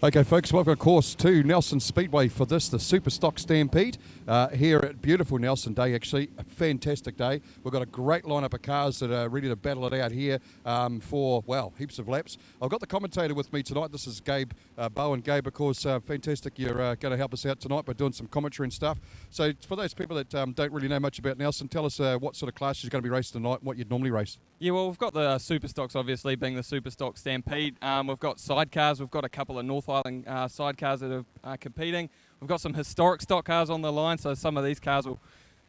Okay, folks, welcome, of course, to Nelson Speedway for the Superstock Stampede here at beautiful Nelson Day, actually. A fantastic day. We've got a great lineup of cars that are ready to battle it out here for, well, heaps of laps. I've got the commentator with me tonight. This is Gabe Bowen. Gabe, of course, fantastic. You're going to help us out tonight by doing some commentary and stuff. So for those people that don't really know much about Nelson, tell us what sort of class you're going to be racing tonight and what you'd normally race. Yeah, well, we've got the Superstocks, obviously, being the Superstock Stampede. We've got sidecars. We've got a couple of North Island sidecars that are competing. We've got some historic stock cars on the line, so some of these cars will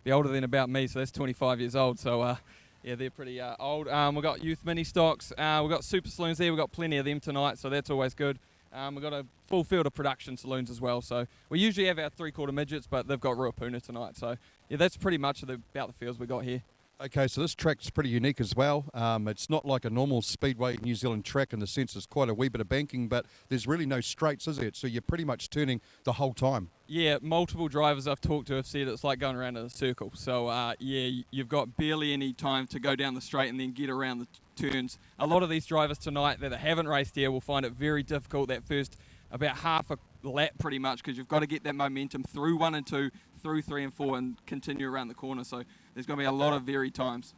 be older than about me, so that's 25 years old. So, yeah, they're pretty old. We've got youth mini stocks. We've got super saloons there. We've got plenty of them tonight, so that's always good. We've got a full field of production saloons as well. So we usually have our three-quarter midgets, but they've got real puna tonight. So, yeah, that's pretty much about the fields we got here. Okay, so this track's pretty unique as well. It's not like a normal Speedway New Zealand track in the sense there's quite a wee bit of banking, but there's really no straights, is there? So you're pretty much turning the whole time. Yeah, multiple drivers I've talked to have said it's like going around in a circle. So, yeah, you've got barely any time to go down the straight and then get around the turns. A lot of these drivers tonight that haven't raced here will find it very difficult that first about half a lap pretty much, because you've got to get that momentum through 1 and 2, through 3 and 4 and continue around the corner. So there's going to be a lot of varied times.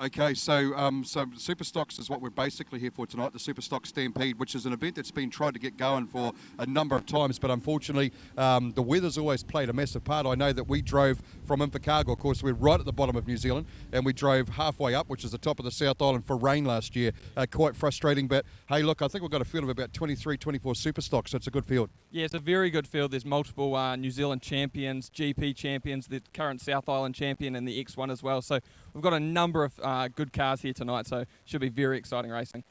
Okay, so Superstocks is what we're basically here for tonight, the Superstock Stampede, which is an event that's been tried to get going for a number of times, but unfortunately the weather's always played a massive part. I know that we drove from Invercargill, of course, we're right at the bottom of New Zealand, and we drove halfway up, which is the top of the South Island, for rain last year. Quite frustrating, but hey, look, I think we've got a field of about 23, 24 Superstocks, so it's a good field. Yeah, it's a very good field. There's multiple New Zealand champions, GP champions, the current South Island champion and the X1 as well. So we've got a number of good cars here tonight, so should be very exciting racing.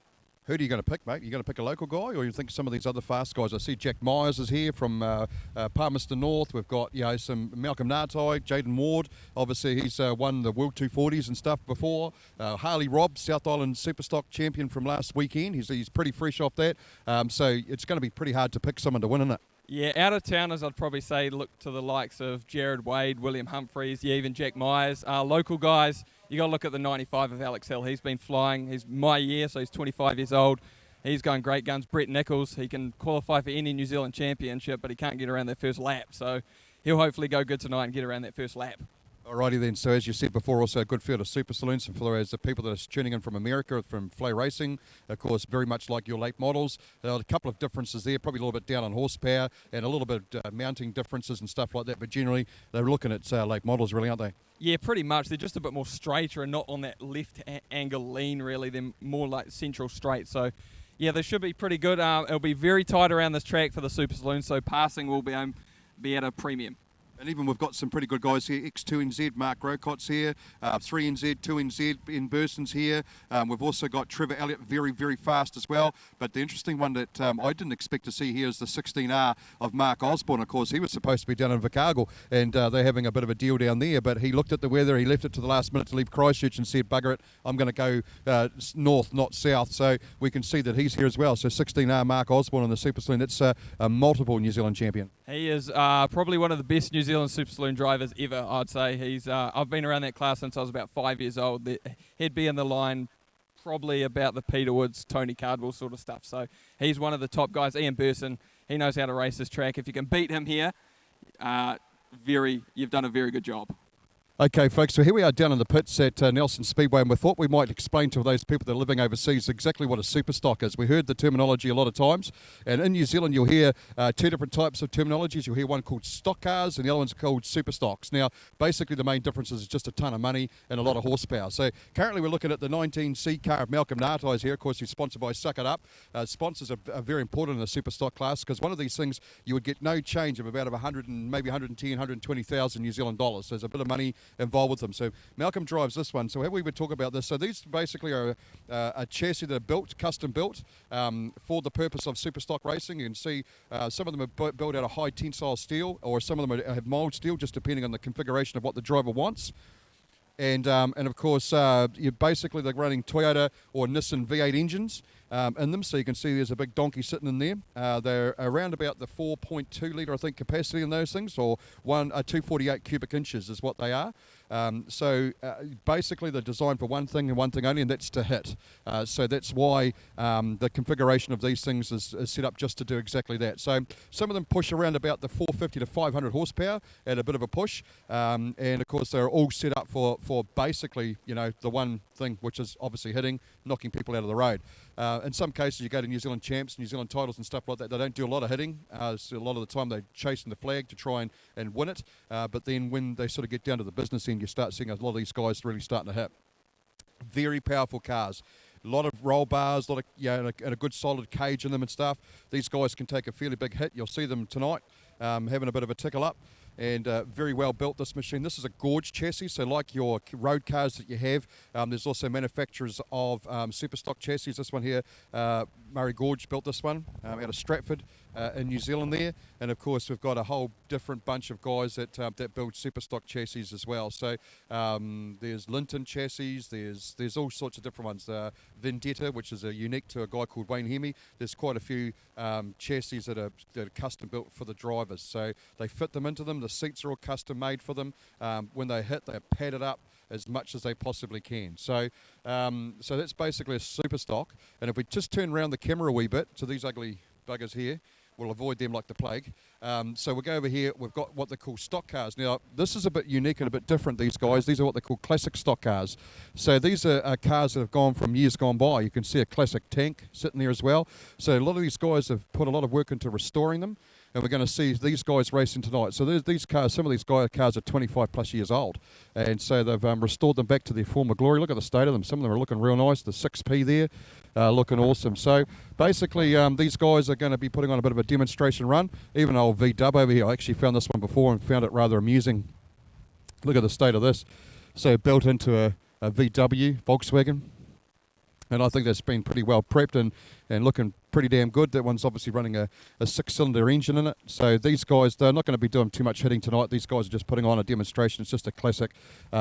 Who are you going to pick, mate? Are you going to pick a local guy, or you think some of these other fast guys? I see Jack Myers is here from Palmerston North. We've got some Malcolm Nartai, Jaden Ward. Obviously, he's won the World 240s and stuff before. Harley Robb, South Island Superstock champion from last weekend. He's pretty fresh off that. So it's going to be pretty hard to pick someone to win, isn't it? Yeah, out of towners, I'd probably say look to the likes of Jared Wade, William Humphreys, yeah, even Jack Myers. Local guys, you got to look at the 95 of Alex Hill. He's been flying. He's my year, so he's 25 years old. He's going great guns. Brett Nichols, he can qualify for any New Zealand championship, but he can't get around that first lap. So he'll hopefully go good tonight and get around that first lap. Alrighty then, so as you said before, also a good field of super saloons, and for those people that are tuning in from America, from Flow Racing, of course, very much like your late models. A couple of differences there, probably a little bit down on horsepower and a little bit of mounting differences and stuff like that, but generally they're looking at late models, really, aren't they? Yeah, pretty much. They're just a bit more straighter and not on that left angle lean, really. They're more like central straight, so yeah, they should be pretty good. It'll be very tight around this track for the super saloon, so passing will be at a premium. And even we've got some pretty good guys here. X2NZ, Mark Rocott's here. 3NZ, 2NZ, in Burson's here. We've also got Trevor Elliott, very, very fast as well. But the interesting one that I didn't expect to see here is the 16R of Mark Osborne. Of course, he was supposed to be down in Invercargill, and they're having a bit of a deal down there. But he looked at the weather, he left it to the last minute to leave Christchurch and said, bugger it, I'm going to go north, not south. So we can see that he's here as well. So 16R Mark Osborne on the Super Saloon. That's a multiple New Zealand champion. He is probably one of the best New Zealand Super Saloon drivers ever, I'd say. He's I've been around that class since I was about 5 years old. He'd be in the line probably about the Peter Woods, Tony Cardwell sort of stuff. So he's one of the top guys. Ian Burson, he knows how to race this track. If you can beat him here, you've done a very good job. Okay, folks, so here we are down in the pits at Nelson Speedway, and we thought we might explain to those people that are living overseas exactly what a superstock is. We heard the terminology a lot of times, and in New Zealand you'll hear two different types of terminologies. You'll hear one called stock cars, and the other one's called superstocks. Now, basically the main difference is just a ton of money and a lot of horsepower. So currently we're looking at the 19C car of Malcolm Nartai here. Of course, he's sponsored by Suck It Up. Sponsors are very important in the superstock class, because one of these things you would get no change of about 100 and maybe 110, 120,000 New Zealand dollars. So there's a bit of money involved with them. So Malcolm drives this one. So how we would talk about this. So these basically are a chassis that are built, custom built for the purpose of superstock racing. You can see some of them are built out of high tensile steel, or some of them have mold steel, just depending on the configuration of what the driver wants. And of course, you're basically they're running Toyota or Nissan V8 engines in them. So you can see there's a big donkey sitting in there. They're around about the 4.2 litre, I think, capacity in those things, or 248 cubic inches is what they are. Basically they're designed for one thing and one thing only, and that's to hit. So that's why the configuration of these things is set up just to do exactly that. So some of them push around about the 450 to 500 horsepower at a bit of a push, and of course they're all set up for basically, you know, the one thing, which is obviously hitting, knocking people out of the road. In some cases, you go to New Zealand champs, New Zealand titles and stuff like that, they don't do a lot of hitting. So a lot of the time they're chasing the flag to try and win it. But then when they sort of get down to the business end, you start seeing a lot of these guys really starting to hit. Very powerful cars. A lot of roll bars, a lot of, and a good solid cage in them and stuff. These guys can take a fairly big hit. You'll see them tonight having a bit of a tickle up. And very well built, this machine. This is a gorge chassis, so like your road cars that you have, there's also manufacturers of Superstock chassis. This one here, Murray Gorge built this one out of Stratford in New Zealand there. And of course we've got a whole different bunch of guys that build Superstock chassis as well. So there's Linton chassis, there's all sorts of different ones. Vendetta, which is unique to a guy called Wayne Hemi. There's quite a few chassis that are custom built for the drivers. So they fit them into them. The seats are all custom made for them. When they hit, they're padded up as much as they possibly can. So so that's basically a Superstock. And if we just turn around the camera a wee bit to these ugly buggers here, we'll avoid them like the plague. So we'll go over here. We've got what they call stock cars. Now, this is a bit unique and a bit different, these guys. These are what they call classic stock cars. So these are cars that have gone from years gone by. You can see a classic tank sitting there as well. So a lot of these guys have put a lot of work into restoring them. And we're going to see these guys racing tonight. So these cars, some of these cars are 25 plus years old. And so they've restored them back to their former glory. Look at the state of them. Some of them are looking real nice. The 6P there, looking awesome. So basically these guys are going to be putting on a bit of a demonstration run. Even old V-Dub over here, I actually found this one before and found it rather amusing. Look at the state of this. So built into a VW, Volkswagen. And I think that's been pretty well prepped and looking pretty damn good. That one's obviously running a 6-cylinder engine in it. So these guys, they're not going to be doing too much hitting tonight. These guys are just putting on a demonstration. It's just a classic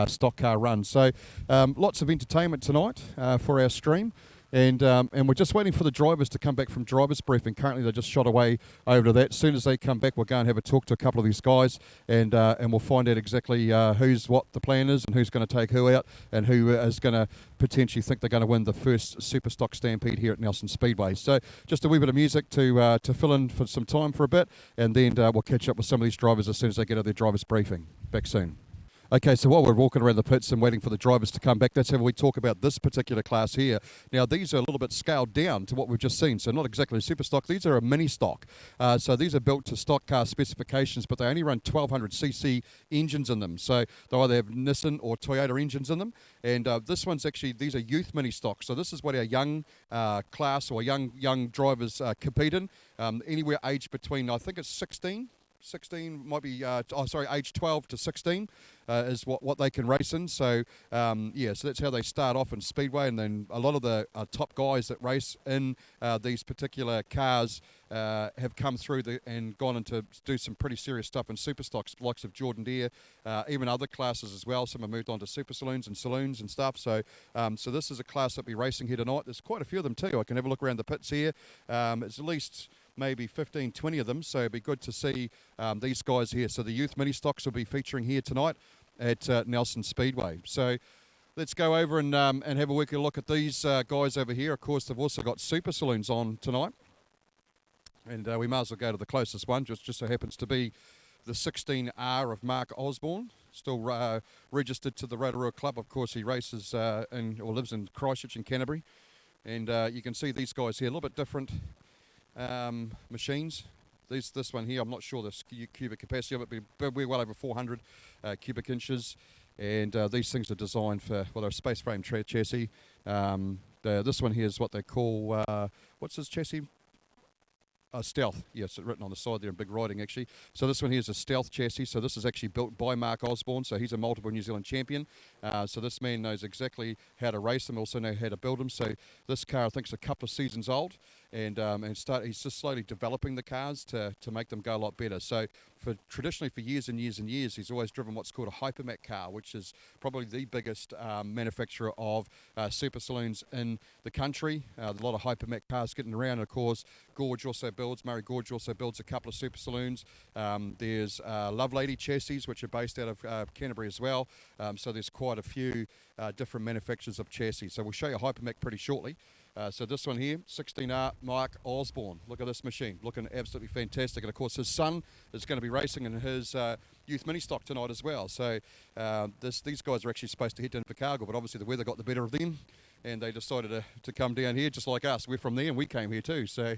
stock car run. So lots of entertainment tonight for our stream. And we're just waiting for the drivers to come back from driver's briefing. Currently, they just shot away over to that. As soon as they come back, we'll go and have a talk to a couple of these guys, and we'll find out exactly who's what the plan is and who's going to take who out and who is going to potentially think they're going to win the first Superstock Stampede here at Nelson Speedway. So just a wee bit of music to fill in for some time for a bit, and then we'll catch up with some of these drivers as soon as they get out of their driver's briefing. Back soon. Okay, so while we're walking around the pits and waiting for the drivers to come back, that's how we talk about this particular class here. Now, these are a little bit scaled down to what we've just seen, so not exactly a super stock. These are a mini stock. So these are built to stock car specifications, but they only run 1200cc engines in them. So they'll either have Nissan or Toyota engines in them. And this one's actually, these are youth mini stocks. So this is what our young class or young drivers compete in. Anywhere aged between, I think it's 16 might be, age 12 to 16 is what they can race in. So, so that's how they start off in Speedway. And then a lot of the top guys that race in these particular cars have come through and gone into do some pretty serious stuff in Superstocks, likes of Jordan Deere, even other classes as well. Some have moved on to super saloons and stuff. So, so this is a class that'll be racing here tonight. There's quite a few of them too. I can have a look around the pits here. It's at least maybe 15, 20 of them, so it'd be good to see these guys here. So the youth mini stocks will be featuring here tonight at Nelson Speedway. So let's go over and have a weekly look at these guys over here. Of course, they've also got super saloons on tonight, and we might as well go to the closest one. Just so happens to be the 16R of Mark Osborne, still registered to the Rotorua Club. Of course, he races or lives in Christchurch in Canterbury, and you can see these guys here, a little bit different machines. This one here, I'm not sure the cubic capacity of it, but we're well over 400 cubic inches, and these things are designed for, well, they're a space frame chassis. This one here is what they call, what's this chassis? Stealth, yes, it's written on the side there in big writing actually. So this one here is a stealth chassis. So this is actually built by Mark Osborne. So he's a multiple New Zealand champion. So this man knows exactly how to race them, also know how to build them. So this car I think is a couple of seasons old, he's just slowly developing the cars to make them go a lot better. So traditionally for years and years and years, he's always driven what's called a hypermac car, which is probably the biggest manufacturer of super saloons in the country. A lot of hypermac cars getting around, and of course Murray Gorge also builds a couple of super saloons. There's Lovelady chassis, which are based out of Canterbury as well. So there's quite a few different manufacturers of chassis. So we'll show you a hypermac pretty shortly. So this one here, 16R Mark Osborne. Look at this machine, looking absolutely fantastic. And of course his son is going to be racing in his youth mini stock tonight as well. So these guys are actually supposed to head down for Cargill, but obviously the weather got the better of them, and they decided to come down here just like us. We're from there and we came here too, so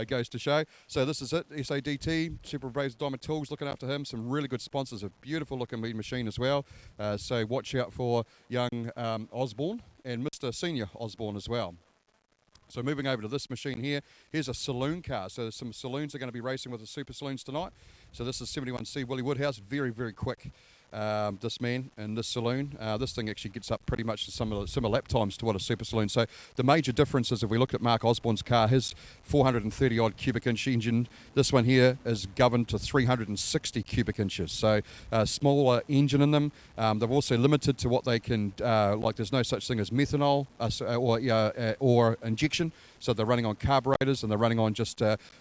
goes to show. So this is it, SADT, Super Braves Diamond Tools, looking after him. Some really good sponsors, a beautiful looking machine as well. So watch out for young Osborne and Mr. Senior Osborne as well. So moving over to this machine here, here's a saloon car. So some saloons are going to be racing with the super saloons tonight. So this is 71C Willie Woodhouse, very, very quick. This man in this saloon. This thing actually gets up pretty much to similar lap times to what a super saloon. So the major difference is if we look at Mark Osborne's car, his 430 odd cubic inch engine, this one here is governed to 360 cubic inches. So smaller engine in them. They're also limited to what they can, like there's no such thing as methanol or injection. So they're running on carburetors and they're running on just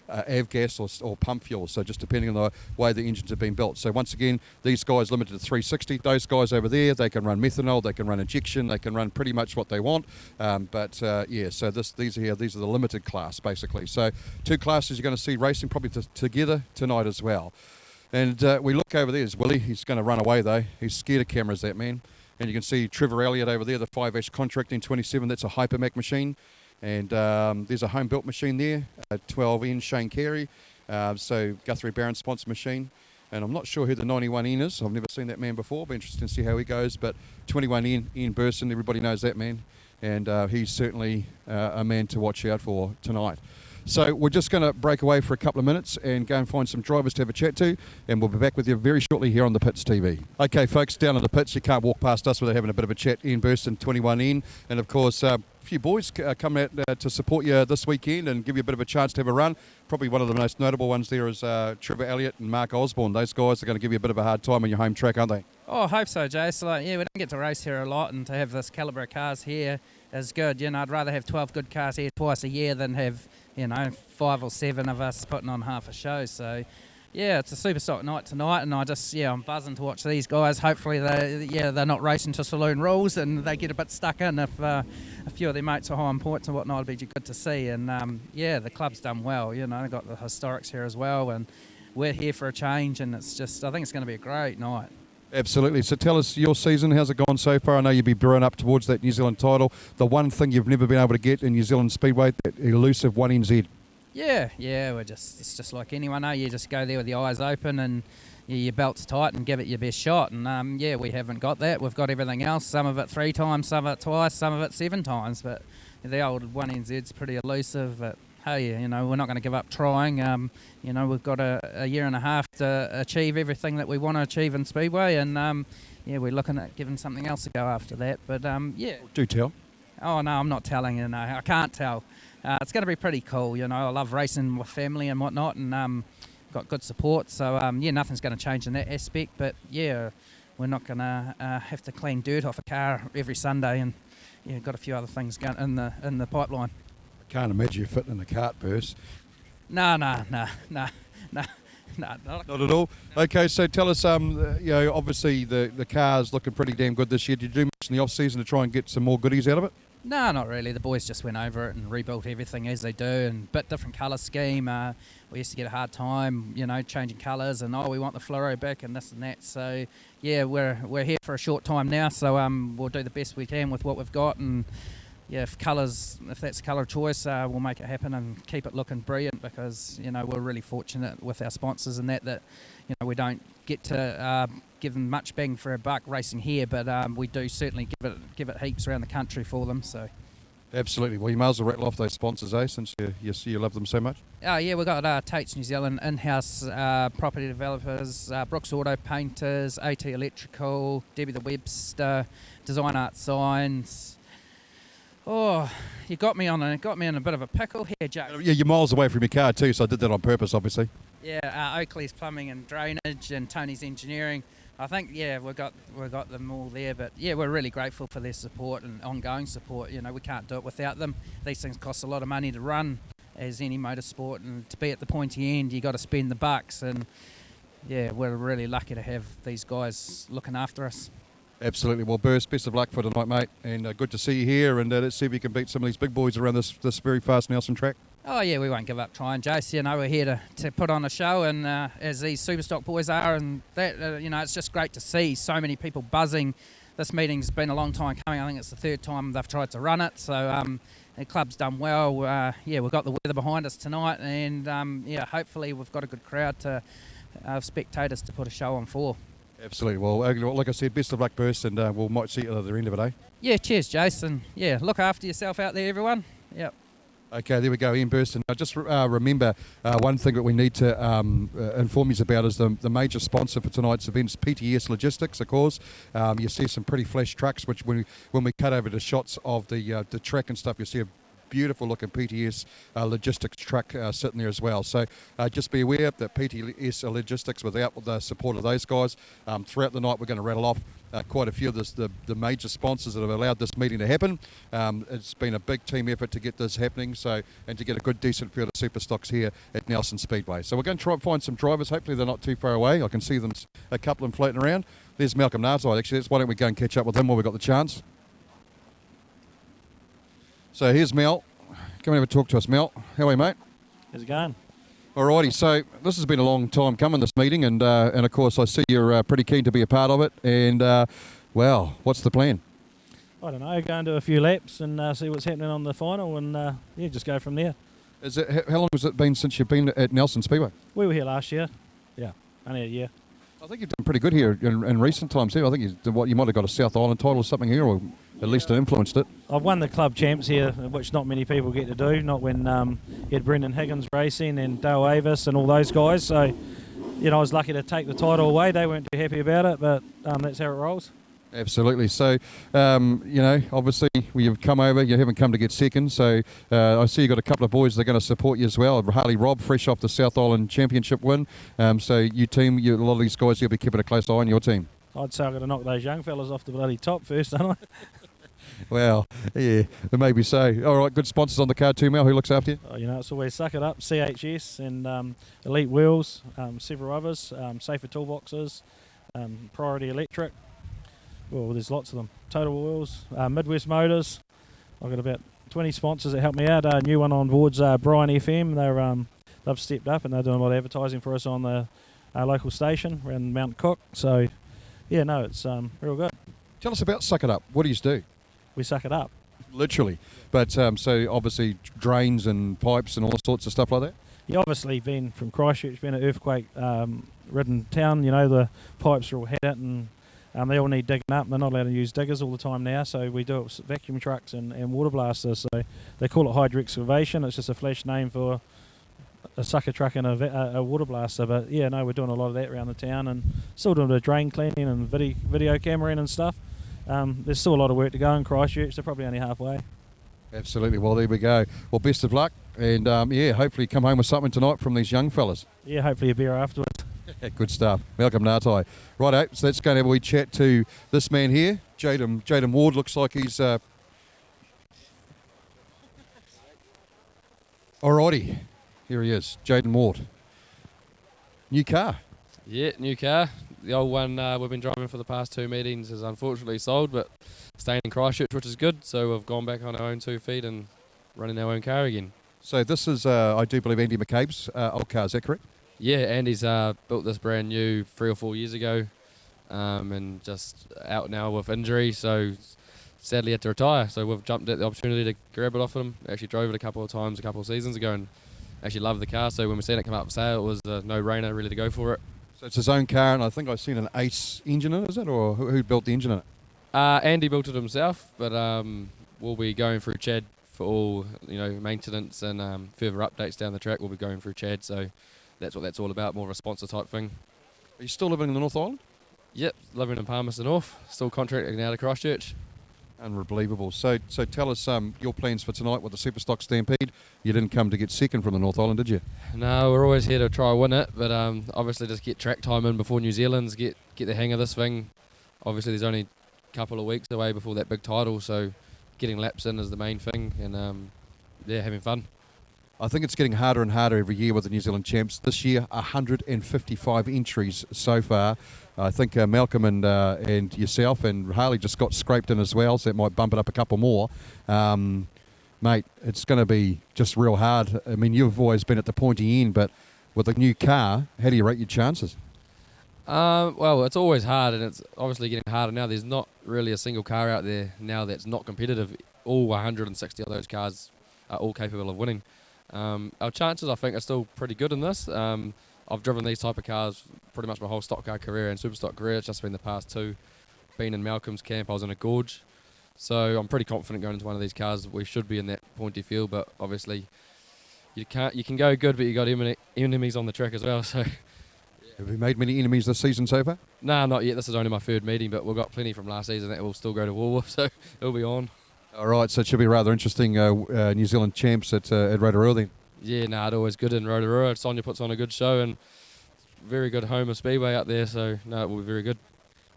avgas or pump fuel. So just depending on the way the engines have been built. So once again, these guys limited to 360. Those guys over there, they can run methanol, they can run injection, they can run pretty much what they want. Yeah, so these are the limited class basically. So two classes you're going to see racing probably together tonight as well. And we look over there, there's Willie. He's going to run away though. He's scared of cameras, that man. And you can see Trevor Elliott over there, the 5-ash Contracting 27. That's a hypermac machine. And there's a home-built machine there, a 12N Shane Carey, so Guthrie Barron sponsor machine. And I'm not sure who the 91N is. I've never seen that man before. Be interested to see how he goes. But 21N, Ian Burson, everybody knows that man. And he's certainly a man to watch out for tonight. So we're just going to break away for a couple of minutes and go and find some drivers to have a chat to, and we'll be back with you very shortly here on the Pits TV. Okay, folks, down in the pits, you can't walk past us without having a bit of a chat. Ian Burston, 21N, and of course a few boys coming out to support you this weekend and give you a bit of a chance to have a run. Probably one of the most notable ones there is Trevor Elliott and Mark Osborne. Those guys are going to give you a bit of a hard time on your home track, aren't they? Oh, I hope so, Jay. So, we don't get to race here a lot, and to have this calibre of cars here is good. I'd rather have 12 good cars here twice a year than have 5 or 7 of us putting on half a show. So yeah, it's a Superstock night tonight, and I'm buzzing to watch these guys. Hopefully they're not racing to saloon rules and they get a bit stuck in. If a few of their mates are high on points and whatnot, it'd be good to see. And the club's done well. They've got the historics here as well, and we're here for a change, and I think it's going to be a great night. Absolutely. So tell us your season, how's it gone so far? I know you'll be brewing up towards that New Zealand title. The one thing you've never been able to get in New Zealand Speedway, that elusive 1NZ. Yeah, it's just like anyone. You just go there with your eyes open and your belt's tight and give it your best shot. And we haven't got that. We've got everything else. Some of it 3 times, some of it twice, some of it 7 times. But the old 1NZ's pretty elusive. But hey, we're not going to give up trying. We've got a year and a half to achieve everything that we want to achieve in Speedway, and we're looking at giving something else a go after that. But Do tell. Oh no, I'm not telling. I can't tell. It's going to be pretty cool. I love racing with family and whatnot, and got good support. So nothing's going to change in that aspect. But we're not going to have to clean dirt off a car every Sunday, and got a few other things going in the pipeline. Can't imagine you fitting in a cart, Burst. No. Not at all. Okay, so tell us, obviously the car's looking pretty damn good this year. Did you do much in the off-season to try and get some more goodies out of it? No, not really. The boys just went over it and rebuilt everything as they do, and a bit different colour scheme. We used to get a hard time, changing colours, and we want the fluoro back and this and that. So we're here for a short time now, so we'll do the best we can with what we've got, and if that's colour choice, we'll make it happen and keep it looking brilliant, because we're really fortunate with our sponsors and that we don't get to give them much bang for a buck racing here, but we do certainly give it heaps around the country for them. So absolutely. Well, you may as well rattle off those sponsors, since you love them so much. We've got Tate's New Zealand, in-house property developers, Brooks Auto Painters, AT Electrical, Debbie the Webster, Design Art Signs. Oh, you got me in a bit of a pickle here, Joe. Yeah, you're miles away from your car too, so I did that on purpose, obviously. Yeah, Oakley's Plumbing and Drainage and Tony's Engineering. I think, yeah, we've got them all there, but yeah, we're really grateful for their support and ongoing support. You know, we can't do it without them. These things cost a lot of money to run, as any motorsport, and to be at the pointy end, you got to spend the bucks. And yeah, we're really lucky to have these guys looking after us. Absolutely. Well, Burst, best of luck for tonight, mate, and good to see you here. And let's see if you can beat some of these big boys around this very fast Nelson track. Oh yeah, we won't give up trying, Jace. You know, we're here to put on a show, and as these Superstock boys are, and that you know, it's just great to see so many people buzzing. This meeting's been a long time coming. I think it's the third time they've tried to run it, so the club's done well. Yeah, we've got the weather behind us tonight, and yeah, hopefully we've got a good crowd of spectators to put a show on for. Absolutely. Well, like I said, best of luck, Burst, and we might see you at the other end of it, eh? Yeah, cheers, Jason. Yeah, look after yourself out there, everyone. Yep. Okay, there we go, Ian Burst. And just remember, one thing that we need to inform you about is the major sponsor for tonight's event is PTS Logistics, of course. You see some pretty flash trucks, which when we cut over to shots of the track and stuff, you see a beautiful looking PTS logistics truck sitting there as well. So just be aware that PTS Logistics, without the support of those guys, throughout the night we're going to rattle off quite a few of the major sponsors that have allowed this meeting to happen. It's been a big team effort to get this happening, and to get a good decent field of Superstocks here at Nelson Speedway. So we're going to try and find some drivers. Hopefully they're not too far away. I can see them, a couple of them floating around. There's Malcolm Narside actually. Why don't we go and catch up with him while we've got the chance. So here's Mel. Come and have a talk to us, Mel. How are you, mate? How's it going? Alrighty, so this has been a long time coming, this meeting, and of course I see you're pretty keen to be a part of it, and well, what's the plan? I don't know, go and do a few laps and see what's happening on the final, and yeah, just go from there. How long has it been since you've been at Nelson Speedway? We were here last year, yeah, only a year. I think you've done pretty good here in recent times too. I think you might have got a South Island title or something here, or at least influenced it. I've won the club champs here, which not many people get to do, not when you had Brendan Higgins racing and Dale Avis and all those guys, so you know, I was lucky to take the title away. They weren't too happy about it, but that's how it rolls. Absolutely. So, you know, obviously you've come over, you haven't come to get second, so I see you've got a couple of boys that are going to support you as well. Harley Robb, fresh off the South Island Championship win. So a lot of these guys, you'll be keeping a close eye on your team. I'd say I've got to knock those young fellas off the bloody top first, don't I? Well, yeah, maybe so. All right, good sponsors on the card too, Mel. Who looks after you? Oh, you know, it's always Suck It Up, CHS and Elite Wheels, several others, Safer Toolboxes, Priority Electric. Well, there's lots of them. Total Wheels, Midwest Motors. I've got about 20 sponsors that help me out. A new one on board's Brian FM. They've stepped up and they're doing a lot of advertising for us on the local station around Mount Cook. So, yeah, no, it's real good. Tell us about Suck It Up. What do you do? We suck it up. Literally. But so obviously drains and pipes and all sorts of stuff like that? Yeah, obviously being from Christchurch, being an earthquake-ridden town, you know, the pipes are all had it and they all need digging up. They're not allowed to use diggers all the time now, so we do it with vacuum trucks and water blasters. So they call it hydro excavation. It's just a flash name for a sucker truck and a water blaster. But yeah, no, we're doing a lot of that around the town and still doing the drain cleaning and video cameraing and stuff. There's still a lot of work to go in Christchurch. They're probably only halfway. Absolutely. Well, there we go. Well, best of luck, and yeah, hopefully come home with something tonight from these young fellas. Yeah, hopefully a beer afterwards. Good stuff. Malcolm Natai. Righto, so let's go and have a wee chat to this man here. Jaden Ward looks like he's... Alrighty, here he is, Jaden Ward. New car. Yeah, new car. The old one we've been driving for the past 2 meetings is unfortunately sold, but staying in Christchurch, which is good. So we've gone back on our own 2 feet and running our own car again. So this is, I do believe, Andy McCabe's old car, is that correct? Yeah, Andy's built this brand new 3 or 4 years ago and just out now with injury, so sadly had to retire. So we've jumped at the opportunity to grab it off him. Actually drove it a couple of times a couple of seasons ago and actually loved the car. So when we seen it come up for sale, it was a no-brainer really to go for it. So it's his own car, and I think I've seen an Ace engine in it, is it? Or who built the engine in it? Andy built it himself, but we'll be going through Chad for all maintenance and further updates down the track. We'll be going through Chad, so that's what that's all about, more of a sponsor type thing. Are you still living in the North Island? Yep, living in Palmerston North, still contracting out of Christchurch. Unbelievable. So tell us your plans for tonight with the Superstock Stampede. You didn't come to get second from the North Island, did you? No, we're always here to try and win it, but obviously just get track time in before New Zealand's, get the hang of this thing. Obviously there's only a couple of weeks away before that big title, so getting laps in is the main thing, and having fun. I think it's getting harder and harder every year with the New Zealand champs. This year, 155 entries so far. I think Malcolm and yourself and Harley just got scraped in as well, so that might bump it up a couple more. Mate, it's going to be just real hard. I mean, you've always been at the pointy end, but with a new car, how do you rate your chances? Well, it's always hard, and it's obviously getting harder now. There's not really a single car out there now that's not competitive. All 160 of those cars are all capable of winning. Our chances, I think, are still pretty good in this. I've driven these type of cars pretty much my whole stock car career and superstock career. It's just been the past two. Been in Malcolm's camp, I was in a gorge. So I'm pretty confident going into one of these cars. We should be in that pointy field, but obviously you can go good, but you got enemies on the track as well. So Have you made many enemies this season so far? nah, not yet. This is only my third meeting, but we've got plenty from last season that will still go to war with, so it'll be on. All right, so it should be rather interesting New Zealand champs at Rotorua then. Yeah, it's always good in Rotorua. Sonia puts on a good show, and very good home of Speedway up there, so it will be very good.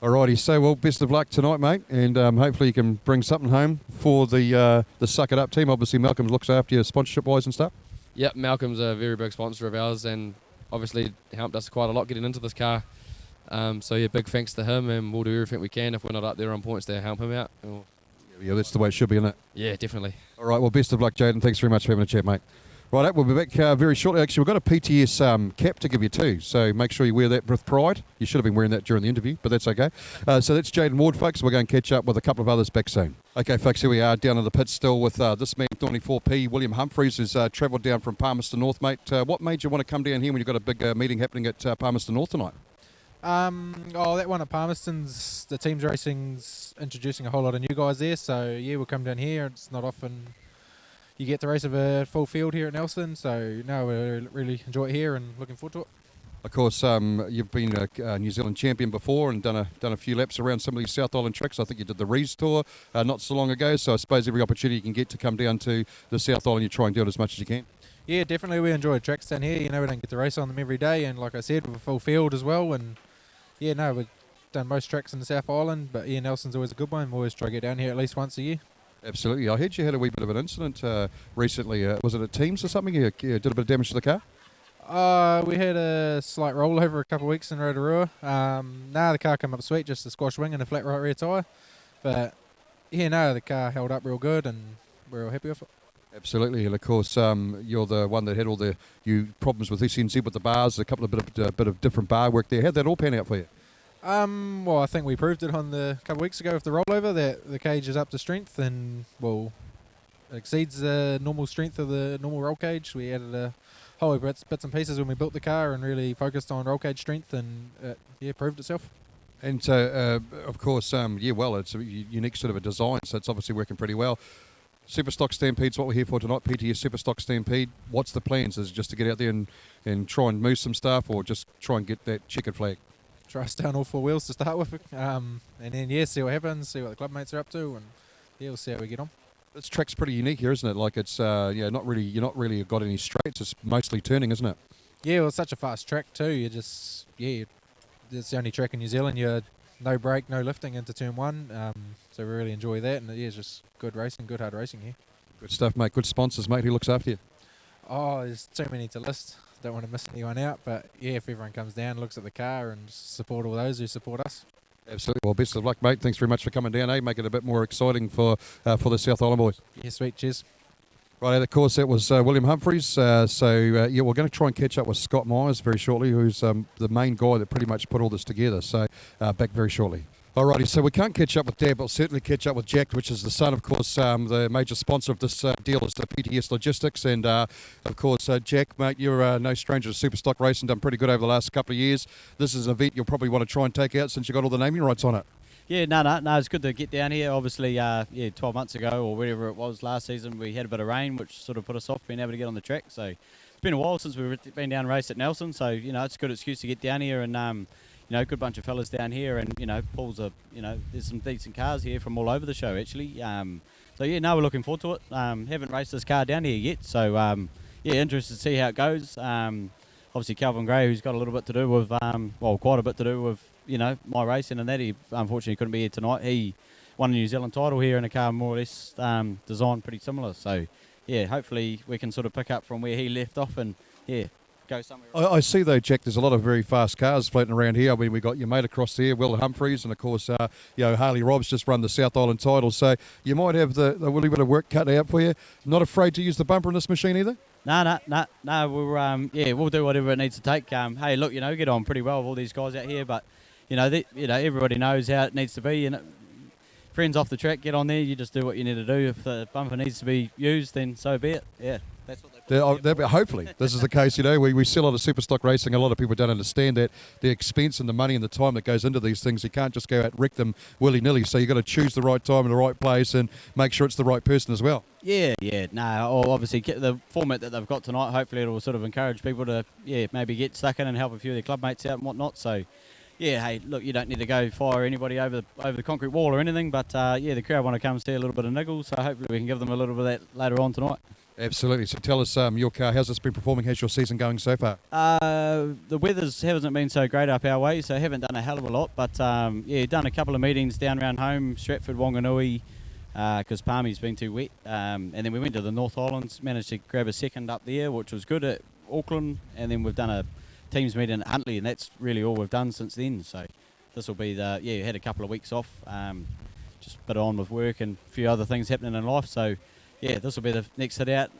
Alrighty, so well, best of luck tonight, mate, and hopefully you can bring something home for the Suck It Up team. Obviously, Malcolm looks after you sponsorship-wise and stuff. Yep, Malcolm's a very big sponsor of ours, and obviously helped us quite a lot getting into this car. So yeah, big thanks to him, and we'll do everything we can if we're not up there on points to help him out. Yeah, that's the way it should be, isn't it? Yeah, definitely. All right, well, best of luck, Jaden. Thanks very much for having a chat, mate. Right, we'll be back very shortly. Actually, we've got a PTS cap to give you too, so make sure you wear that with pride. You should have been wearing that during the interview, but that's okay. So that's Jaden Ward, folks. We're going to catch up with a couple of others back soon. Okay, folks, here we are down in the pit still with this man, 94P, William Humphreys, who's travelled down from Palmerston North, mate. What made you want to come down here when you've got a big meeting happening at Palmerston North tonight? That one at Palmerston's, the team's racing's introducing a whole lot of new guys there, so yeah, we'll come down here. It's not often you get the race of a full field here at Nelson, so no, we really enjoy it here and looking forward to it. Of course, you've been a New Zealand champion before and done a few laps around some of these South Island tracks. I think you did the Rees Tour not so long ago, so I suppose every opportunity you can get to come down to the South Island, you try and do it as much as you can. Yeah, definitely, we enjoy tracks down here. You know, we don't get to race on them every day, and like I said, with a full field as well, and yeah, no, we've done most tracks in the South Island, but yeah, Nelson's always a good one. We always try to get down here at least once a year. Absolutely. I heard you had a wee bit of an incident recently. Was it at Teams or something? You did a bit of damage to the car? We had a slight rollover a couple of weeks in Rotorua. The car came up sweet, just a squash wing and a flat right rear tyre. But yeah, no, the car held up real good and we're all happy with it. Absolutely, and of course you're the one that had all the problems with SNZ with the bars, a couple of bit of different bar work there. How'd that all pan out for you? Well, I think we proved it on the couple of weeks ago with the rollover that the cage is up to strength and well exceeds the normal strength of the normal roll cage. We added a whole heap of bits and pieces when we built the car and really focused on roll cage strength and it proved itself. And so, of course, it's a unique sort of a design, so it's obviously working pretty well. Superstock Stampede's what we're here for tonight, PTS Superstock Stampede. What's the plans? Is it just to get out there and try and move some stuff, or just try and get that checkered flag? Try to stay on all four wheels to start with, and then see what happens, see what the club mates are up to, and we'll see how we get on. This track's pretty unique here, isn't it? Like it's you're not really got any straights. It's mostly turning, isn't it? Yeah, well, it's such a fast track too. It's the only track in New Zealand. You're no brake, no lifting into turn one. So we really enjoy that, and it's just good racing, good hard racing here. Good stuff, mate. Good sponsors, mate. Who looks after you? Oh, there's too many to list. Don't want to miss anyone out, but yeah, if everyone comes down, looks at the car, and support all those who support us. Absolutely. Well, best of luck, mate. Thanks very much for coming down, Make it a bit more exciting for the South Island boys. Yeah, sweet. Cheers. Right, of course, that was William Humphreys. We're going to try and catch up with Scott Myers very shortly, who's the main guy that pretty much put all this together. So back very shortly. Alrighty, so we can't catch up with Dad, but we'll certainly catch up with Jack, which is the son, of course, the major sponsor of this deal is the PTS Logistics. And, of course, Jack, mate, you're no stranger to Superstock racing, done pretty good over the last couple of years. This is an event you'll probably want to try and take out since you've got all the naming rights on it. Yeah, no, it's good to get down here. Obviously, 12 months ago or whatever it was last season, we had a bit of rain, which sort of put us off being able to get on the track. So it's been a while since we've been down and raced at Nelson. So, it's a good excuse to get down here and, you know, good bunch of fellas down here, and you know, Paul's there's some decent cars here from all over the show actually. So yeah, no, we're looking forward to it. Haven't raced this car down here yet, so yeah, interested to see how it goes. Obviously Calvin Gray, who's got a little bit to do with, quite a bit to do with, you know, my racing and that. He unfortunately couldn't be here tonight. He won a New Zealand title here in a car more or less designed pretty similar. So yeah, hopefully we can sort of pick up from where he left off and yeah, go somewhere. I see though, Jack, there's a lot of very fast cars floating around here. I mean, we got your mate across there, Will Humphreys, and of course, Harley Robb's just run the South Island title. So you might have the little bit of work cut out for you. Not afraid to use the bumper in this machine either? No. We'll do whatever it needs to take. Hey, look, you know, get on pretty well with all these guys out here, but you know, everybody knows how it needs to be. And friends off the track, get on there. You just do what you need to do. If the bumper needs to be used, then so be it. Yeah, that's what hopefully this is the case. You know, we see a lot of super stock racing. A lot of people don't understand that the expense and the money and the time that goes into these things. You can't just go out and wreck them willy-nilly. So you've got to choose the right time and the right place and make sure it's the right person as well. Yeah. No, obviously the format that they've got tonight, hopefully it will sort of encourage people to, maybe get stuck in and help a few of their club mates out and whatnot. So, yeah, hey, look, you don't need to go fire anybody over the concrete wall or anything, but, the crowd want to come see a little bit of niggle, so hopefully we can give them a little bit of that later on tonight. Absolutely. So tell us, your car, how's this been performing? How's your season going so far? The weather's hasn't been so great up our way, so haven't done a hell of a lot, but, done a couple of meetings down around home, Stratford, Wanganui, because Palmy's been too wet, and then we went to the North Islands, managed to grab a second up there, which was good at Auckland, and then we've done a teams meeting at Huntley, and that's really all we've done since then. So this will be had a couple of weeks off, just a bit on with work and a few other things happening in life. So yeah, this will be the next hit out.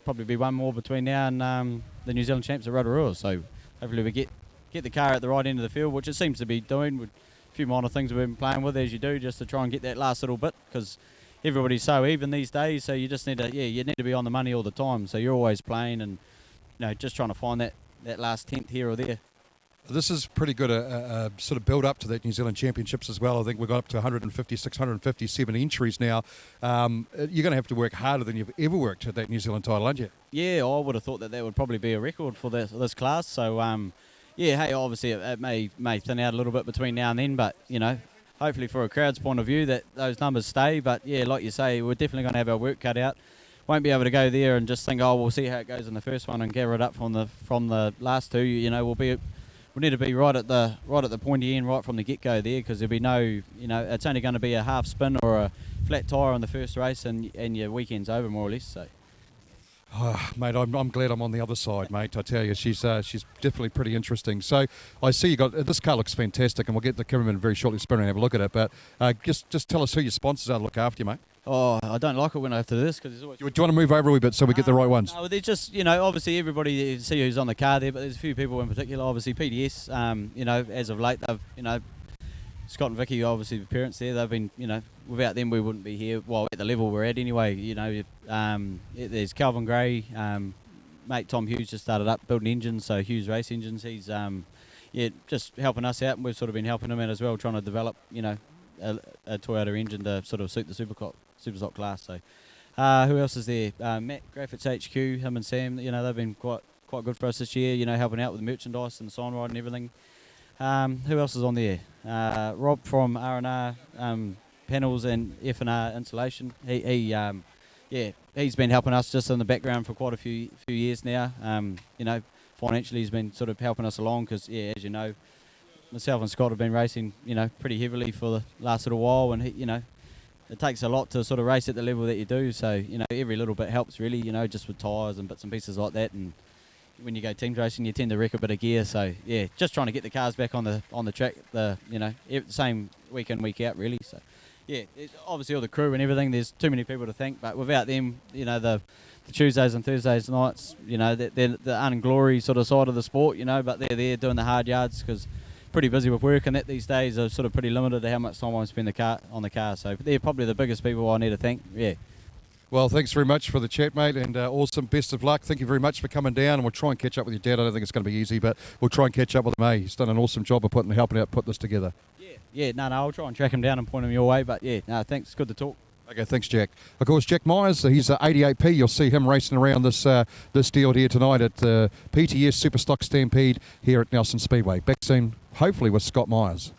Probably be one more between now and the New Zealand champs at Rotorua. So hopefully we get the car at the right end of the field, which it seems to be doing with a few minor things we've been playing with, as you do, just to try and get that last little bit, because everybody's so even these days. So you just need to you need to be on the money all the time. So you're always playing and just trying to find that last tenth here or there. This is pretty good a sort of build up to that New Zealand Championships as well. I think we've got up to 156, 157 entries now. You're going to have to work harder than you've ever worked at that New Zealand title, aren't you? Yeah, I would have thought that would probably be a record for this class. So, hey, obviously it may thin out a little bit between now and then, but, hopefully for a crowd's point of view that those numbers stay. But, yeah, like you say, we're definitely going to have our work cut out. Won't be able to go there and just think, we'll see how it goes in the first one and gather it up from the last two. We need to be right at the pointy end, right from the get-go there, because there'll be no, it's only going to be a half spin or a flat tyre on the first race, and your weekend's over more or less. So, mate, I'm glad I'm on the other side, mate. I tell you, she's definitely pretty interesting. So I see you got this car looks fantastic, and we'll get the cameraman very shortly to spin around and have a look at it. But just tell us who your sponsors are to look after you, mate. Oh, I don't like it when I have to do this because there's always. Do you want to move over a wee bit so we get the right ones? No, there's just obviously everybody you see who's on the car there, but there's a few people in particular. Obviously PTS, as of late they've Scott and Vicky, obviously the parents there, they've been without them we wouldn't be here. Well, at the level we're at anyway. There's Calvin Gray, mate Tom Hughes just started up building engines, so Hughes Race Engines. He's just helping us out, and we've sort of been helping him out as well, trying to develop a Toyota engine to sort of suit the Superstock class. So who else is there? Matt Graphics HQ, him and Sam, they've been quite good for us this year, helping out with the merchandise and the sign ride and everything. Who else is on there? Rob from R&R Panels and F&R Insulation. He's been helping us just in the background for quite a few years now. Financially he's been sort of helping us along because, as you know, myself and Scott have been racing, pretty heavily for the last little while, and it takes a lot to sort of race at the level that you do. So every little bit helps really, just with tyres and bits and pieces like that. And when you go team racing, you tend to wreck a bit of gear. So just trying to get the cars back on the track, the same week in week out really. So obviously all the crew and everything. There's too many people to thank, but without them, the Tuesdays and Thursdays nights, they're the unglory sort of side of the sport, but they're there doing the hard yards because pretty busy with work, and that these days are sort of pretty limited to how much time I spend on the car. So they're probably the biggest people I need to thank. Yeah. Well, thanks very much for the chat, mate, and awesome. Best of luck. Thank you very much for coming down, and we'll try and catch up with your dad. I don't think it's going to be easy, but we'll try and catch up with him. He's done an awesome job of helping out put this together. No, I'll try and track him down and point him your way. But thanks. Good to talk. Okay, thanks, Jack. Of course, Jack Myers, he's 88P. You'll see him racing around this deal here tonight at PTS Superstock Stampede here at Nelson Speedway. Back soon, hopefully, with Scott Myers.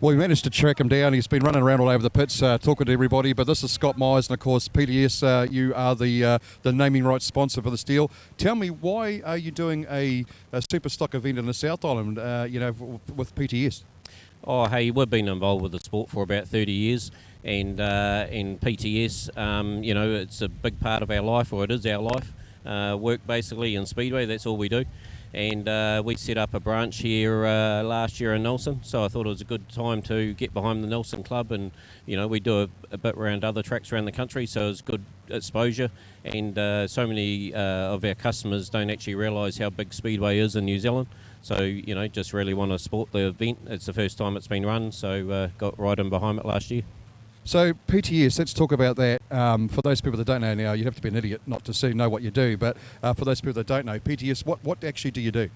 Well, we managed to track him down. He's been running around all over the pits talking to everybody, but this is Scott Myers, and of course, PTS, you are the naming rights sponsor for this deal. Tell me, why are you doing a Superstock event in the South Island, with PTS? Oh, hey, we've been involved with the sport for about 30 years, and PTS, it's a big part of our life, or it is our life. Work basically in Speedway, that's all we do. And we set up a branch here last year in Nelson, so I thought it was a good time to get behind the Nelson Club, and we do a bit around other tracks around the country, so it's good exposure. And so many of our customers don't actually realise how big Speedway is in New Zealand, so just really want to support the event. It's the first time it's been run, so got right in behind it last year. So PTS, let's talk about that. For those people that don't know now, you have to be an idiot not to know what you do. But for those people that don't know, PTS, what actually do you do?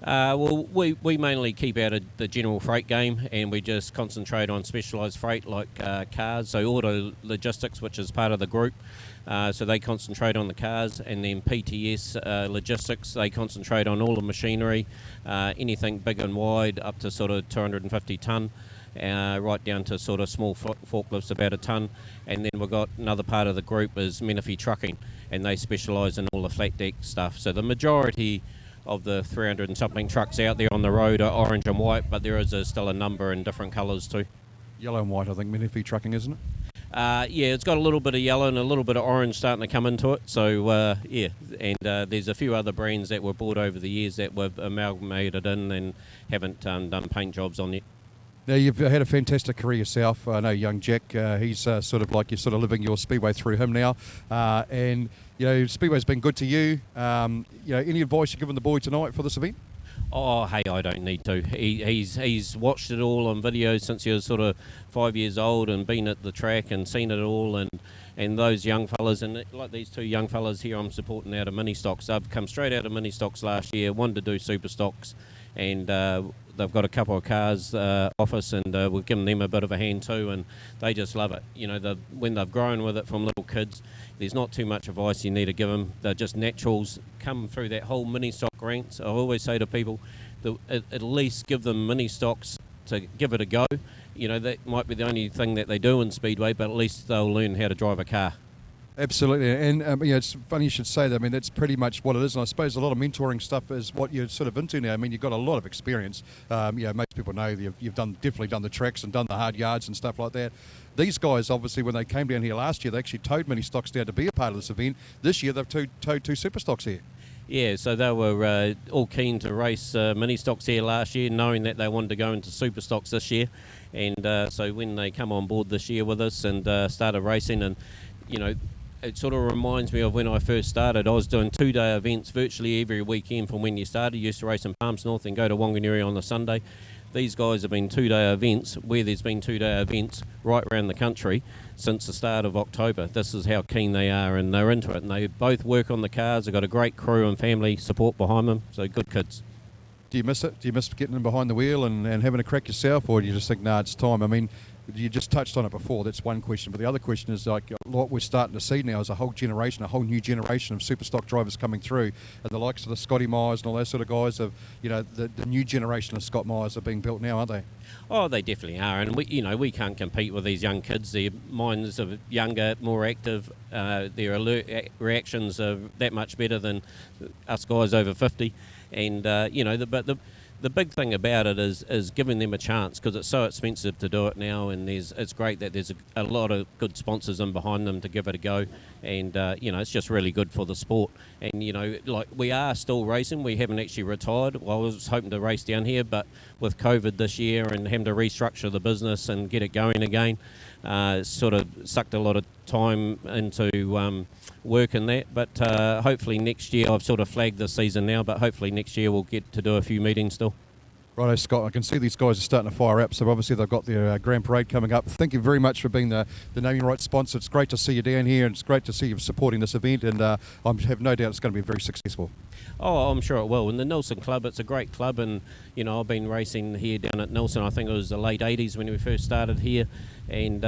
Well, we mainly keep out of the general freight game, and we just concentrate on specialised freight like cars. So Auto Logistics, which is part of the group, so they concentrate on the cars, and then PTS Logistics, they concentrate on all the machinery, anything big and wide up to sort of 250 tonne. Right down to sort of small forklifts about a tonne. And then we've got another part of the group is Menifee Trucking, and they specialise in all the flat deck stuff. So the majority of the 300 and something trucks out there on the road are orange and white, but there is still a number in different colours too. Yellow and white, I think, Menifee Trucking, isn't it? Yeah, it's got a little bit of yellow and a little bit of orange starting to come into it. So, yeah, and there's a few other brands that were bought over the years that we've amalgamated in and haven't done paint jobs on yet. Now, you've had a fantastic career yourself. I know young Jack, he's sort of like you're sort of living your Speedway through him now. And, Speedway's been good to you. Any advice you're giving the boy tonight for this event? Oh, hey, I don't need to. He's watched it all on video since he was sort of 5 years old and been at the track and seen it all. And those young fellas, and like these two young fellas here I'm supporting out of mini stocks, they've come straight out of mini stocks last year, wanted to do super stocks, and they've got a couple of cars off us, and we've given them a bit of a hand too, and they just love it. When they've grown with it from little kids, there's not too much advice you need to give them. They're just naturals, come through that whole mini stock ranks. I always say to people, at least give them mini stocks to give it a go. That might be the only thing that they do in Speedway, but at least they'll learn how to drive a car. Absolutely, and it's funny you should say that. I mean, that's pretty much what it is, and I suppose a lot of mentoring stuff is what you're sort of into now. I mean, you've got a lot of experience. Most people know you've definitely done the tracks and done the hard yards and stuff like that. These guys, obviously, when they came down here last year, they actually towed mini stocks down to be a part of this event. This year, they've towed two super stocks here. Yeah, so they were all keen to race mini stocks here last year, knowing that they wanted to go into super stocks this year. And so when they come on board this year with us and started racing, and it sort of reminds me of when I first started. I was doing 2-day events virtually every weekend from when you started. You used to race in Palms North and go to Wanganui on the Sunday. These guys have been 2-day events, where there's been 2-day events right around the country since the start of October. This is how keen they are, and they're into it. And they both work on the cars. They've got a great crew and family support behind them, so good kids. Do you miss it? Do you miss getting in behind the wheel and having a crack yourself, or do you just think, nah, it's time? I mean, you just touched on it before. That's one question. But the other question is, like, what we're starting to see now is a whole new generation of super stock drivers coming through, and the likes of the Scotty Myers and all those sort of guys of, the new generation of Scott Myers are being built now, aren't they? Oh, they definitely are, and we can't compete with these young kids. Their minds are younger, more active. Their alert reactions are that much better than us guys over 50, and the big thing about it is giving them a chance, because it's so expensive to do it now, and it's great that there's a lot of good sponsors in behind them to give it a go, and it's just really good for the sport. And like, we are still racing. We haven't actually retired. Well, I was hoping to race down here, but with COVID this year and having to restructure the business and get it going again, it's sort of sucked a lot of time into work in that. But hopefully next year, I've sort of flagged this season now, but hopefully next year we'll get to do a few meetings still. Righto, Scott. I can see these guys are starting to fire up. So obviously they've got their Grand Parade coming up. Thank you very much for being the naming rights sponsor. It's great to see you down here, and it's great to see you supporting this event. And I have no doubt it's going to be very successful. Oh, I'm sure it will. And the Nelson Club, it's a great club, and I've been racing here down at Nelson. I think it was the late '80s when we first started here, and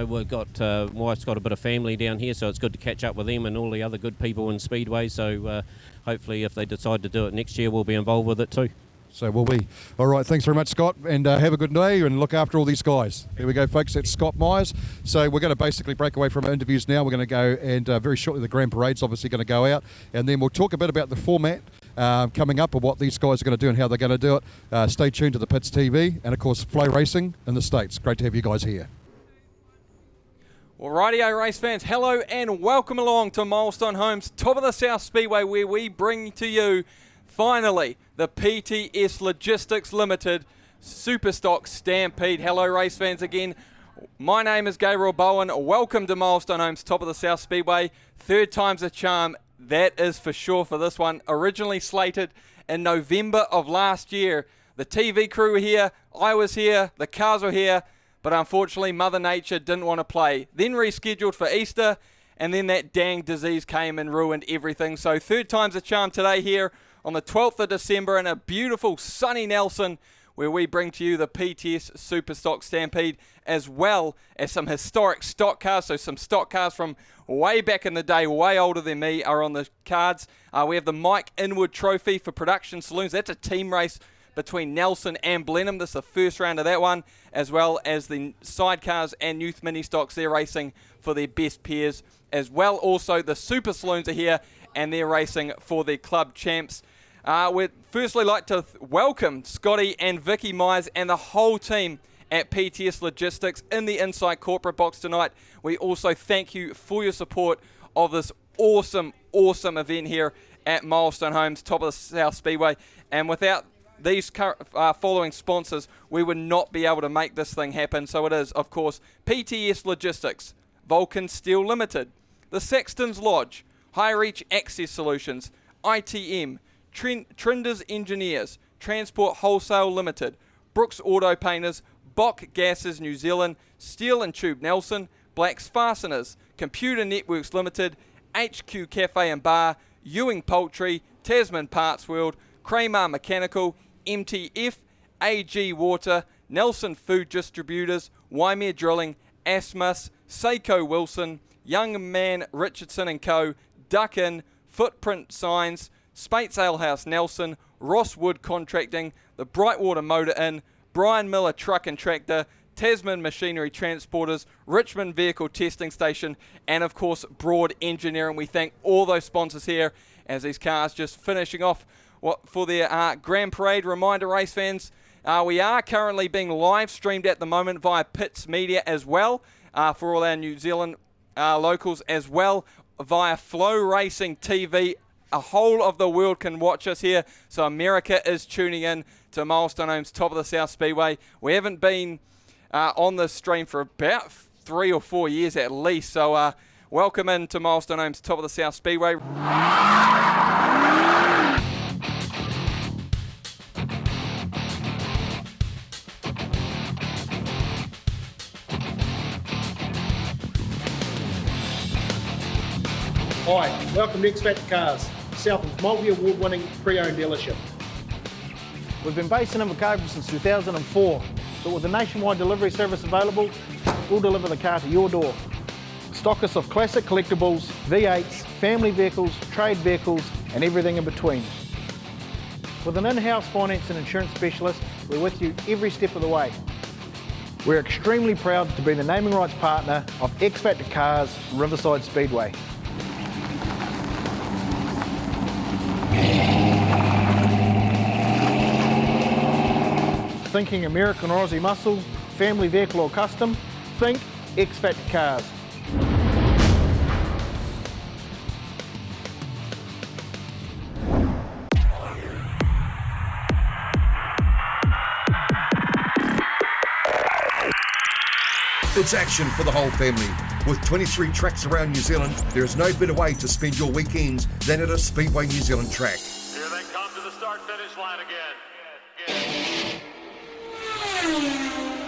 we've got my wife's got a bit of family down here, so it's good to catch up with them and all the other good people in Speedway. So hopefully, if they decide to do it next year, we'll be involved with it too. So will we. All right, thanks very much, Scott, and have a good day and look after all these guys. There we go, folks. That's Scott Myers. So we're going to basically break away from our interviews now. We're going to go, and very shortly the Grand Parade's obviously going to go out, and then we'll talk a bit about the format coming up and what these guys are going to do and how they're going to do it. Stay tuned to the Pits TV and, of course, Flow Racing in the States. Great to have you guys here. Well, rightio race fans, hello and welcome along to Milestone Homes, top of the South Speedway, where we bring to you, finally, the PTS Logistics Limited Superstock Stampede. Hello race fans again. My name is Gabriel Bowen. Welcome to Milestone Homes, top of the South Speedway. Third time's a charm, that is for sure for this one. Originally slated in November of last year. The TV crew were here, I was here, the cars were here, but unfortunately Mother Nature didn't want to play. Then rescheduled for Easter, and then that dang disease came and ruined everything. So third time's a charm today here on the 12th of December in a beautiful sunny Nelson, where we bring to you the PTS Superstock Stampede, as well as some historic stock cars. So some stock cars from way back in the day, way older than me, are on the cards. We have the Mike Inwood Trophy for Production Saloons. That's a team race between Nelson and Blenheim. This is the first round of that one, as well as the sidecars and youth mini stocks. They're racing for their best pairs as well. Also, the Super Saloons are here, and they're racing for their club champs. We'd firstly like to welcome Scotty and Vicky Myers and the whole team at PTS Logistics in the Inside Corporate Box tonight. We also thank you for your support of this awesome event here at Milestone Homes, top of the South Speedway. And without these following sponsors, we would not be able to make this thing happen. So it is, of course, PTS Logistics, Vulcan Steel Limited, the Sexton's Lodge, High Reach Access Solutions, ITM, Trinders Engineers, Transport Wholesale Limited, Brooks Auto Painters, Bock Gases New Zealand, Steel and Tube Nelson, Blacks Fasteners, Computer Networks Limited, HQ Cafe and Bar, Ewing Poultry, Tasman Parts World, Kramer Mechanical, MTF, AG Water, Nelson Food Distributors, Waimea Drilling, Asmus, Seiko Wilson, Young Man Richardson & Co., Duck Inn, Footprint Signs, Spates Alehouse Nelson, Ross Wood Contracting, the Brightwater Motor Inn, Brian Miller Truck and Tractor, Tasman Machinery Transporters, Richmond Vehicle Testing Station, and of course Broad Engineering. We thank all those sponsors here as these cars just finishing off for their Grand Parade. Reminder, race fans, we are currently being live streamed at the moment via Pits Media as well, for all our New Zealand locals, as well via Flow Racing TV. A whole of the world can watch us here, so America is tuning in to Milestone Homes, top of the South Speedway. We haven't been on this stream for about 3 or 4 years at least, so welcome in to Milestone Homes, top of the South Speedway. Hi, welcome to X Factor Cars, Southland's multi-award-winning pre-owned dealership. We've been based in Invercargill since 2004, but with a nationwide delivery service available, we'll deliver the car to your door. Stock us of classic collectibles, V8s, family vehicles, trade vehicles, and everything in between. With an in-house finance and insurance specialist, we're with you every step of the way. We're extremely proud to be the naming rights partner of X Factor Cars Riverside Speedway. Thinking American or Aussie muscle, family vehicle or custom? Think X Factor Cars. It's action for the whole family. With 23 tracks around New Zealand, there is no better way to spend your weekends than at a Speedway New Zealand track. Here they come to the start-finish line again.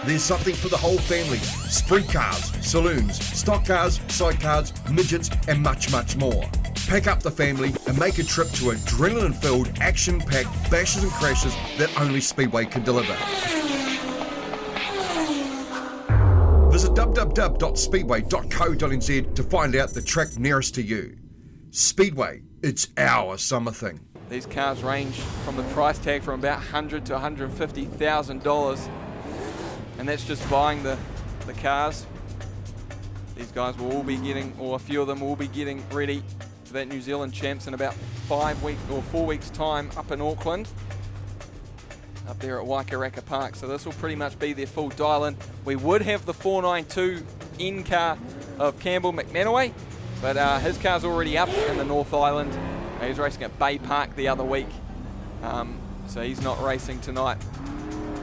There's something for the whole family. Sprint cars, saloons, stock cars, sidecars, midgets, and much, much more. Pack up the family and make a trip to adrenaline-filled, action-packed bashes and crashes that only Speedway can deliver. Visit www.speedway.co.nz to find out the track nearest to you. Speedway, it's our summer thing. These cars range from the price tag from about $100,000 to $150,000, and that's just buying the cars. These guys will all be getting, or a few of them will be getting ready for that New Zealand Champs in about 4 weeks time up in Auckland, up there at Waikaraka Park. So this will pretty much be their full dial-in. We would have the 492 N car of Campbell McManaway, but his car's already up in the North Island. He was racing at Bay Park the other week, so he's not racing tonight.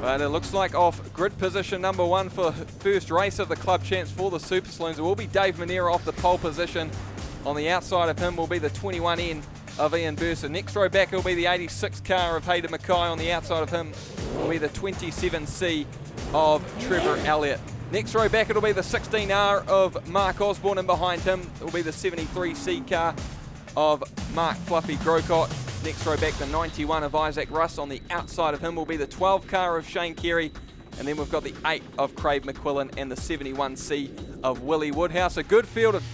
But it looks like off grid position number 1 for first race of the Club Champs for the Super Saloons, it will be Dave Manera off the pole position. On the outside of him will be the 21N of Ian Burson. Next row back will be the 86 car of Hayden Mackay. On the outside of him will be the 27C of Trevor Elliott. Next row back it'll be the 16R of Mark Osborne, and behind him it will be the 73C car of Mark Fluffy Grocott. Next row back the 91 of Isaac Russ. On the outside of him will be the 12 car of Shane Carey, and then we've got the 8 of Craig McQuillan and the 71C of Willie Woodhouse. A good field of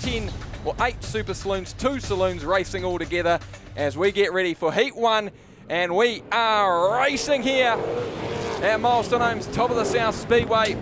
8 Super Saloons, 2 saloons racing all together as we get ready for Heat 1, and we are racing here at Milestone Homes, top of the South Speedway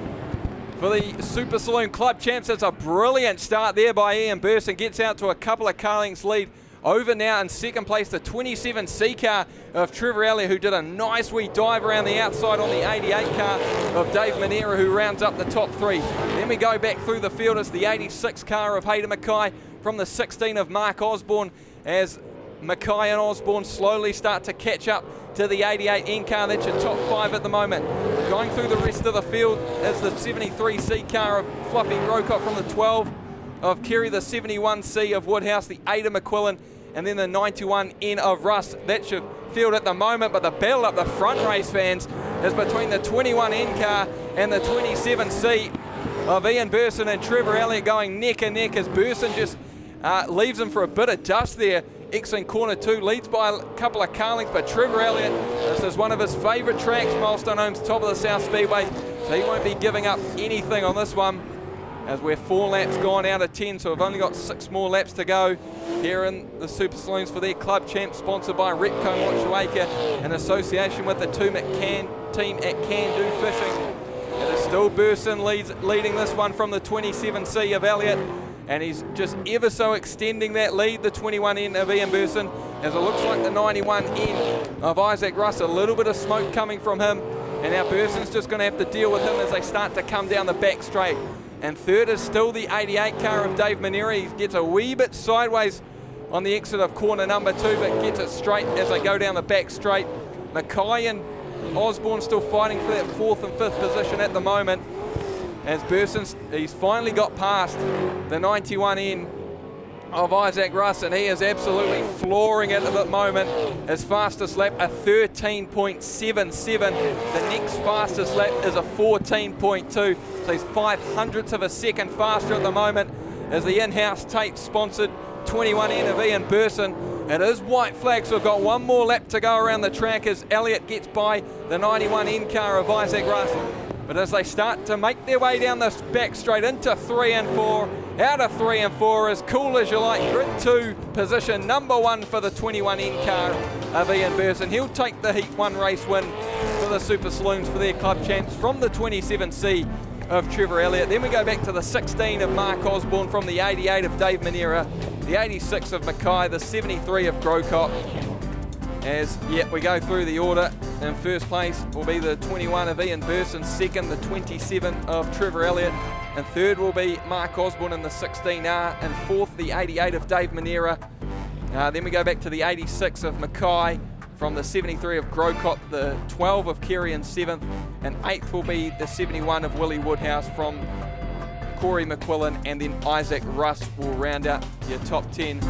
for the Super Saloon Club Champs. It's a brilliant start there by Ian Burson, gets out to a couple of car lengths lead. Over now in second place, the 27C car of Trevor Elliott, who did a nice wee dive around the outside on the 88 car of Dave Manera, who rounds up the top 3. Then we go back through the field as the 86 car of Hayden Mackay from the 16 of Mark Osborne, as Mackay and Osborne slowly start to catch up to the 88 N car. That's your top 5 at the moment. Going through the rest of the field is the 73C car of Fluffy Grocott from the 12 of Kerry, the 71C of Woodhouse, the 8 of McQuillan, and then the 91N of Russ. That's your field at the moment, but the battle up the front, race fans, is between the 21N car and the 27C of Ian Burson and Trevor Elliott, going neck and neck as Burson just leaves him for a bit of dust there. Exiting corner 2, leads by a couple of car lengths, but Trevor Elliott, this is one of his favourite tracks, Milestone Homes, top of the South Speedway, so he won't be giving up anything on this one, as we're 4 laps gone out of 10, so we've only got 6 more laps to go here in the Super Saloons for their Club Champs, sponsored by Repco Motueka in association with the team at Can Do Fishing. It is still Burson leading this one from the 27C of Elliott, and he's just ever so extending that lead, the 21N of Ian Burson, as it looks like the 91N of Isaac Russ. A little bit of smoke coming from him, and now Burson's just going to have to deal with him as they start to come down the back straight. And third is still the 88 car of Dave Manera. He gets a wee bit sideways on the exit of corner number 2, but gets it straight as they go down the back straight. Mackay and Osborne still fighting for that 4th and 5th position at the moment, as he's finally got past the 91N of Isaac Russ, and he is absolutely flooring it at the moment. His fastest lap, a 13.77. The next fastest lap is a 14.2. So he's 0.05 of a second faster at the moment, as the in-house Tate-sponsored 21N of Ian Burson. It is white flag, so we've got 1 more lap to go around the track as Elliott gets by the 91N car of Isaac Russ. But as they start to make their way down this back straight into 3 and 4, out of 3 and 4, as cool as you like, grid 2 position number 1 for the 21N car of Ian Burson. He'll take the Heat 1 race win for the Super Saloons for their Club Champs from the 27C of Trevor Elliott. Then we go back to the 16 of Mark Osborne from the 88 of Dave Manera, the 86 of Mackay, the 73 of Grocott. As we go through the order, in first place will be the 21 of Ian Burson, second the 27 of Trevor Elliott, and third will be Mark Osborne in the 16R, and fourth the 88 of Dave Manera. Then we go back to the 86 of Mackay from the 73 of Grocott, the 12 of Kerry in 7th, and 8th will be the 71 of Willie Woodhouse from Corey McQuillan, and then Isaac Russ will round out your top 10.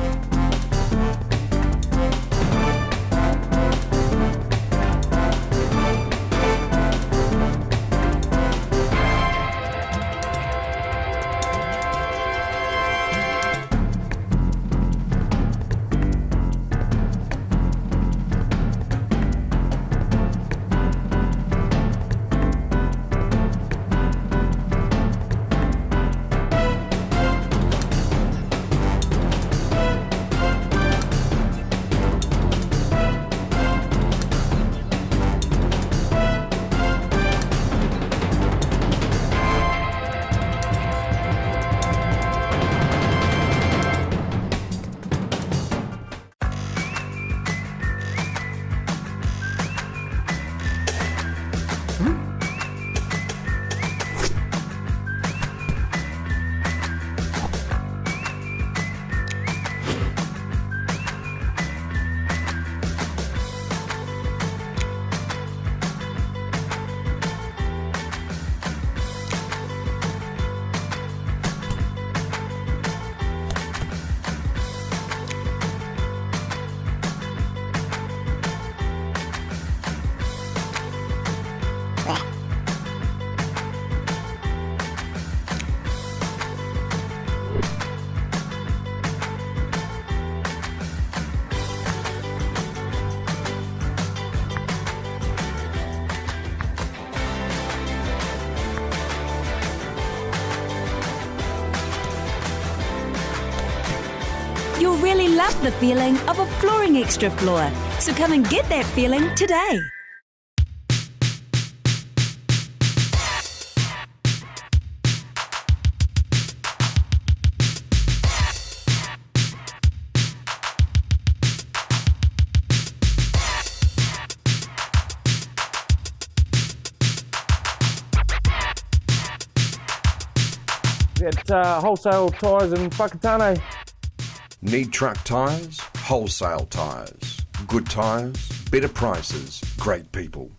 love the feeling of a flooring extra floor. So come and get that feeling today. At Wholesale Tyres in Whakatane. Need truck tyres? Wholesale tyres. Good tyres, better prices, great people.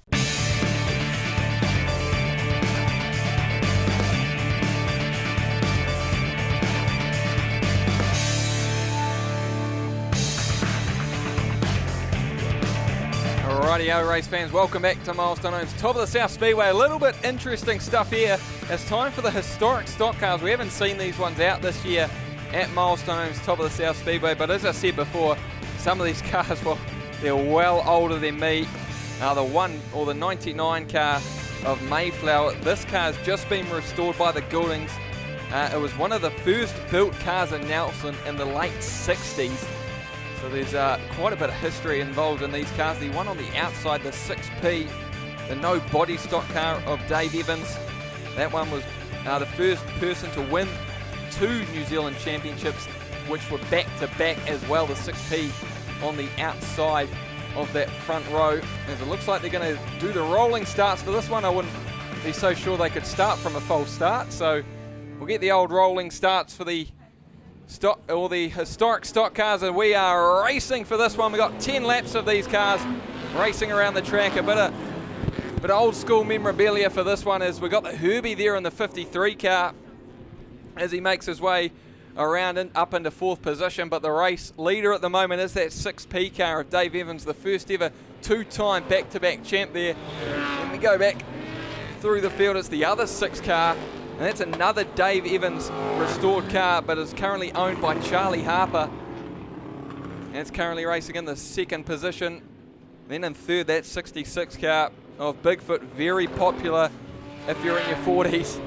Rightio race fans, welcome back to Milestone Homes, top of the South Speedway. A little bit interesting stuff here. It's time for the historic stock cars. We haven't seen these ones out this year at Milestone Homes, top of the South Speedway, but as I said before, some of these cars, well, they're well older than me. The 99 car of Mayflower, this car's just been restored by the Gouldings. It was one of the first built cars in Nelson in the late 60s. So there's quite a bit of history involved in these cars. The one on the outside, the 6P, the no body stock car of Dave Evans. That one was the first person to win 2 New Zealand championships, which were back-to-back as well. The 6P on the outside of that front row. As it looks like they're going to do the rolling starts for this one. I wouldn't be so sure they could start from a false start. So we'll get the old rolling starts for the historic stock cars, and we are racing for this one. We got 10 laps of these cars racing around the track. A bit of old school memorabilia for this one is we got the Herbie there in the 53 car as he makes his way around and up into 4th position, but the race leader at the moment is that 6P car of Dave Evans, the first ever 2-time back-to-back champ there. Then we go back through the field, it's the other 6 car. And that's another Dave Evans restored car, but is currently owned by Charlie Harper. And it's currently racing in the 2nd position. Then in 3rd, that 66 car of Bigfoot, very popular if you're in your 40s.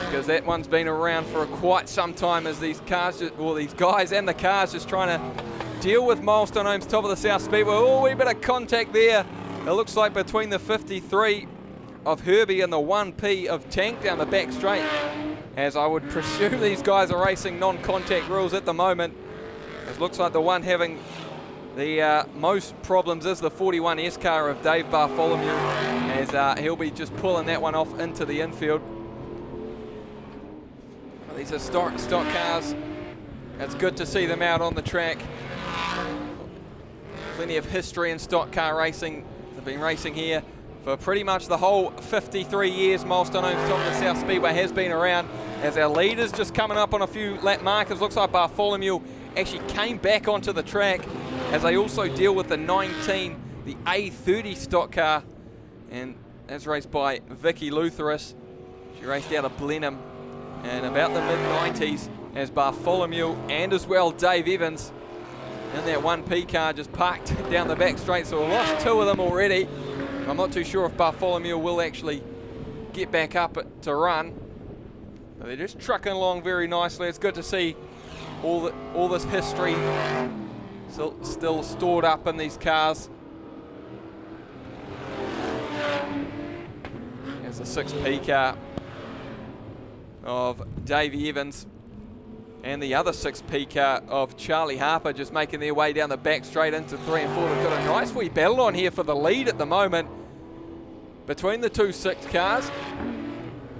Because that one's been around for quite some time as these cars, these guys and the cars just trying to deal with Milestone Homes, top of the South Speedway. Oh, wee bit of contact there. It looks like between the 53 of Herbie and the 1P of Tank down the back straight, as I would presume these guys are racing non-contact rules at the moment. It looks like the one having the most problems is the 41S car of Dave Bartholomew, as he'll be just pulling that one off into the infield. These historic stock cars, it's good to see them out on the track. Plenty of history in stock car racing. They've been racing here for pretty much the whole 53 years. Milestone Homes, top of the South Speedway has been around, as our leaders just coming up on a few lap markers. Looks like Bartholomew actually came back onto the track as they also deal with the 19, the A30 stock car, and that's raced by Vicky Lutheris. She raced out of Blenheim in about the mid-90s, as Bartholomew and as well Dave Evans in that 1P car just parked down the back straight. So we've lost 2 of them already. I'm not too sure if Bartholomew will actually get back up to run. But they're just trucking along very nicely. It's good to see all this history still stored up in these cars. There's the 6P car of Davey Evans and the other 6P car of Charlie Harper just making their way down the back straight into 3 and 4. They've got a nice wee battle on here for the lead at the moment between the 2 6 cars.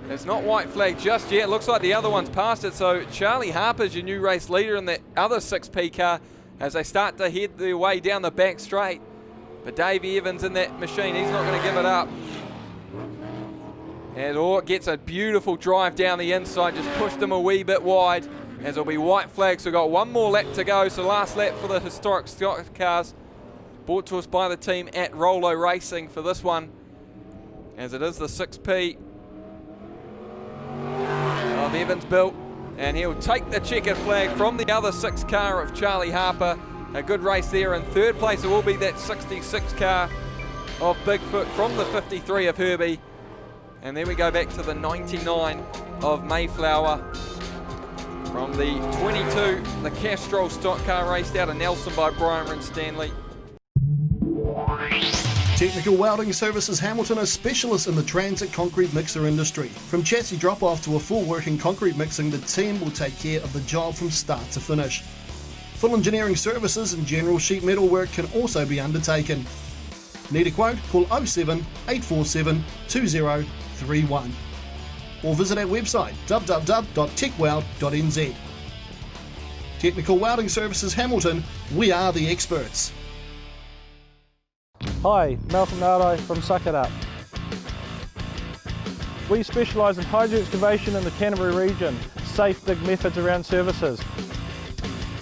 It's not white flag just yet. Looks like the other one's past it. So Charlie Harper's your new race leader in that other 6P car as they start to head their way down the back straight. But Davey Evans in that machine, he's not going to give it up. And it gets a beautiful drive down the inside, just pushed them a wee bit wide, as it'll be white flag. So we've got one more lap to go. So last lap for the historic stock cars, brought to us by the team at Rolo Racing for this one, as it is the 6P of Evans built, and he'll take the checkered flag from the other 6 car of Charlie Harper. A good race there. In third place it will be that 66 car of Bigfoot from the 53 of Herbie. And then we go back to the 99 of Mayflower. From the 22, the Castrol stock car raced out of Nelson by Brian Stanley. Technical Welding Services Hamilton are specialists in the transit concrete mixer industry. From chassis drop-off to a full working concrete mixing, the team will take care of the job from start to finish. Full engineering services and general sheet metal work can also be undertaken. Need a quote? Call 07 847 2031 or visit our website www.techweld.nz. Technical Welding Services Hamilton, we are the experts. Hi, Malcolm Nardo from Suck It Up. We specialise in hydro excavation in the Canterbury region, safe dig methods around services.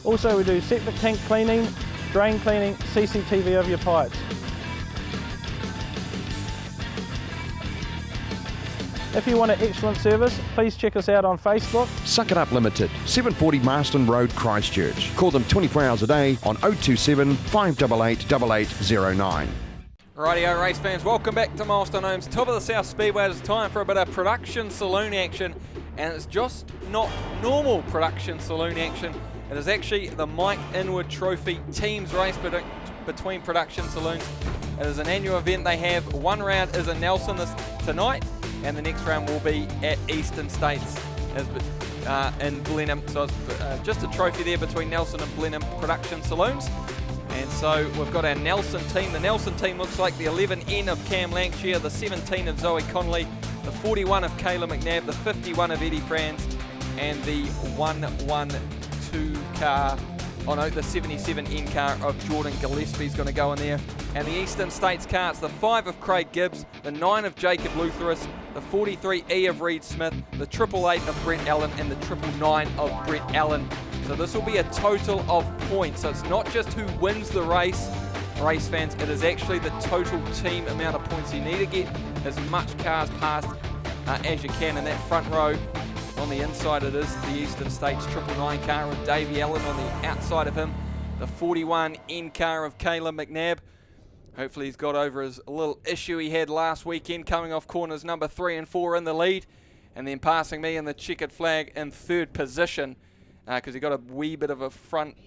Also we do septic tank cleaning, drain cleaning, CCTV over your pipes. If you want an excellent service, please check us out on Facebook. Suck It Up Limited, 740 Marston Road, Christchurch. Call them 24 hours a day on 027 588 8809. Rightio race fans, welcome back to Milestone Homes, top of the South Speedway. It's time for a bit of production saloon action, and it's just not normal production saloon action. It is actually the Mike Inwood Trophy Teams race between production saloons. It is an annual event they have. One round is in Nelson tonight, and the next round will be at Eastern States in Blenheim. So it's just a trophy there between Nelson and Blenheim production saloons. And so we've got our Nelson team. The Nelson team looks like the 11N of Cam Lancashire, the 17 of Zoe Connolly, the 41 of Kayla McNabb, the 51 of Eddie Franz, and the 112 car, the 77N car of Jordan Gillespie's going to go in there. And the Eastern States car, it's the 5 of Craig Gibbs, the 9 of Jacob Lutheris, the 43E of Reed Smith, the 888 of Brent Allen, and the 999 of Brent Allen. So this will be a total of points. So it's not just who wins the race fans, it is actually the total team amount of points. You need to get as much cars past as you can in that front row. On the inside it is the Eastern States 999 car of Davey Allen. On the outside of him, the 41N car of Kayla McNabb. Hopefully he's got over his little issue he had last weekend, coming off corners number 3 and 4 in the lead, and then passing me in the checkered flag in third position, because he got a wee bit of a front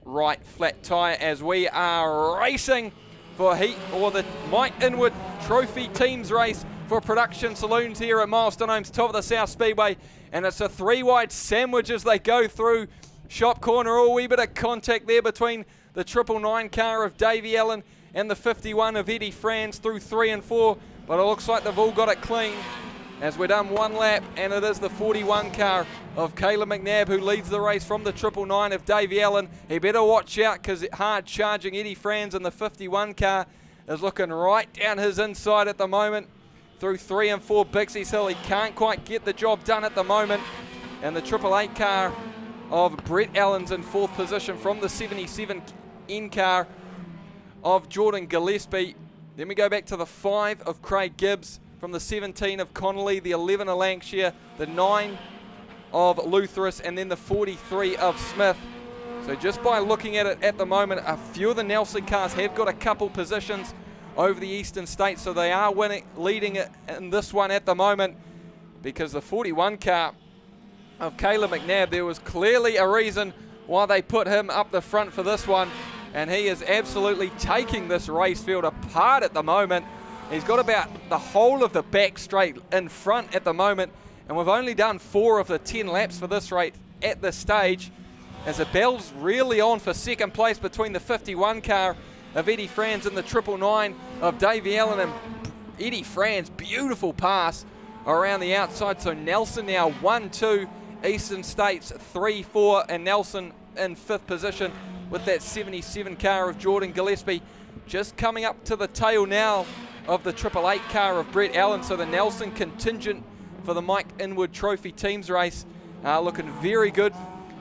right flat tyre as we are racing for heat, or the Mike Inwood Trophy Teams race for production saloons here at Milestone Homes, top of the South Speedway. And it's a 3-wide sandwich as they go through shop corner. A wee bit of contact there between the 999 car of Davey Allen and the 51 of Eddie Franz through 3 and 4, but it looks like they've all got it clean as we're done one lap, and it is the 41 car of Kayla McNabb who leads the race from the 999 of Davey Allen. He better watch out because hard charging Eddie Franz, and the 51 car is looking right down his inside at the moment through 3 and 4 Bixie's Hill. He can't quite get the job done at the moment, and the 888 car of Brett Allen's in 4th position from the 77N car of Jordan Gillespie. Then we go back to the 5 of Craig Gibbs, from the 17 of Connolly, the 11 of Lancashire, the 9 of Lutheris, and then the 43 of Smith. So just by looking at it at the moment, a few of the Nelson cars have got a couple positions over the Eastern States, so they are leading it in this one at the moment, because the 41 car of Kayla McNabb, there was clearly a reason why they put him up the front for this one, and he is absolutely taking this race field apart at the moment. He's got about the whole of the back straight in front at the moment, and we've only done 4 of the 10 laps for this race at this stage, as the bell's really on for second place between the 51 car of Eddie Franz and the 999 of Davey Allen. And Eddie Franz, beautiful pass around the outside. So Nelson now 1-2, Eastern States 3-4, and Nelson in 5th position with that 77 car of Jordan Gillespie. Just coming up to the tail now of the 888 car of Brett Allen. So the Nelson contingent for the Mike Inwood Trophy Teams race looking very good.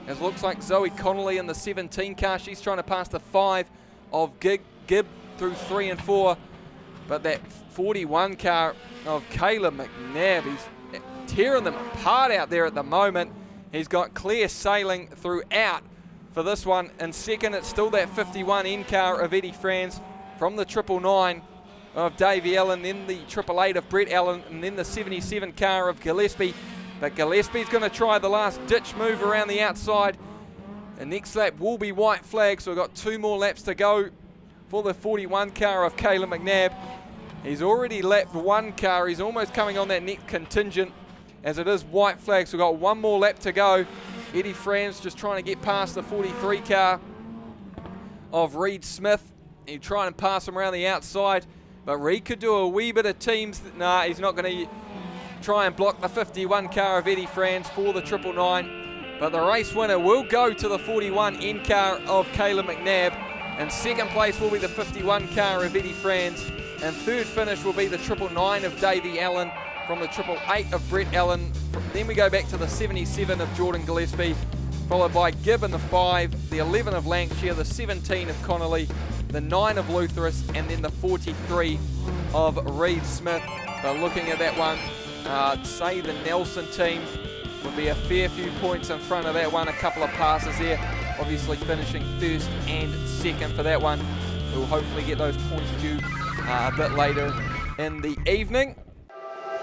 As it looks like Zoe Connolly in the 17 car, she's trying to pass the 5 of Gibb through 3 and 4. But that 41 car of Kayla McNabb, he's tearing them apart out there at the moment. He's got clear sailing throughout for this one. In second, it's still that 51N car of Eddie Franz from the 999 of Davey Allen, then the 888 of Brett Allen, and then the 77 car of Gillespie. But Gillespie's going to try the last ditch move around the outside. The next lap will be white flag, so we've got 2 more laps to go for the 41 car of Caleb McNabb. He's already lapped 1 car. He's almost coming on that next contingent as it is white flag, so we've got 1 more lap to go. Eddie Franz just trying to get past the 43 car of Reed Smith. He's trying to pass him around the outside, but Reed could do a wee bit of teams. Nah, he's not going to try and block the 51 car of Eddie Franz for the 999. But the race winner will go to the 41 N car of Caleb McNabb. And second place will be the 51 car of Eddie Franz. And third finish will be the 999 of Davey Allen from the 888 of Brett Allen. Then we go back to the 77 of Jordan Gillespie, followed by Gibb in the 5, the 11 of Lancashire, the 17 of Connolly, the 9 of Lutheris, and then the 43 of Reed Smith. But looking at that one, say the Nelson team would be a fair few points in front of that one. A couple of passes there, obviously finishing first and second for that one. We'll hopefully get those points due a bit later in the evening.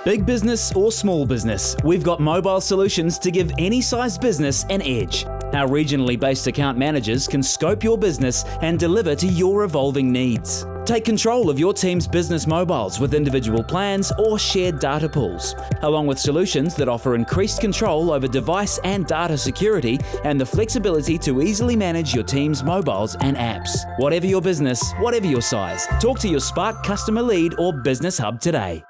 Big business or small business, we've got mobile solutions to give any size business an edge. Our regionally based account managers can scope your business and deliver to your evolving needs. Take control of your team's business mobiles with individual plans or shared data pools, along with solutions that offer increased control over device and data security and the flexibility to easily manage your team's mobiles and apps. Whatever your business, whatever your size, talk to your Spark customer lead or business hub today.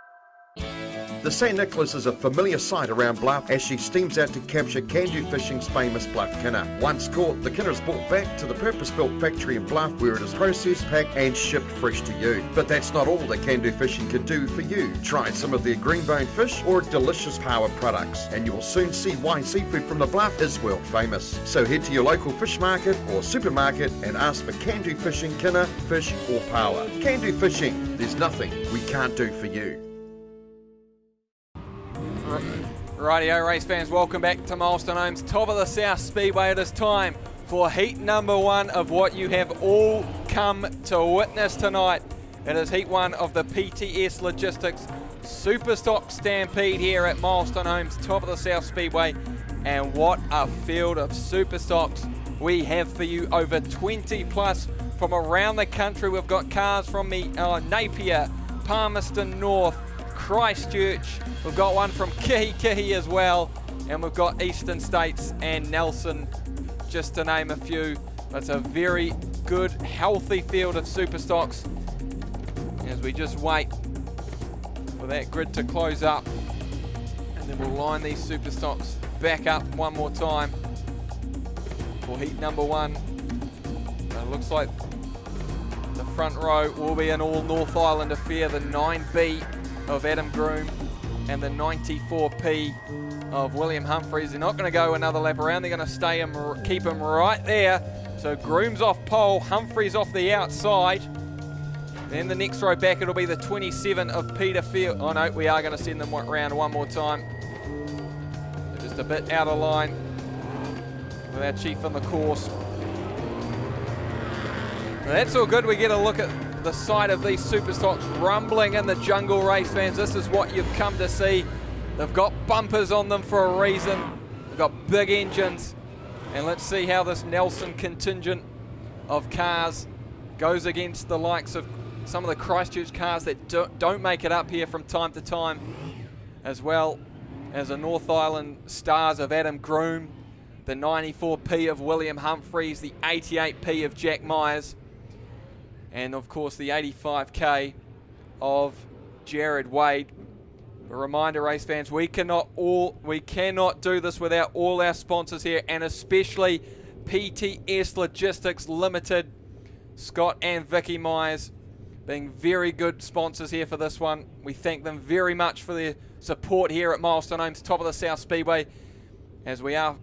The St. Nicholas is a familiar sight around Bluff as she steams out to capture Can-Do Fishing's famous Bluff Kinner. Once caught, the kinner is brought back to the purpose-built factory in Bluff where it is processed, packed and shipped fresh to you. But that's not all that Can-Do Fishing can do for you. Try some of their green-boned fish or delicious power products and you will soon see why seafood from the Bluff is world famous. So head to your local fish market or supermarket and ask for Can-Do Fishing Kinner, fish or power. Can-Do Fishing, there's nothing we can't do for you. Rightio race fans, welcome back to Milestone Homes, top of the South Speedway. It is time for heat number 1 of what you have all come to witness tonight. It is heat 1 of the PTS Logistics Superstock Stampede here at Milestone Homes, top of the South Speedway. And what a field of Superstocks we have for you, over 20 plus from around the country. We've got cars from the Napier, Palmerston North, Christchurch, we've got one from Kihi as well, and we've got Eastern States and Nelson, just to name a few. It's a very good, healthy field of Superstocks as we just wait for that grid to close up, and then we'll line these Superstocks back up one more time for heat number 1. It looks like the front row will be an all North Island affair, the 9B of Adam Groom and the 94P of William Humphreys. They're not going to go another lap around, they're going to keep him right there. So Groom's off pole, Humphreys off the outside. Then the next row back, it'll be the 27 of Peter Field. Oh no, we are going to send them around one more time. They're just a bit out of line with our chief on the course. Well, that's all good. We get a look at the side of these Superstocks rumbling in the jungle, race fans. This is what you've come to see. They've got bumpers on them for a reason. They've got big engines. And let's see how this Nelson contingent of cars goes against the likes of some of the Christchurch cars that don't make it up here from time to time, as well as the North Island stars of Adam Groom, the 94P of William Humphreys, the 88P of Jack Myers, and of course the 85K of Jared Wade. A reminder, race fans, we cannot do this without all our sponsors here, and especially PTS Logistics Limited. Scott and Vicky Myers being very good sponsors here for this one. We thank them very much for their support here at Milestone Homes, top of the South Speedway, as we are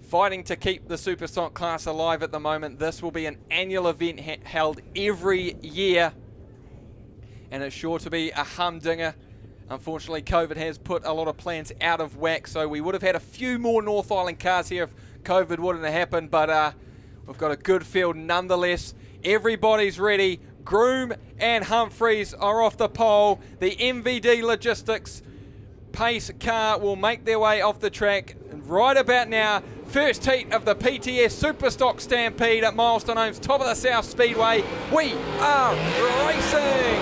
fighting to keep the Superstock class alive at the moment. This will be an annual event held every year, and it's sure to be a humdinger. Unfortunately, COVID has put a lot of plans out of whack, so we would have had a few more North Island cars here if COVID wouldn't have happened, but we've got a good field nonetheless. Everybody's ready. Groom and Humphreys are off the pole. The MVD Logistics pace car will make their way off the track right about now. First heat of the PTS Superstock Stampede at Milestone Homes, top of the South Speedway. We are racing!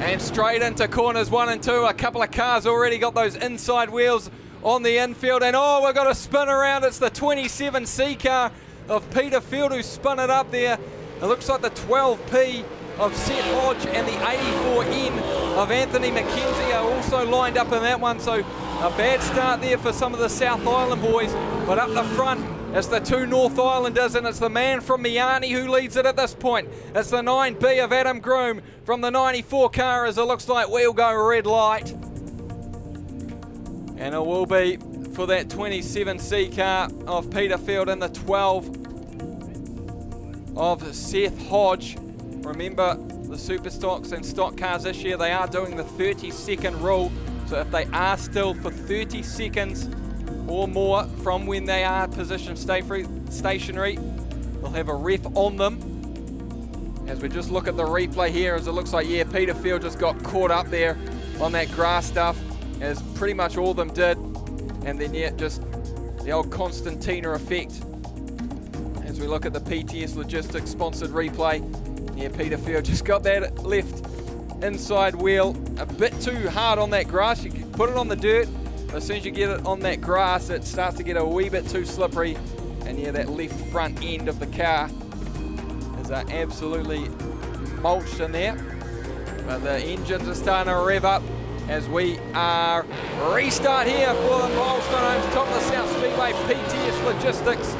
And straight into corners 1 and 2. A couple of cars already got those inside wheels on the infield. And oh, we've got a spin around. It's the 27C car of Peter Field who spun it up there. It looks like the 12P of Seth Hodge and the 84N of Anthony McKenzie are also lined up in that one. So a bad start there for some of the South Island boys. But up the front, it's the 2 North Islanders, and it's the man from Miani who leads it at this point. It's the 9B of Adam Groom from the 94 car, as it looks like we'll go red light. And it will be for that 27C car of Peter Field and the 12 of Seth Hodge. Remember, the Superstocks and stock cars this year, they are doing the 30-second rule. So if they are still for 30 seconds or more from when they are positioned stationary, they'll have a ref on them. As we just look at the replay here, as it looks like, yeah, Peter Field just got caught up there on that grass stuff, as pretty much all of them did. And then, yeah, just the old Constantina effect. As we look at the PTS Logistics sponsored replay, yeah, Peter Field just got that left inside wheel a bit too hard on that grass. You can put it on the dirt, but as soon as you get it on that grass, it starts to get a wee bit too slippery. And yeah, that left front end of the car is absolutely mulched in there. But the engines are starting to rev up as we are restart here for the Milestone Homes top of the South Speedway PTS Logistics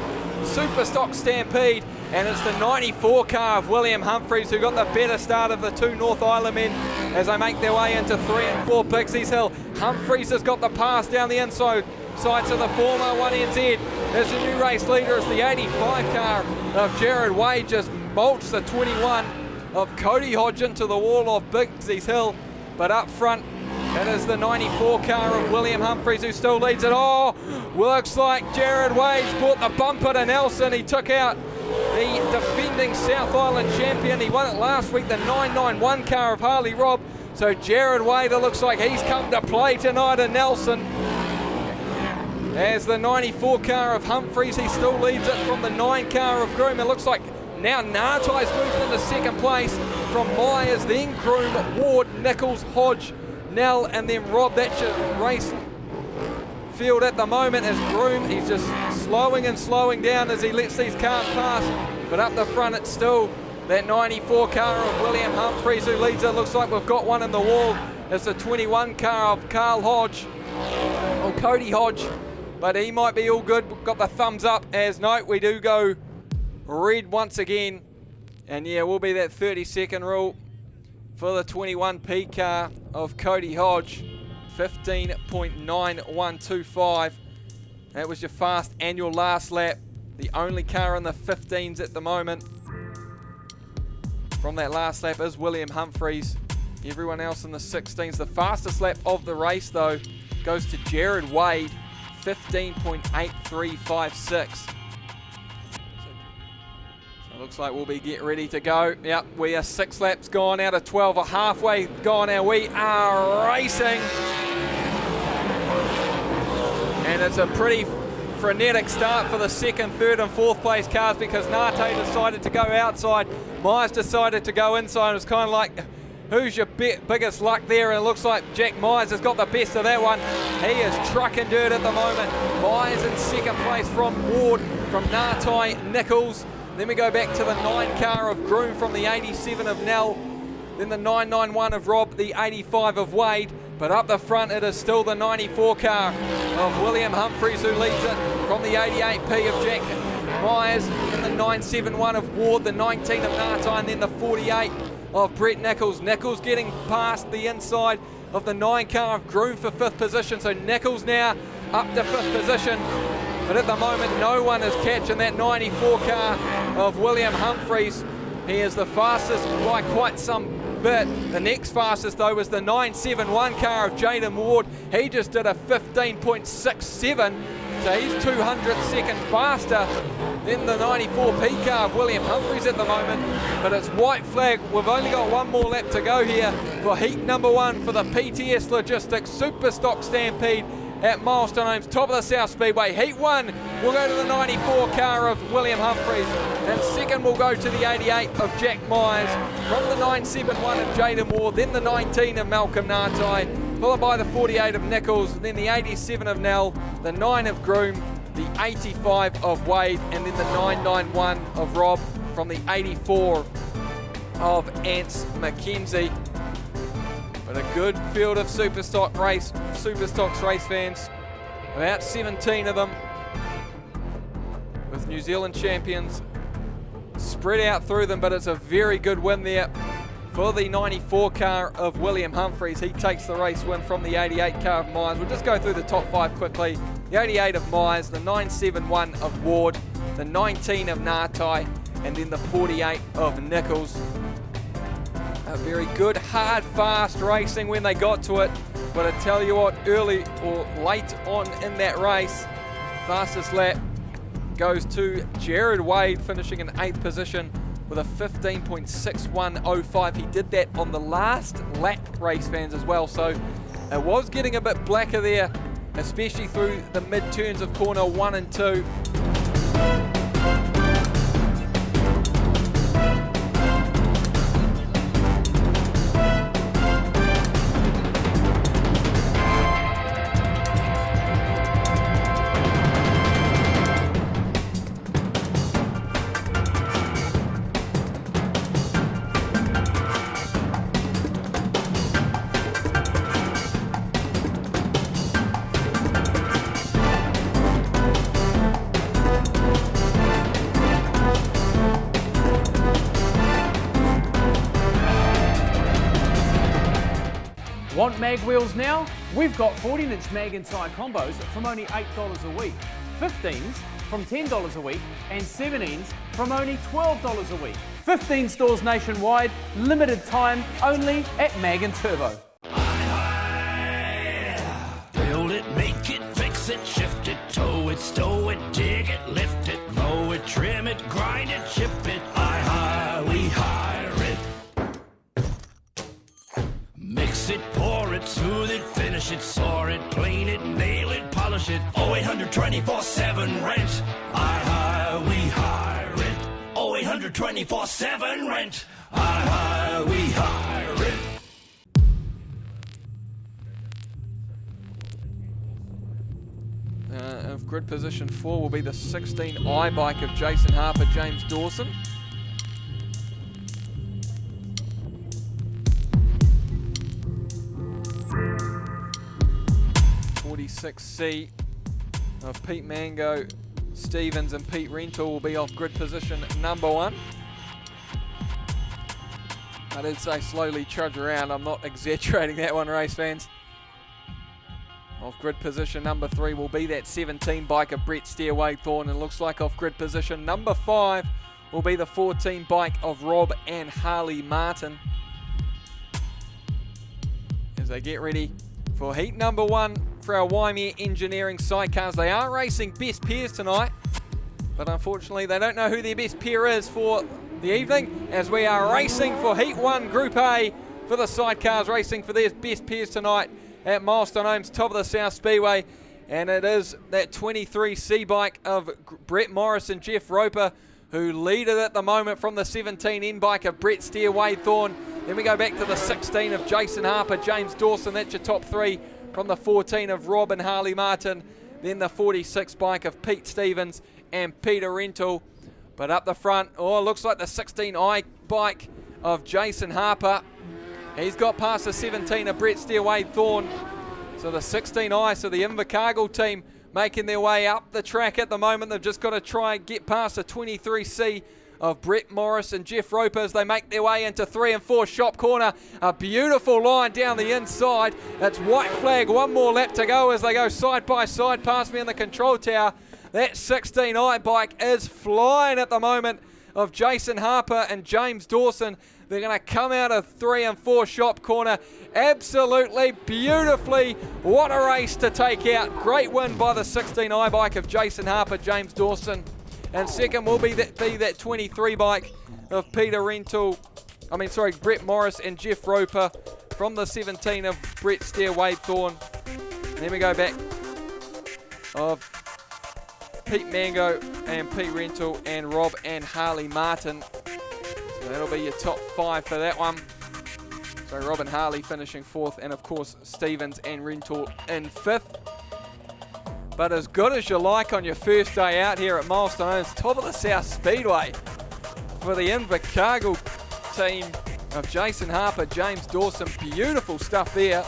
Superstock Stampede. And it's the 94 car of William Humphreys who got the better start of the 2 North Island men as they make their way into 3 and 4 Pixies Hill. Humphreys has got the pass down the inside to the former 1NZ. As the new race leader is the 85 car of Jared Wade, just mulched the 21 of Cody Hodge into the wall of Pixies Hill. But up front, it is the 94 car of William Humphreys who still leads it. Oh, looks like Jared Wade's brought the bumper to Nelson. He took out the defending South Island champion. He won it last week, the 991 car of Harley Robb. So Jared Wade, it looks like he's come to play tonight in Nelson. As the 94 car of Humphreys, he still leads it from the 9 car of Groom. It looks like now Nartai's moved into second place from Myers, then Groom, Ward, Nichols, Hodge, Nell, and then Robb. That's your race field at the moment as Groom, he's just slowing and slowing down as he lets these cars pass. But up the front, it's still that 94 car of William Humphreys who leads it. Looks like we've got one in the wall. It's the 21 car of Carl Hodge, or Cody Hodge, but he might be all good. We've got the thumbs up as no, we do go red once again. And yeah, will be that 30-second rule for the 21P car of Cody Hodge. 15.9125. That was your fast annual last lap. The only car in the 15s at the moment from that last lap is William Humphreys. Everyone else in the 16s. The fastest lap of the race, though, goes to Jared Wade, 15.8356. Looks like we'll be getting ready to go. Yep, we are 6 laps gone out of 12, or halfway gone now. We are racing. And it's a pretty frenetic start for the 2nd, 3rd and 4th place cars because Nate decided to go outside. Myers decided to go inside. It was kind of like, who's your biggest luck there? And it looks like Jack Myers has got the best of that one. He is trucking dirt at the moment. Myers in 2nd place from Ward, from Nate, Nichols. Then we go back to the 9 car of Groom from the 87 of Nell. Then the 991 of Robb, the 85 of Wade. But up the front, it is still the 94 car of William Humphreys who leads it from the 88P of Jack Myers. And the 971 of Ward, the 19 of Nate, and then the 48 of Brett Nichols. Nichols getting past the inside of the 9 car of Groom for 5th position. So Nichols now up to 5th position. But at the moment, no one is catching that 94 car of William Humphreys. He is the fastest by quite some bit. The next fastest, though, was the 971 car of Jaden Ward. He just did a 15.67. So he's 200-second faster than the 94P car of William Humphries at the moment. But it's white flag. We've only got one more lap to go here for heat number 1 for the PTS Logistics Superstock Stampede at Milestone Homes, top of the South Speedway. Heat 1 will go to the 94 car of William Humphries, and second will go to the 88 of Jack Myers, from the 971 of Jaden Ward, then the 19 of Malcolm Nartai, followed by the 48 of Nichols, then the 87 of Nell, the 9 of Groom, the 85 of Wade, and then the 991 of Rob, from the 84 of Ants McKenzie. But a good field of Superstocks race fans, about 17 of them, with New Zealand champions spread out through them, but it's a very good win there for the 94 car of William Humphries. He takes the race win from the 88 car of Myers. We'll just go through the top 5 quickly. The 88 of Myers, the 971 of Ward, the 19 of Nartai, and then the 48 of Nichols. A very good, hard, fast racing when they got to it. But I tell you what, early or late on in that race, fastest lap goes to Jared Wade, finishing in 8th position with a 15.6105. He did that on the last lap, race fans, as well. So it was getting a bit blacker there, especially through the mid-turns of corner 1 and 2. Want mag wheels now? We've got 14-inch mag and tyre combos from only $8 a week, 15s from $10 a week, and 17s from only $12 a week. 15 stores nationwide, limited time, only at Mag and Turbo. Build it, make it, fix it, shift it, tow it, stow it, dig it, lift it, mow it, trim it, grind it, chip it. We hire it. Mix it, pour it, smooth it, finish it, saw it, plane it, nail it, polish it. 0800 24/7 rent. We hire it. 0800 24/7 rent. We hire it. Of grid position 4 will be the 16i bike of Jason Harper, James Dawson. .46C of Pete Mango, Stevens and Pete Rental will be off grid position number 1. I did say slowly trudge around, I'm not exaggerating that one, race fans. Off grid position number 3 will be that 17 bike of Brett Steer-Wade-Thorne, and looks like off grid position number 5 will be the 14 bike of Rob and Harley Martin, as they get ready for heat number 1 for our Waimea Engineering sidecars. They are racing best pairs tonight, but unfortunately they don't know who their best pair is for the evening, as we are racing for heat 1 Group A for the sidecars, racing for their best pairs tonight at Milestone Homes, top of the South Speedway. And it is that 23C bike of Brett Morris and Jeff Roper who lead it at the moment, from the 17N bike of Brett Steer-Wade-Thorne. Then we go back to the 16 of Jason Harper, James Dawson. That's your top 3 from the 14 of Rob and Harley Martin. Then the 46 bike of Pete Stevens and Peter Rental. But up the front, it looks like the 16i bike of Jason Harper. He's got past the 17 of Brett Steer-Wade-Thorne. So the 16i, so the Invercargill team making their way up the track at the moment. They've just got to try and get past the 23C of Brett Morris and Jeff Roper as they make their way into 3 and 4 shop corner. A beautiful line down the inside. That's white flag, one more lap to go as they go side by side past me in the control tower. That 16i bike is flying at the moment of Jason Harper and James Dawson. They're going to come out of 3 and 4 shop corner absolutely beautifully. What a race to take out. Great win by the 16i bike of Jason Harper, James Dawson. And second will be that 23 bike of Brett Morris and Jeff Roper from the 17 of Brett Stair, Wade Thorne. And then we go back of Pete Mango and Pete Rental and Rob and Harley Martin. So that'll be your top 5 for that one. So Rob and Harley finishing 4th, and of course Stevens and Rental in 5th. But as good as you like on your first day out here at Milestones, top of the South Speedway for the Invercargill team of Jason Harper, James Dawson. Beautiful stuff there.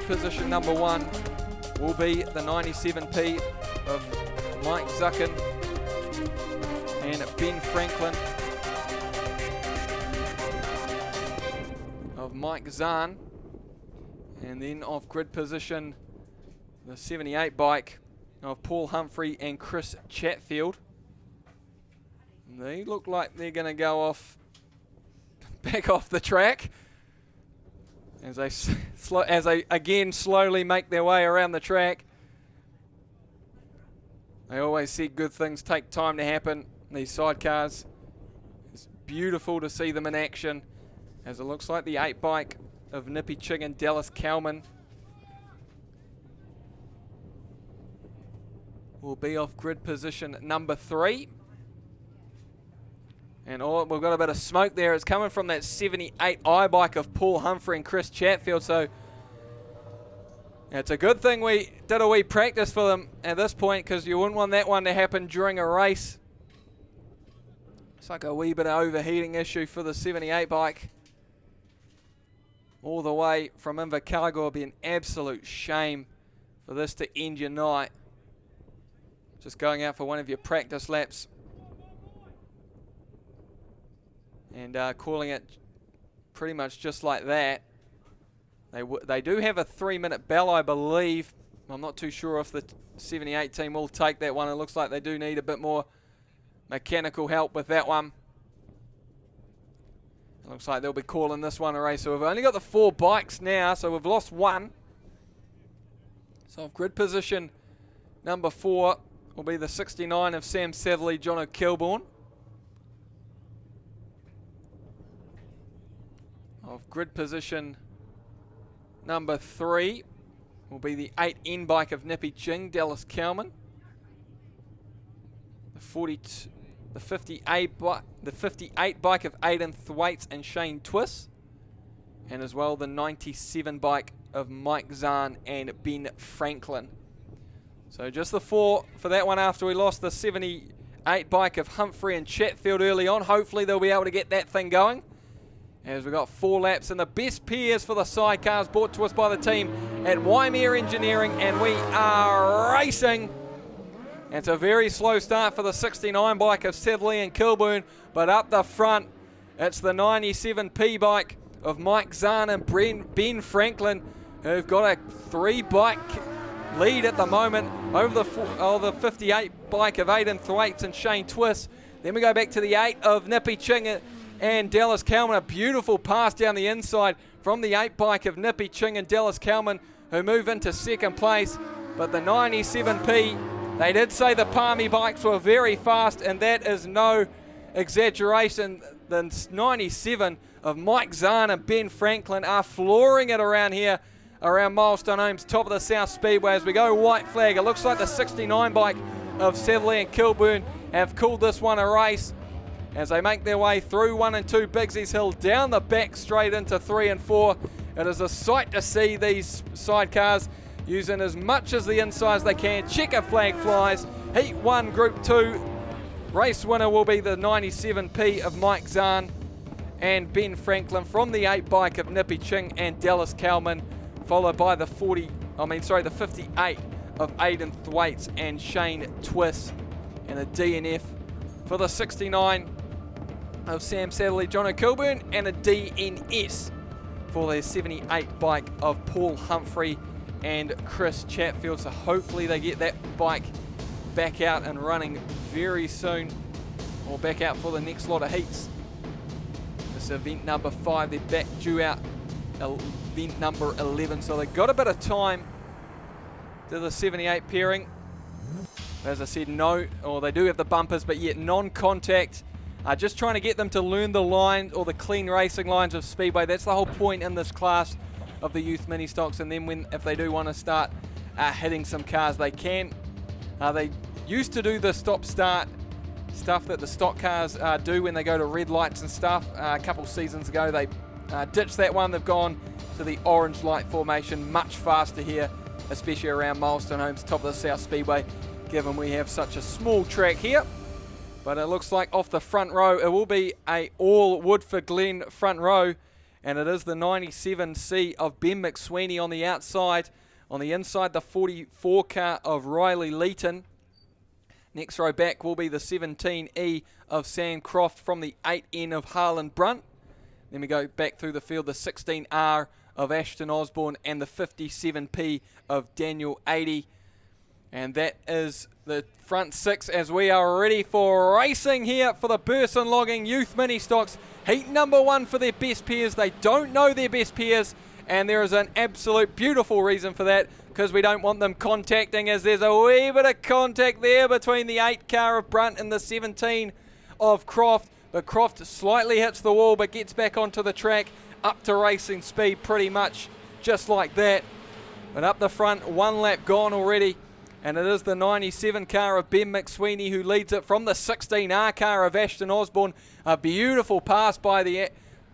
Position number 1 will be the 97P of Mike Zucken and Ben Franklin of Mike Zahn. And then off grid position, the 78 bike of Paul Humphrey and Chris Chatfield. And they look like they're going to go off back off the track as they again slowly make their way around the track. They always said good things take time to happen. These sidecars, it's beautiful to see them in action, as it looks like the 8 bike of Nippy Ching and Dallas Kalman will be off grid position number 3. And we've got a bit of smoke there. It's coming from that 78i bike of Paul Humphrey and Chris Chatfield. So it's a good thing we did a wee practice for them at this point, because you wouldn't want that one to happen during a race. It's like a wee bit of overheating issue for the 78 bike. All the way from Invercargill. It would be an absolute shame for this to end your night. Just going out for one of your practice laps and calling it pretty much just like that. They do have a 3-minute bell, I believe. I'm not too sure if the 78 team will take that one. It looks like they do need a bit more mechanical help with that one. It looks like they'll be calling this one a race. So we've only got the 4 bikes now, so we've lost 1. So off grid position number 4 will be the 69 of Sam Satherley, John O'Kilbourne. Of grid position number 3 will be the 8N bike of Nippy Ching, Dallas Kalman. The 58 bike of Aidan Thwaites and Shane Twiss. And as well the 97 bike of Mike Zahn and Ben Franklin. So just the 4 for that one after we lost the 78 bike of Humphrey and Chatfield early on. Hopefully they'll be able to get that thing going, as we've got 4 laps, and the best pairs for the sidecars brought to us by the team at Waimea Engineering, and we are racing. And it's a very slow start for the 69 bike of Satherley and Kilburn, but up the front, it's the 97P bike of Mike Zahn and Ben Franklin, who've got a 3-bike lead at the moment over the 58 bike of Aidan Thwaites and Shane Twiss. Then we go back to the 8 of Nippy Ching and Dallas Kalman. A beautiful pass down the inside from the 8 bike of Nippy Ching and Dallas Kalman, who move into 2nd place. But the 97P, they did say the Palmy bikes were very fast, and that is no exaggeration. The 97 of Mike Zahn and Ben Franklin are flooring it around here, around Milestone Homes, top of the South Speedway. As we go white flag, it looks like the 69 bike of Satherley and Kilburn have called this one a race. as they make their way through 1 and 2 Bigsy's Hill, down the back straight into 3 and 4. It is a sight to see these sidecars using as much as the inside as they can. Checker flag flies. Heat 1, Group 2. Race winner will be the 97P of Mike Zahn and Ben Franklin from the 8 bike of Nippy Ching and Dallas Kalman, followed by the 58 of Aidan Thwaites and Shane Twiss, and a DNF for the 69 of Sam Satterley, John O'Kilburn, and a DNS for the 78 bike of Paul Humphrey and Chris Chatfield. So hopefully they get that bike back out and running very soon, or back out for the next lot of heats. This event number 5, they're back due out event number 11, so they've got a bit of time to the 78 pairing. As I said, they do have the bumpers, but yet non-contact. Just trying to get them to learn the line, or the clean racing lines of Speedway. That's the whole point in this class of the youth mini stocks. And then if they do want to start hitting some cars, they can. They used to do the stop-start stuff that the stock cars do when they go to red lights and stuff. A couple seasons ago, they ditched that one. They've gone to the orange light formation, much faster here, especially around Milestone Homes, top of the South Speedway, given we have such a small track here. But it looks like off the front row, it will be a all Woodford Glen front row, and it is the 97C of Ben McSweeney on the outside. On the inside, the 44 car of Riley Leeton. Next row back will be the 17E of Sam Croft from the 8N of Harlan Brunt. Then we go back through the field, the 16R of Ashton Osborne and the 57P of Daniel 80. And that is the front 6 as we are ready for racing here for the Burson Logging Youth Mini Stocks. Heat number 1 for their best pairs. They don't know their best pairs, and there is an absolute beautiful reason for that, because we don't want them contacting, as there's a wee bit of contact there between the 8 car of Brunt and the 17 of Croft. But Croft slightly hits the wall but gets back onto the track, up to racing speed pretty much just like that. But up the front, 1 lap gone already. And it is the 97 car of Ben McSweeney who leads it from the 16R car of Ashton Osborne. A beautiful pass by the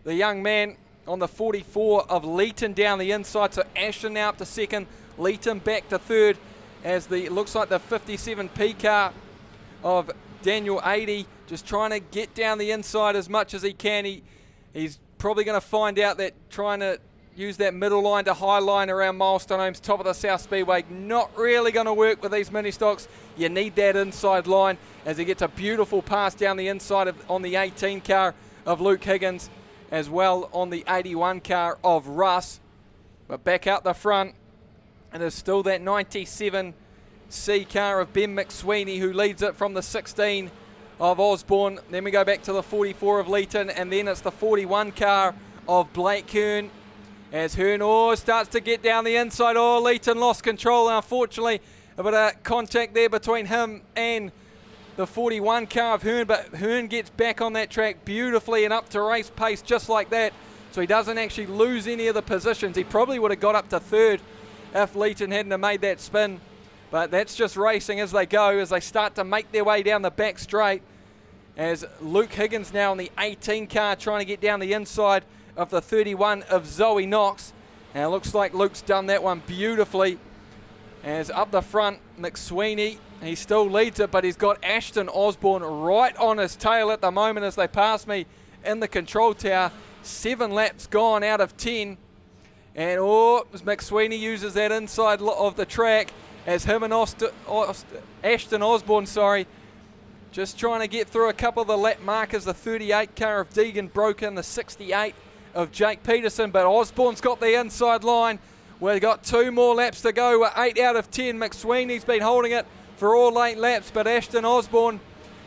young man on the 44 of Leeton down the inside. So Ashton now up to second, Leeton back to third, as looks like the 57P car of Daniel 80 just trying to get down the inside as much as he can. He's probably going to find out that trying to use that middle line to high line around Milestone Homes, top of the South Speedway, not really going to work with these mini stocks. You need that inside line, as he gets a beautiful pass down the inside on the 18 car of Luke Higgins, as well on the 81 car of Russ. But back out the front, and there's still that 97C car of Ben McSweeney who leads it from the 16 of Osborne. Then we go back to the 44 of Leeton, and then it's the 41 car of Blake Hearn, as Hearn starts to get down the inside. Leeton lost control, unfortunately. A bit of contact there between him and the 41 car of Hearn, but Hearn gets back on that track beautifully and up to race pace just like that. So he doesn't actually lose any of the positions. He probably would have got up to third if Leeton hadn't have made that spin. But that's just racing as they go, as they start to make their way down the back straight. As Luke Higgins now on the 18 car trying to get down the inside of the 31 of Zoe Knox. And it looks like Luke's done that one beautifully. As up the front, McSweeney, he still leads it, but he's got Ashton Osborne right on his tail at the moment as they pass me in the control tower. 7 laps gone out of 10. And McSweeney uses that inside of the track as him and Ashton Osborne, just trying to get through a couple of the lap markers. The 38 car of Deegan broke in, the 68 of Jake Peterson, but Osborne's got the inside line. We've got 2 more laps to go. We're 8 out of 10. McSweeney's been holding it for all 8 laps, but Ashton Osborne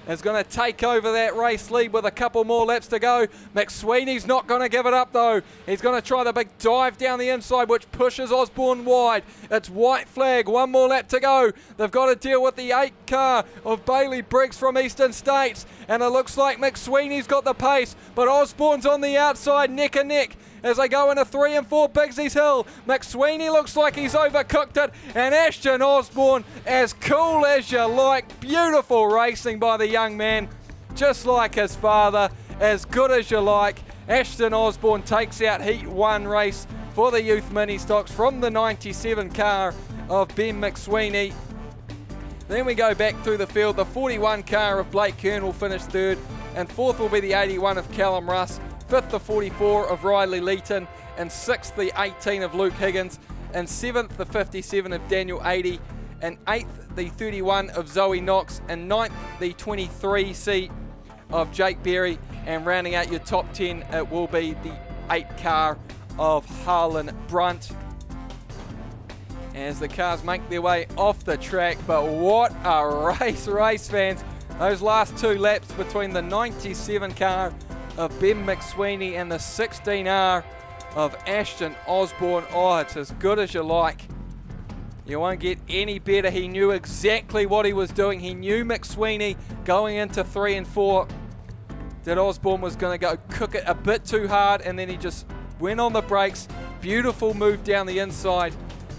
is going to take over that race lead with a couple more laps to go. McSweeney's not going to give it up though. He's going to try the big dive down the inside, which pushes Osborne wide. It's white flag, 1 more lap to go. They've got to deal with the 8 car of Bailey Briggs from Eastern States, and it looks like McSweeney's got the pace, but Osborne's on the outside, neck and neck, as they go into 3 and 4 Bigsy's Hill. McSweeney looks like he's overcooked it, and Ashton Osborne, as cool as you like. Beautiful racing by the young man. just like his father, as good as you like. Ashton Osborne takes out Heat 1 race for the youth mini stocks from the 97 car of Ben McSweeney. Then we go back through the field. The 41 car of Blake Kern will finish third, and fourth will be the 81 of Callum Russ, fifth the 44 of Riley Leeton, and sixth the 18 of Luke Higgins, and seventh the 57 of Daniel 80, and eighth the 31 of Zoe Knox, and ninth the 23C of Jake Berry, and rounding out your top 10 it will be the 8 car of Harlan Brunt. As the cars make their way off the track, but what a race fans. Those last 2 laps between the 97 car of Ben McSweeney and the 16R of Ashton Osborne. Oh, it's as good as you like. You won't get any better. He knew exactly what he was doing. He knew McSweeney going into 3 and 4 that Osborne was going to go cook it a bit too hard, and then he just went on the brakes. Beautiful move down the inside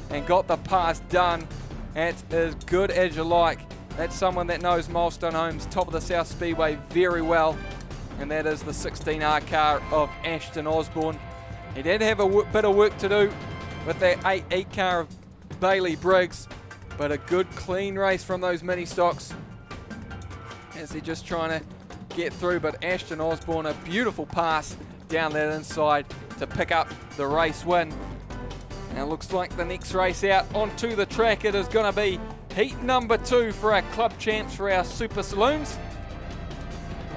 and got the pass done. That's as good as you like. That's someone that knows Milestone Homes, top of the South Speedway, very well, and that is the 16R car of Ashton Osborne. He did have a bit of work to do with that 8 car of Bailey Briggs, but a good clean race from those mini stocks as they're just trying to get through. But Ashton Osborne, a beautiful pass down that inside to pick up the race win. And it looks like the next race out onto the track, it is going to be heat number 2 for our club champs for our Super Saloons.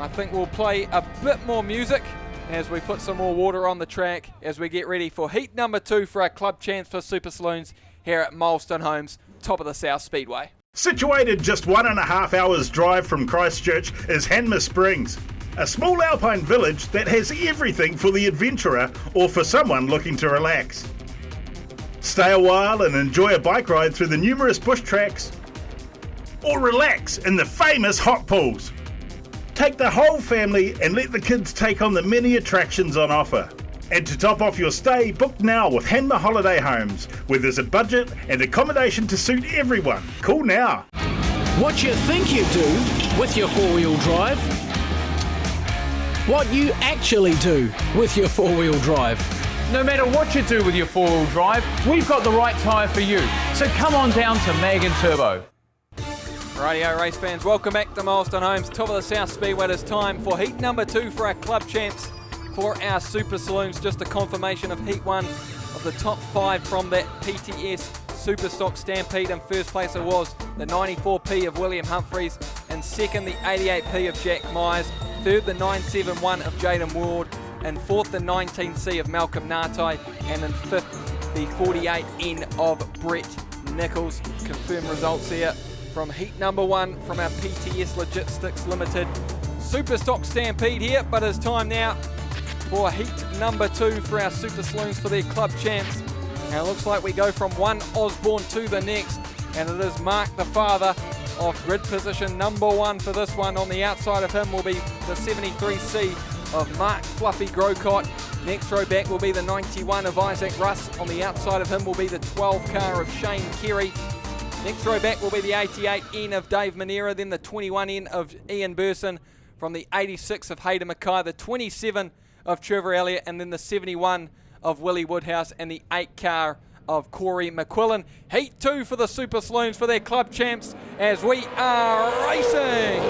I think we'll play a bit more music as we put some more water on the track as we get ready for heat number 2 for our club champs for Super Saloons here at Milestone Homes, top of the South Speedway. Situated just 1.5 hours drive from Christchurch is Hanmer Springs, a small alpine village that has everything for the adventurer or for someone looking to relax. Stay a while and enjoy a bike ride through the numerous bush tracks, or relax in the famous hot pools. Take the whole family and let the kids take on the many attractions on offer. And to top off your stay, book now with Hanmer Holiday Homes, where there's a budget and accommodation to suit everyone. Call now. What you think you do with your four-wheel drive. What you actually do with your four-wheel drive. No matter what you do with your four-wheel drive, we've got the right tyre for you. So come on down to Mag and Turbo. Radio race fans, welcome back to Milestone Homes, top of the South Speedway. It is time for heat number 2 for our club champs for our Super Saloons. Just a confirmation of heat 1 of the top 5 from that PTS Superstock Stampede. In first place it was the 94P of William Humphreys, and second the 88P of Jack Myers, third the 971 of Jaden Ward, and fourth the 19C of Malcolm Natai, and in fifth the 48N of Brett Nichols. Confirmed results here from heat number 1 from our PTS Logistics Limited Superstock Stampede here, but it's time now for heat number 2 for our Super Saloons for their club champs. Now it looks like we go from one Osborne to the next, and it is Mark, the father, of grid position number 1 for this one. On the outside of him will be the 73C of Mark Fluffy Grocott. Next row back will be the 91 of Isaac Russ. On the outside of him will be the 12 car of Shane Kerry. Next row back will be the 88N of Dave Manera, then the 21N of Ian Burson, from the 86 of Hayden Mackay, the 27 of Trevor Elliott, and then the 71 of Willie Woodhouse, and the 8 car of Corey McQuillan. Heat 2 for the Super Saloons for their club champs as we are racing.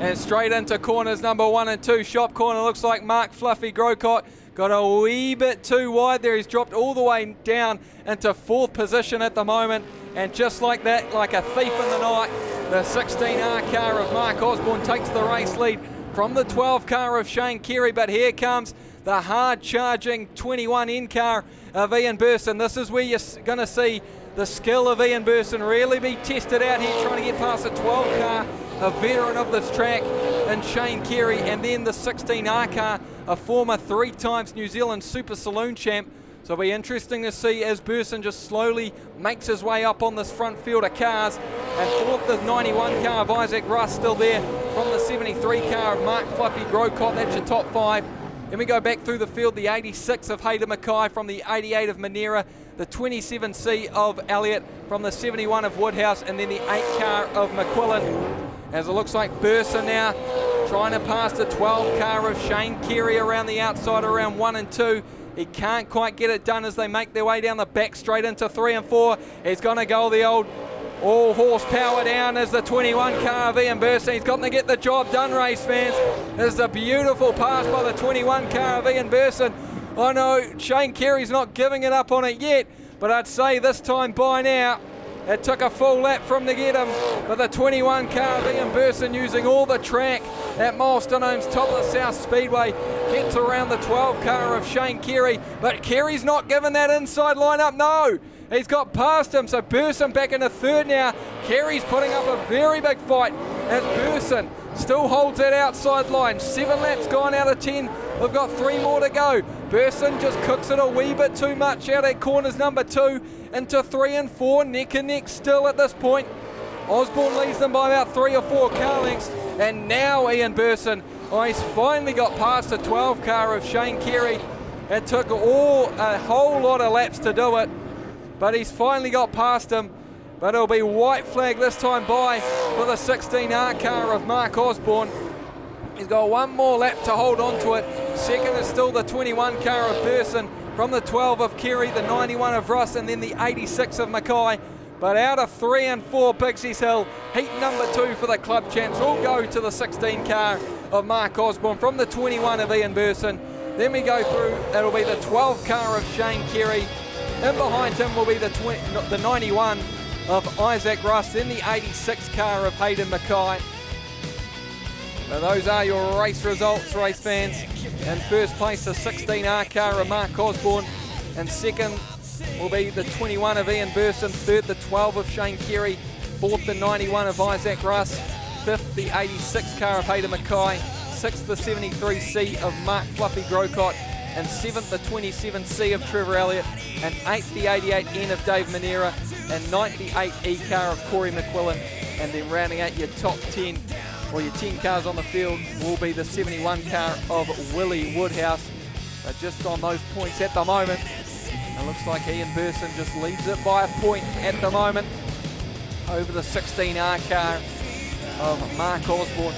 And straight into corners number 1 and 2. Shop corner, looks like Mark Fluffy Grocott got a wee bit too wide there. He's dropped all the way down into 4th position at the moment. And just like that, like a thief in the night, the 16R car of Mark Osborne takes the race lead from the 12 car of Shane Kerry. But here comes the hard-charging 21N car of Ian Burson. This is where you're going to see the skill of Ian Burson really be tested out here, trying to get past the 12 car, a veteran of this track, and Shane Kerry, and then the 16R car, a former 3 times New Zealand Super Saloon champ. So it'll be interesting to see as Burson just slowly makes his way up on this front field of cars. And fourth, the 91 car of Isaac Russ still there from the 73 car of Mark Fluffy Grocott. That's your top 5. Then we go back through the field, the 86 of Hayden Mackay from the 88 of Manera, the 27C of Elliott from the 71 of Woodhouse, and then the 8 car of McQuillan. as it looks like Burson now trying to pass the 12 car of Shane Carey around the outside around 1 and 2. He can't quite get it done as they make their way down the back straight into 3 and 4. He's going to go the old all horsepower down as the 21 car of Ian Burson. He's got to get the job done, race fans. This is a beautiful pass by the 21 car of Ian Burson. I know Shane Carey's not giving it up on it yet, but I'd say this time by now, it took a full lap from to get him, but the 21 car of Ian Burson using all the track at Milestone Homes, top of the South Speedway, gets around the 12 car of Shane Carey, but Carey's not giving that inside line up, no! He's got past him, so Burson back into third now. Carey's putting up a very big fight as Burson still holds that outside line. 7 laps gone out of 10. We've got 3 more to go. Burson just cooks it a wee bit too much out at corners number 2 into 3 and 4. Neck and neck still at this point. Osborne leads them by about 3 or 4 car lengths. And now Ian Burson, he's finally got past the 12 car of Shane Carey. It took a whole lot of laps to do it, but he's finally got past him. But it'll be white flag this time by for the 16R car of Mark Osborne. He's got 1 more lap to hold on to it. Second is still the 21 car of Burson, from the 12 of Carey, the 91 of Ross, and then the 86 of Mackay. But out of 3 and 4, Pixie's Hill, heat number 2 for the club champs will go to the 16 car of Mark Osborne from the 21 of Ian Burson. Then we go through, it'll be the 12 car of Shane Carey. In behind him will be the 91 of Isaac Russ, then the 86 car of Hayden Mackay. Now those are your race results, race fans. In first place, the 16R car of Mark Osborne, and second will be the 21 of Ian Burson, third the 12 of Shane Carey, fourth the 91 of Isaac Russ, fifth the 86 car of Hayden Mackay, sixth the 73C of Mark Fluffy Grocott, and seventh the 27C of Trevor Elliott, and eighth the 88N of Dave Manera, and ninth the 8E car of Corey McQuillan. And then rounding out your top 10, or your 10 cars on the field, will be the 71 car of Willie Woodhouse. But just on those points at the moment, it looks like Ian Burson just leads it by a point at the moment over the 16R car of Mark Osborne.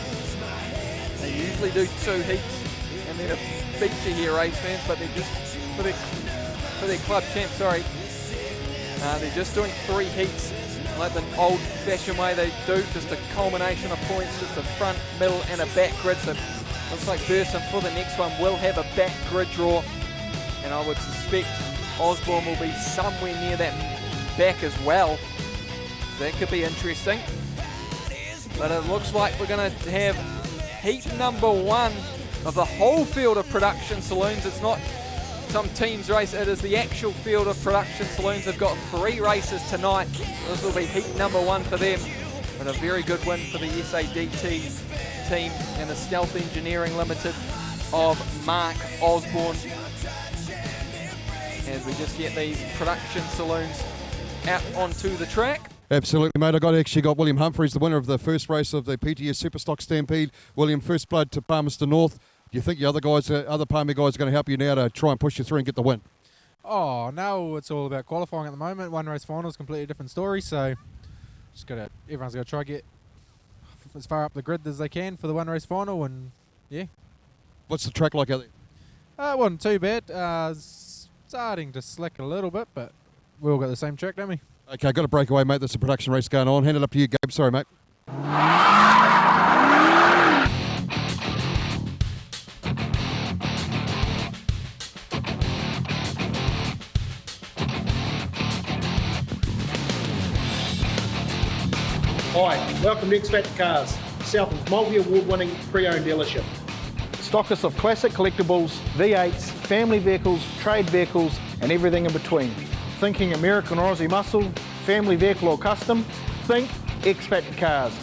They usually do 2 heats and then a feature here, race fans, but they're just for their club champ, sorry. They're just doing 3 heats like the old-fashioned way they do, just a culmination of points, just a front, middle, and a back grid. So looks like Burson for the next one will have a back grid draw, and I would suspect Osborne will be somewhere near that back as well. So that could be interesting. But it looks like we're going to have heat number 1 of the whole field of production saloons. It's not some teams race, it is the actual field of production saloons. They've got 3 races tonight. This will be heat number 1 for them, but a very good win for the SADT team and the Stealth Engineering Limited of Mark Osborne, as we just get these production saloons out onto the track. Absolutely, mate. I actually got William Humphreys, the winner of the first race of the PTS Superstock Stampede. William, first blood to Palmerston North. Do you think the other Palmer guys are going to help you now to try and push you through and get the win? Oh, now it's all about qualifying at the moment. One race final is a completely different story, so everyone's got to try to get as far up the grid as they can for the one race final, and yeah. What's the track like out there? It wasn't too bad. Starting to slick a little bit, but we all got the same track, don't we? Okay, got a breakaway, mate. There's a production race going on. Hand it up to you, Gabe. Sorry, mate. Hi, welcome to X Factor Cars, Southland's multi-award-winning pre-owned dealership. Stockists of classic collectibles, V8s, family vehicles, trade vehicles, and everything in between. Thinking American or Aussie muscle, family vehicle or custom? Think X Factor Cars.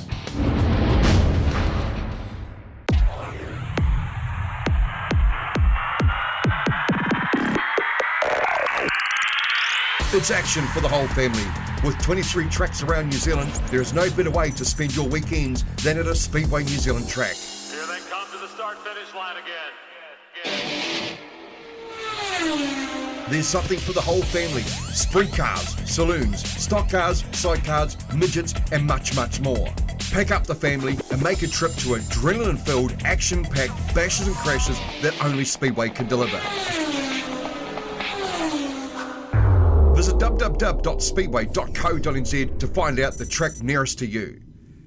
It's action for the whole family. With 23 tracks around New Zealand, there is no better way to spend your weekends than at a Speedway New Zealand track. Here they come to the start-finish line again. There's something for the whole family. Sprint cars, saloons, stock cars, sidecars, midgets, and much, much more. Pack up the family and make a trip to adrenaline-filled, action-packed bashes and crashes that only Speedway can deliver. Visit www.speedway.co.nz to find out the track nearest to you.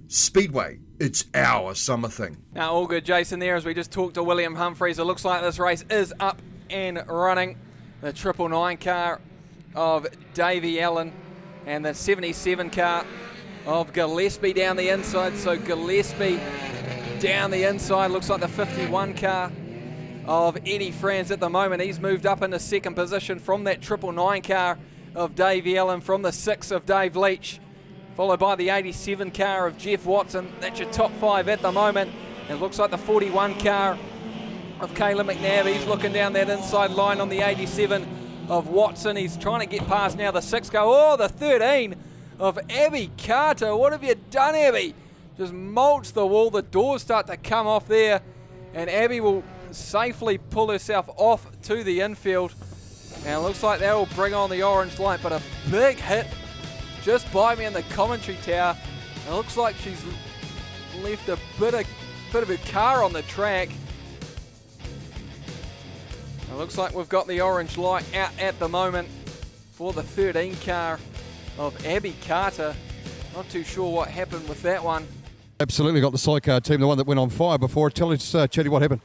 Speedway, it's our summer thing. Now, all good, Jason, there as we just talked to William Humphreys. It looks like this race is up and running. The 999 car of Davey Allen and the 77 car of Gillespie down the inside. So Gillespie down the inside. Looks like the 51 car of Eddie Franz at the moment. He's moved up into second position from that 999 car of Davey Allen, from the 6 of Dave Leach, followed by the 87 car of Jeff Watson. That's your top 5 at the moment. It looks like the 41 car of Caleb McNabb. He's looking down that inside line on the 87 of Watson. He's trying to get past now the 6 car. Oh, the 13 of Abby Carter. What have you done, Abby? Just mulch the wall. The doors start to come off there, and Abby will safely pull herself off to the infield. And it looks like that will bring on the orange light, but a big hit just by me in the commentary tower. It looks like she's left a bit of her car on the track. It looks like we've got the orange light out at the moment for the 13 car of Abby Carter. Not too sure what happened with that one. Absolutely got the sidecar team, the one that went on fire before. Tell us, Chetty, what happened?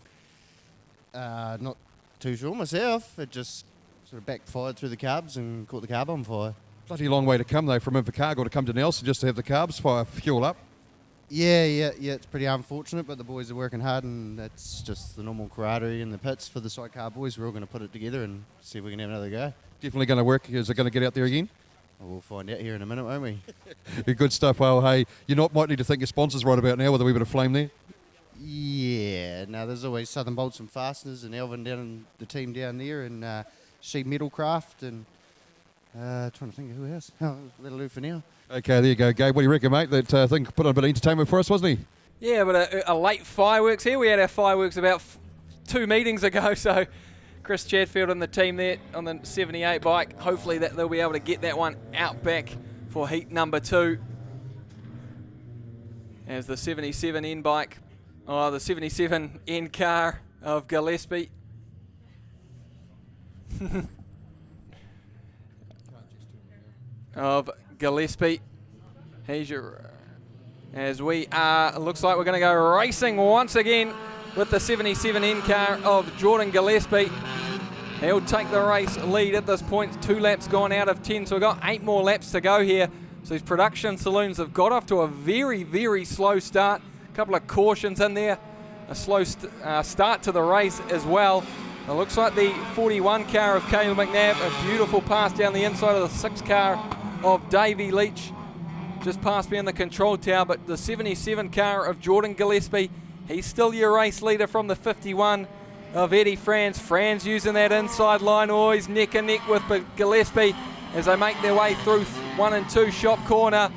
Not too sure myself. It just sort of backfired through the carbs and caught the carb on fire. Bloody long way to come, though, from Invercargill to come to Nelson just to have the carbs fire fuel up. Yeah, it's pretty unfortunate, but the boys are working hard, and that's just the normal camaraderie in the pits for the sidecar boys. We're all going to put it together and see if we can have another go. Definitely going to work. Is it going to get out there again? Well, we'll find out here in a minute, won't we? Good stuff. Well, hey, you might need to thank your sponsors right about now with a wee bit of flame there. Yeah, no, there's always Southern Bolts and Fasteners and Elvin down in the team down there, and She Metalcraft, and trying to think of who else. Oh, that'll do for now. Okay, there you go, Gabe. What do you reckon, mate? That thing put on a bit of entertainment for us, wasn't he? Yeah, but a late fireworks here. We had our fireworks about 2 meetings ago, so Chris Chatfield and the team there on the 78 bike, hopefully that they'll be able to get that one out back for heat number 2. As the 77 N bike, the 77 N car of Gillespie. Of Gillespie. Here's your, as we are, looks like we're going to go racing once again with the 77N car of Jordan Gillespie. He'll take the race lead at this point. 2 laps gone out of 10, so we've got 8 more laps to go here. So these production saloons have got off to a very, very slow start. A couple of cautions in there. A slow start to the race as well. It looks like the 41 car of Caleb McNabb, a beautiful pass down the inside of the 6 car of Davey Leach, just past me in the control tower, but the 77 car of Jordan Gillespie, he's still your race leader from the 51 of Eddie Franz. Franz using that inside line, always neck and neck with Gillespie as they make their way through 1 and 2 shop corner.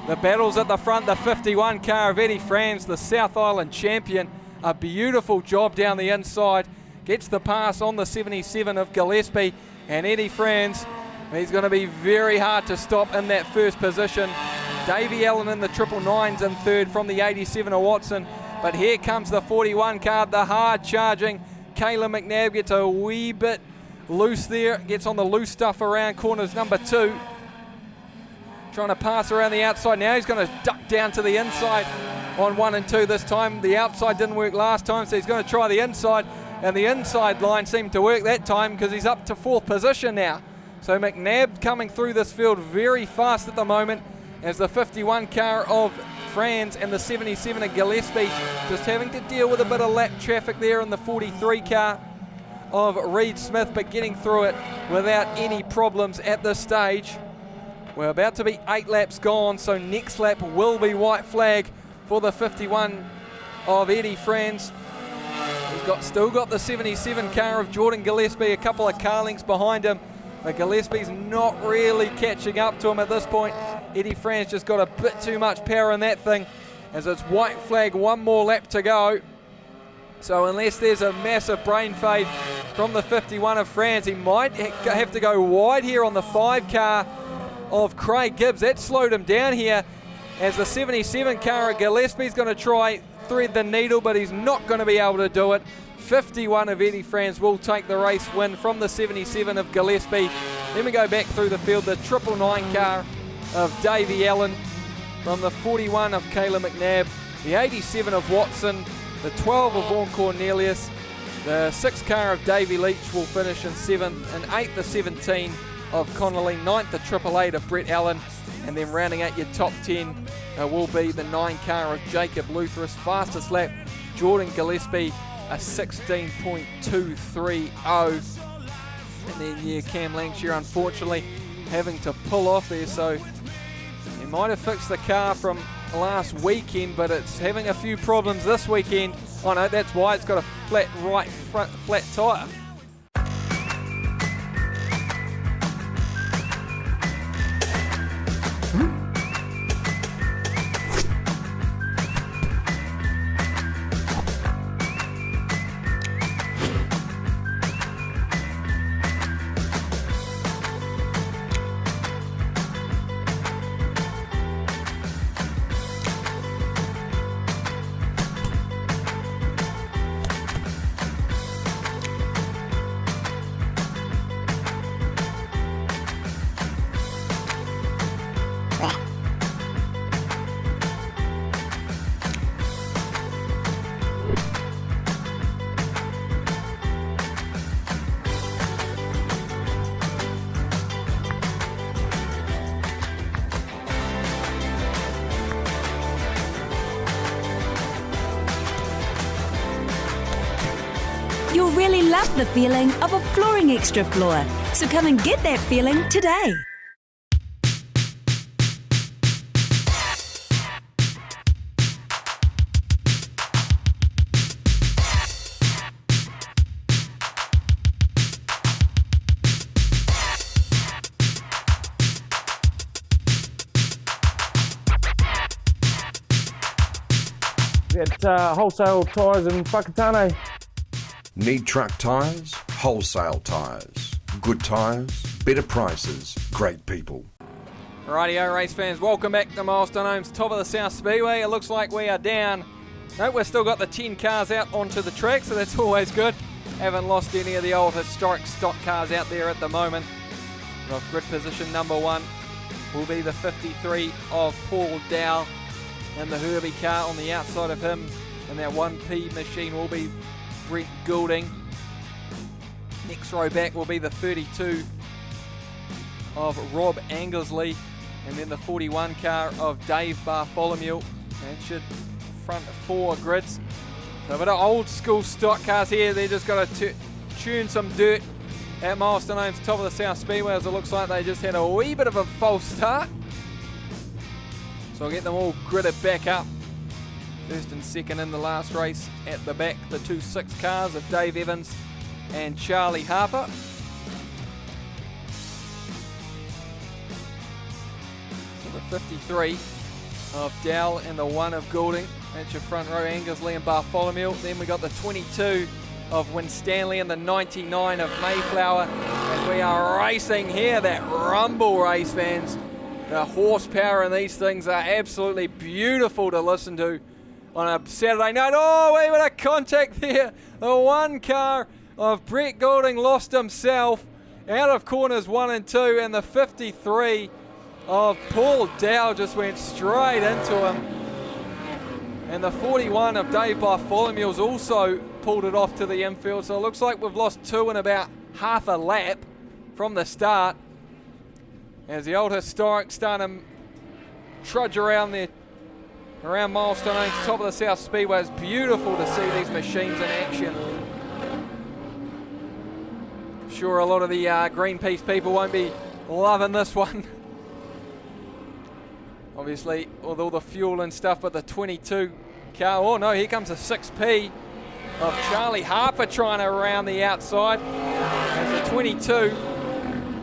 The battles at the front, the 51 car of Eddie Franz, the South Island champion, a beautiful job down the inside, gets the pass on the 77 of Gillespie, and Eddie Franz, he's going to be very hard to stop in that first position. Davey Allen in the 999s in third from the 87 of Watson. But here comes the 41 car, the hard charging. Caleb McNabb gets a wee bit loose there, gets on the loose stuff around corners number 2. Trying to pass around the outside. Now he's going to duck down to the inside on 1 and 2 this time. The outside didn't work last time, so he's going to try the inside. And the inside line seemed to work that time because he's up to 4th position now. So McNabb coming through this field very fast at the moment as the 51 car of Franz and the 77 of Gillespie just having to deal with a bit of lap traffic there in the 43 car of Reed Smith, but getting through it without any problems at this stage. We're about to be 8 laps gone, so next lap will be white flag for the 51 of Eddie Franz. He's still got the 77 car of Jordan Gillespie, a couple of car lengths behind him. But Gillespie's not really catching up to him at this point. Eddie Franz just got a bit too much power in that thing as it's white flag, 1 more lap to go. So unless there's a massive brain fade from the 51 of Franz, he might have to go wide here on the 5 car of Craig Gibbs. That slowed him down here as the 77 car of Gillespie's going to try thread the needle, but he's not going to be able to do it. 51 of Eddie Franz will take the race win from the 77 of Gillespie. Then we go back through the field, the 999 car of Davey Allen, from the 41 of Kayla McNabb, the 87 of Watson, the 12 of Vaughan Cornelius, the 6 car of Davey Leach will finish in 7th, and 8th the 17 of Connolly, 9th the 888 of Brett Allen, and then rounding out your top 10 will be the 9 car of Jacob Lutheris. Fastest lap, Jordan Gillespie, a 16.230. And then, yeah, Cam Langshire unfortunately having to pull off there, so he might have fixed the car from last weekend, but it's having a few problems this weekend. Oh no, that's why it's got a flat right front flat tyre. You'll really love the feeling of a flooring extra floor. So come and get that feeling today. At Wholesale Tyres in Whakatane. Need truck tyres? Wholesale tyres. Good tyres, better prices, great people. Rightio race fans, welcome back to Milestone Homes, top of the South Speedway. It looks like we are down. No, we've still got the 10 cars out onto the track, so that's always good. Haven't lost any of the old historic stock cars out there at the moment. But off grid position number 1 will be the 53 of Paul Dow, and the Herbie car on the outside of him, and that 1P machine will be Brent Goulding. Next row back will be the 32 of Rob Angersley, and then the 41 car of Dave Bartholomew. And should front 4 grids. So a bit of old school stock cars here. They just got to tune some dirt at Milestone Homes, top of the South Speedway, as it looks like they just had a wee bit of a false start. So I'll get them all gridded back up. First and second in the last race at the back, the 2-6 cars of Dave Evans and Charlie Harper. So the 53 of Dowell and the 1 of Goulding. That's your front row, Angersley and Bartholomew. Then we got the 22 of Winstanley and the 99 of Mayflower. As we are racing here, that rumble race, fans. The horsepower in these things are absolutely beautiful to listen to on a Saturday night. Oh, wait a minute, contact there. The 1 car of Brett Goulding lost himself out of corners 1 and 2, and the 53 of Paul Dow just went straight into him. And the 41 of Dave Bartholomew's also pulled it off to the infield. So it looks like we've lost 2 in about half a lap from the start, as the old historic starting to trudge around there, around Milestone Homes, top of the South Speedway. It's beautiful to see these machines in action. I'm sure a lot of the Greenpeace people won't be loving this one. Obviously, with all the fuel and stuff, but the 22 car, oh no, here comes a 6P of Charlie Harper trying to round the outside. There's a 22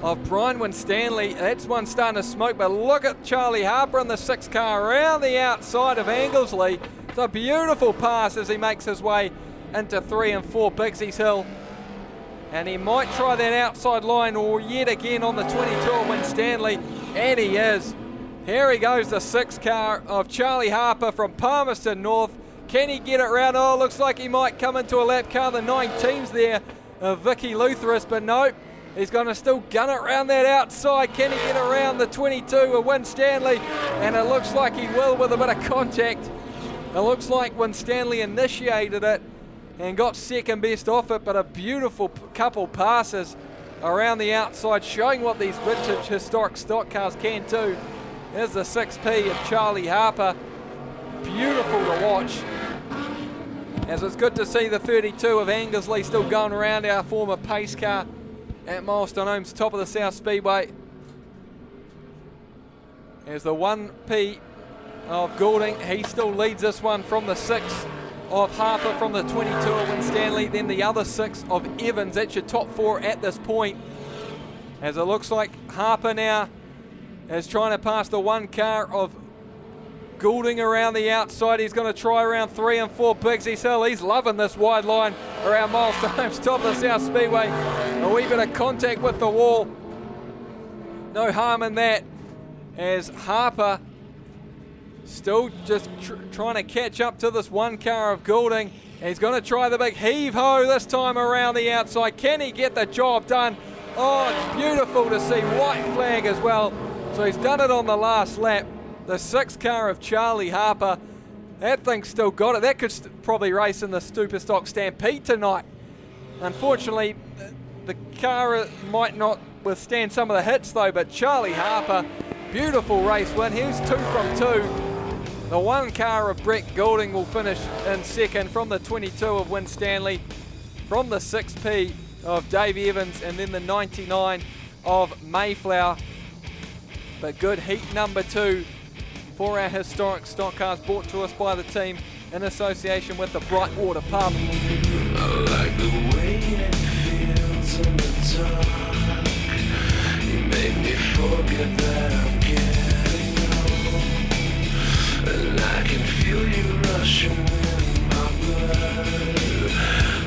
of Brian Winstanley. That's one starting to smoke, but look at Charlie Harper in the 6 car around the outside of Angersley. It's a beautiful pass as he makes his way into 3 and 4 Bixie's Hill. And he might try that outside line or yet again on the 22 of Winstanley, and he is. Here he goes, the 6 car of Charlie Harper from Palmerston North. Can he get it round? Oh, looks like he might come into a lap car. The 19's there of Vicky Lutheris, but nope. He's going to still gun it round that outside. Can he get around the 22 of Winstanley? And it looks like he will with a bit of contact. It looks like Winstanley initiated it and got second best off it, but a beautiful couple passes around the outside, showing what these vintage historic stock cars can do. There's the 6P of Charlie Harper. Beautiful to watch. As it's good to see the 32 of Angersley still going around, our former pace car at Milestone Homes, top of the South Speedway. There's the 1P of Goulding. He still leads this one from the 6 of Harper, from the 22 of Winstanley, then the other 6 of Evans. That's your top 4 at this point. As it looks like Harper now is trying to pass the 1 car of Goulding around the outside. He's going to try around 3 and 4 Bigsy Hill. He's loving this wide line around Milestone Homes, top of the South Speedway. A wee bit of contact with the wall. No harm in that, as Harper still just trying to catch up to this 1 car of Goulding. He's going to try the big heave-ho this time around the outside. Can he get the job done? Oh, it's beautiful to see. White flag as well. So he's done it on the last lap. The 6 car of Charlie Harper. That thing's still got it. That could probably race in the Superstock Stampede tonight. Unfortunately, the car might not withstand some of the hits though, but Charlie Harper, beautiful race win. He's 2 from 2. The 1 car of Brett Goulding will finish in second, from the 22 of Winstanley, from the 6P of Dave Evans, and then the 99 of Mayflower. But good heat number 2 for our historic stock cars, brought to us by the team in association with the Brightwater Pub. I like the way it feels in the dark. You make me forget that I'm getting old, and I can feel you rushing in my blood.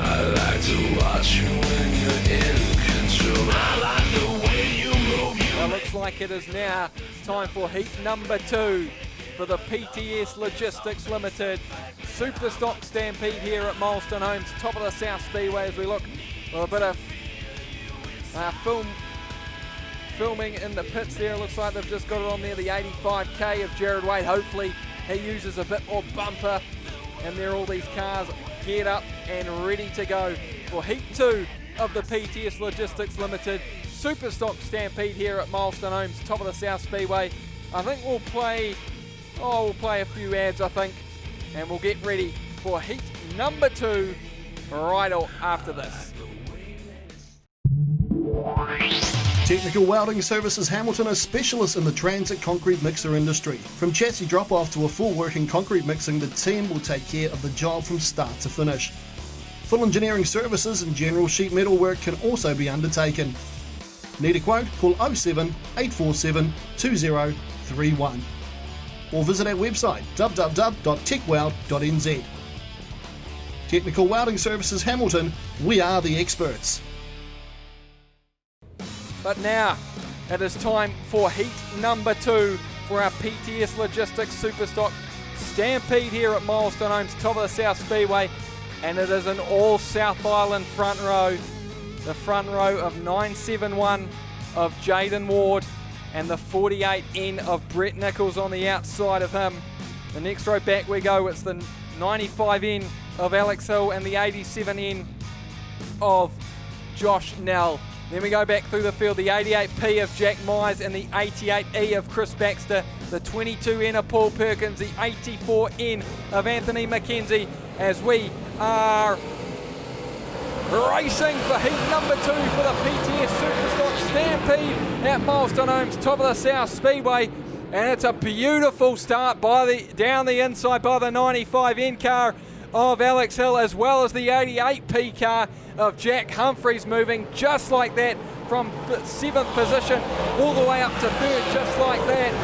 I like to watch you when you're in control. I like the way you move. It looks like it is now time for heat number 2 for the PTS Logistics Limited Superstock Stampede here at Milestone Homes, top of the South Speedway, as we look a bit of filming in the pits there. It looks like they've just got it on there, the 85K of Jared Wade. Hopefully he uses a bit more bumper, and there are all these cars geared up and ready to go for heat 2 of the PTS Logistics Limited Superstock Stampede here at Milestone Homes, top of the South Speedway. I think we'll play a few ads, I think, and we'll get ready for heat number 2 right after this. Technical Welding Services Hamilton are specialists in the transit concrete mixer industry. From chassis drop-off to a full working concrete mixing, the team will take care of the job from start to finish. Full engineering services and general sheet metal work can also be undertaken. Need a quote? Call 07 847 2031 or visit our website www.techweld.nz. Technical Welding Services Hamilton, we are the experts. But now it is time for heat number 2 for our PTS Logistics Superstock Stampede here at Milestone Homes, top of the South Speedway, and it is an all South Island front row. The front row of 971 of Jaden Ward and the 48N of Brett Nichols on the outside of him. The next row back we go, it's the 95N of Alex Hill and the 87N of Josh Nell. Then we go back through the field, the 88P of Jack Myers and the 88E of Chris Baxter, the 22N of Paul Perkins, the 84N of Anthony McKenzie, as we are racing for heat number 2 for the PTS Superstock Stampede at Milestone Homes, top of the South Speedway. And it's a beautiful start down the inside by the 95N car of Alex Hill, as well as the 88P car of Jack Humphreys, moving just like that from 7th position all the way up to 3rd, just like that.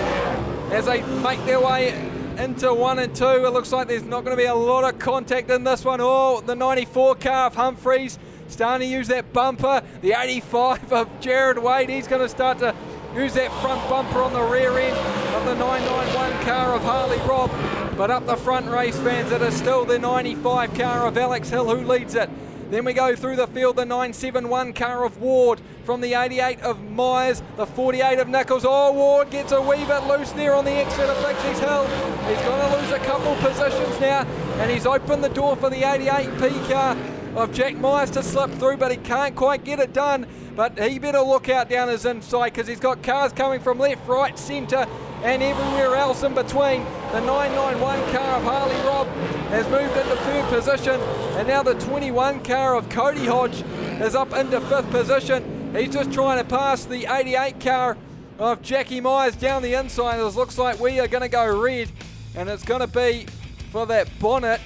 As they make their way into 1 and 2, it looks like there's not going to be a lot of contact in this one. Oh, the 94 car of Humphreys starting to use that bumper. The 85 of Jared Wade, he's going to start to use that front bumper on the rear end of the 991 car of Harley Robb. But up the front, race fans, it is still the 95 car of Alex Hill who leads it. Then we go through the field, the 971 car of Ward from the 88 of Myers, the 48 of Nichols. Oh, Ward gets a wee bit loose there on the exit of Dixie's Hill. He's going to lose a couple positions now, and he's opened the door for the 88P car of Jack Myers to slip through, but he can't quite get it done. But he better look out down his inside, because he's got cars coming from left, right, centre, and everywhere else in between. The 991 car of Harley Robb has moved into third position, and now the 21 car of Cody Hodge is up into fifth position. He's just trying to pass the 88 car of Jackie Myers down the inside. It looks like we are going to go red, and it's going to be for that bonnet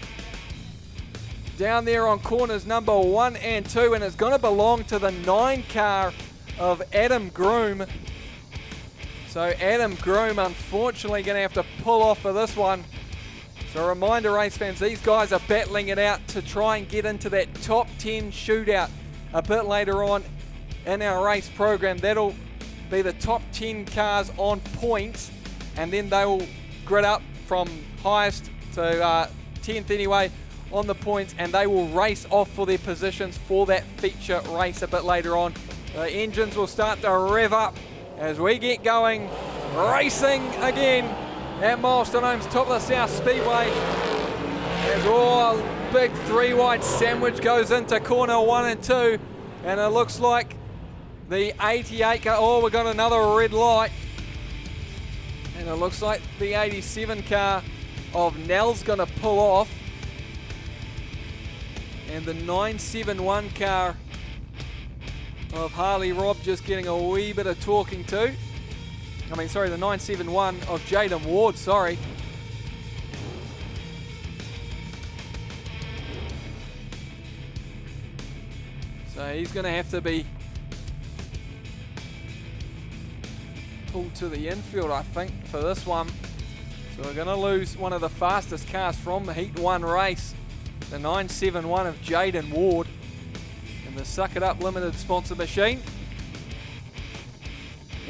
down there on corners number 1 and 2, and it's going to belong to the 9 car of Adam Groom. So Adam Groom unfortunately going to have to pull off for this one. So a reminder, race fans, these guys are battling it out to try and get into that top 10 shootout a bit later on in our race program. That'll be the top 10 cars on points, and then they will grid up from highest to 10th anyway on the points, and they will race off for their positions for that feature race a bit later on. The engines will start to rev up as we get going, racing again at Milestone Homes, top of the South Speedway. As all big 3-wide sandwich goes into corner 1 and 2, and it looks like the 88 car, oh, we've got another red light, and it looks like the 87 car of Nell's going to pull off, and the 971 car of Harley Robb just getting a wee bit of talking to. The 971 of Jaden Ward, sorry. So he's going to have to be pulled to the infield, I think, for this one. So we're going to lose one of the fastest cars from the Heat 1 race, the 971 of Jaden Ward. The Suck It Up limited sponsor machine.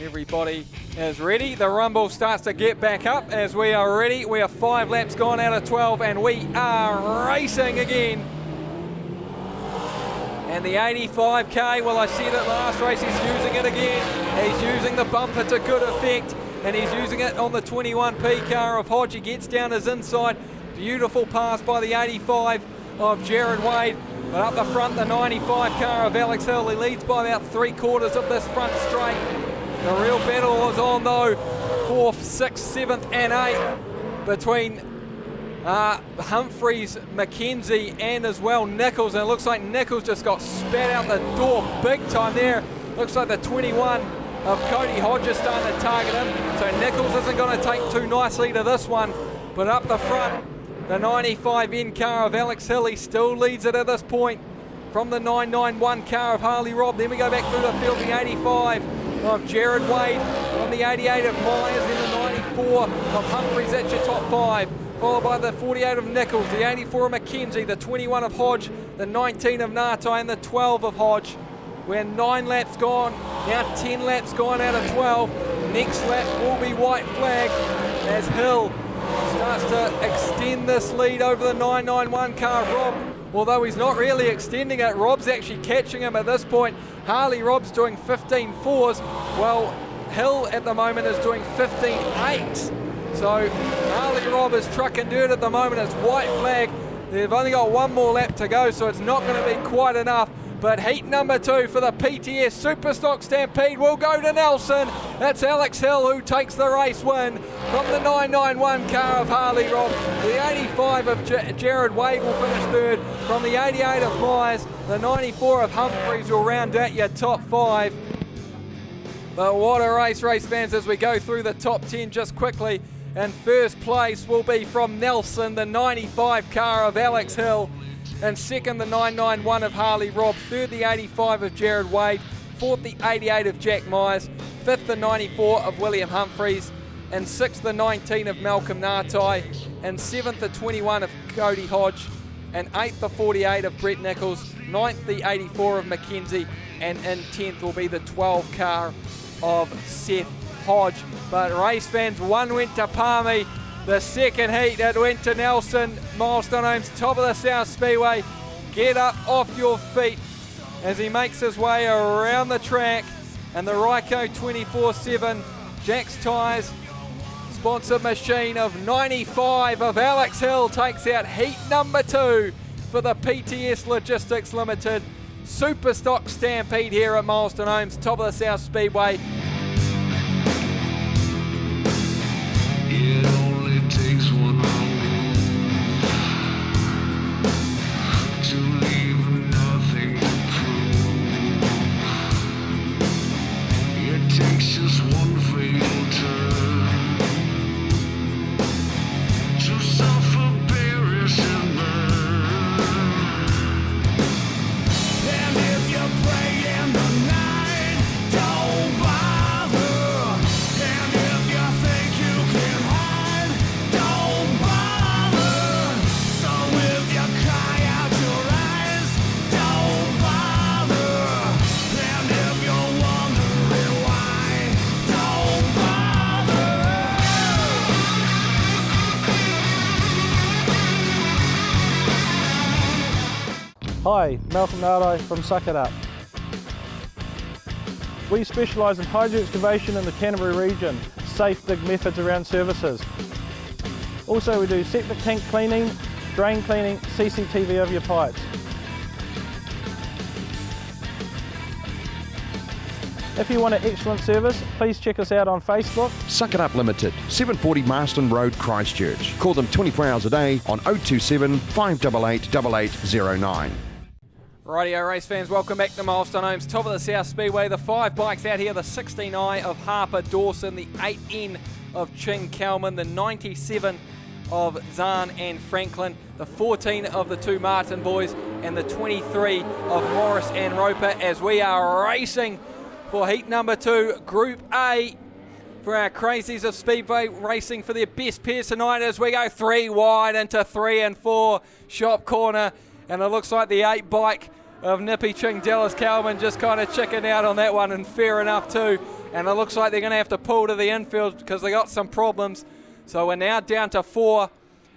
Everybody is ready. The rumble starts to get back up as we are ready. We are 5 laps gone out of 12, and we are racing again. And the 85K, well, I said it last race, he's using it again. He's using the bumper to good effect, and he's using it on the 21P car of Hodge. He gets down his inside. Beautiful pass by the 85 of Jared Wade. But up the front, the 95 car of Alex Hill, he leads by about 3/4 of this front straight. The real battle was on though, 4th, 6th, 7th and 8th between Humphreys, McKenzie and as well Nichols. And it looks like Nichols just got spat out the door big time there. Looks like the 21 of Cody Hodge is starting to target him. So Nichols isn't going to take too nicely to this one. But up the front, the 95N car of Alex Hill, he still leads it at this point from the 991 car of Harley Robb. Then we go back through the field, the 85 of Jared Wade, on the 88 of Myers, then the 94 of Humphreys. That's your top 5, followed by the 48 of Nichols, the 84 of McKenzie, the 21 of Hodge, the 19 of Natai, and the 12 of Hodge. We're 9 laps gone, now 10 laps gone out of 12. Next lap will be white flag as Hill starts to extend this lead over the 991 car of Robb. Although he's not really extending it, Robb's actually catching him at this point. Harley Robb's doing 15.4s, while Hill at the moment is doing 15.8s. So Harley Robb is trucking dirt at the moment. It's white flag. They've only got one more lap to go, so it's not going to be quite enough. But heat number 2 for the PTS Superstock Stampede will go to Nelson. That's Alex Hill who takes the race win from the 991 car of Harley Robb. The 85 of Jared Wade will finish third. From the 88 of Myers, the 94 of Humphreys will round out your top 5. But what a race fans, as we go through the top 10 just quickly. And first place will be from Nelson, the 95 car of Alex Hill. And second, the 991 of Harley Robb. Third, the 85 of Jared Wade. Fourth, the 88 of Jack Myers. Fifth, the 94 of William Humphreys. And sixth, the 19 of Malcolm Natai. And seventh, the 21 of Cody Hodge. And eighth, the 48 of Brett Nichols. Ninth, the 84 of McKenzie. And in 10th will be the 12 car of Seth Hodge. But race fans, one went to Palmy. The second heat, it went to Nelson. Milestone Homes, top of the South Speedway. Get up off your feet as he makes his way around the track. And the Ryco 24/7 Jack's Tyres sponsored machine of 95 of Alex Hill takes out heat number 2 for the PTS Logistics Limited Superstock Stampede here at Milestone Homes, top of the South Speedway. It only takes one to leave nothing to prove. It takes just one fatal turn to suffer, perish, and burn. And if you pray in the night, don't bother. And if you think you can hide, don't bother. So if you cry out your eyes, don't bother. And if you're wondering why, don't bother. Hi, Malcolm Nardo from Suck It Up. We specialise in hydro excavation in the Canterbury region, safe dig methods around services. Also we do septic tank cleaning, drain cleaning, CCTV over your pipes. If you want an excellent service, please check us out on Facebook. Suck It Up Limited, 740 Marston Road, Christchurch. Call them 24 hours a day on 027 588 8809. Rightio race fans, welcome back to Milestone Homes, top of the South Speedway. The 5 bikes out here, the 16i of Harper Dawson, the 8N of Ching Kalman, the 97 of Zahn and Franklin, the 14 of the 2 Martin boys, and the 23 of Morris and Roper, as we are racing for heat number 2, Group A, for our crazies of Speedway, racing for their best pairs tonight as we go 3 wide into 3 and 4 shop corner. And it looks like the 8 bike of Nippy Ching Dallas Kalman just kind of chickened out on that one, and fair enough too. And it looks like they're going to have to pull to the infield because they got some problems. So we're now down to 4,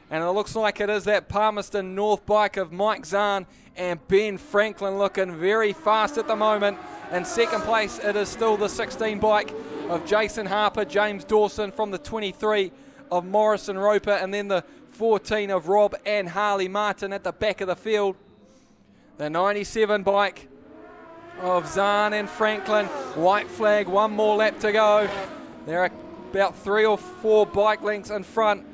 and it looks like it is that Palmerston North bike of Mike Zahn and Ben Franklin looking very fast at the moment. In second place, it is still the 16 bike of Jason Harper, James Dawson from the 23 of Morrison Roper, and then the 14 of Rob and Harley Martin at the back of the field. The 97 bike of Zahn and Franklin, white flag, 1 more lap to go. They're about 3 or 4 bike lengths in front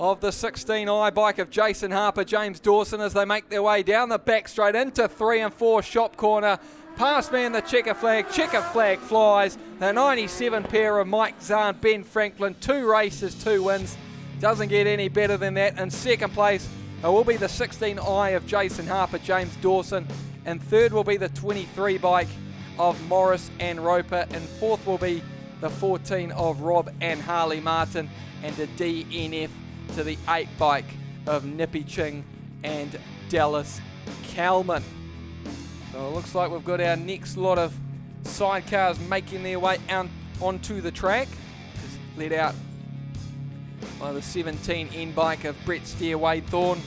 of the 16i bike of Jason Harper, James Dawson, as they make their way down the back straight into 3 and 4 shop corner. Past me in the checker flag flies. The 97 pair of Mike Zahn, Ben Franklin, 2 races, 2 wins. Doesn't get any better than that. In second place, it will be the 16i of Jason Harper, James Dawson. And third will be the 23 bike of Morris and Roper. And fourth will be the 14 of Rob and Harley Martin. And a DNF to the 8 bike of Nippy Ching and Dallas Kalman. So it looks like we've got our next lot of sidecars making their way out onto the track. Just let out by the 17N bike of Brett Steer, Wade Thorne.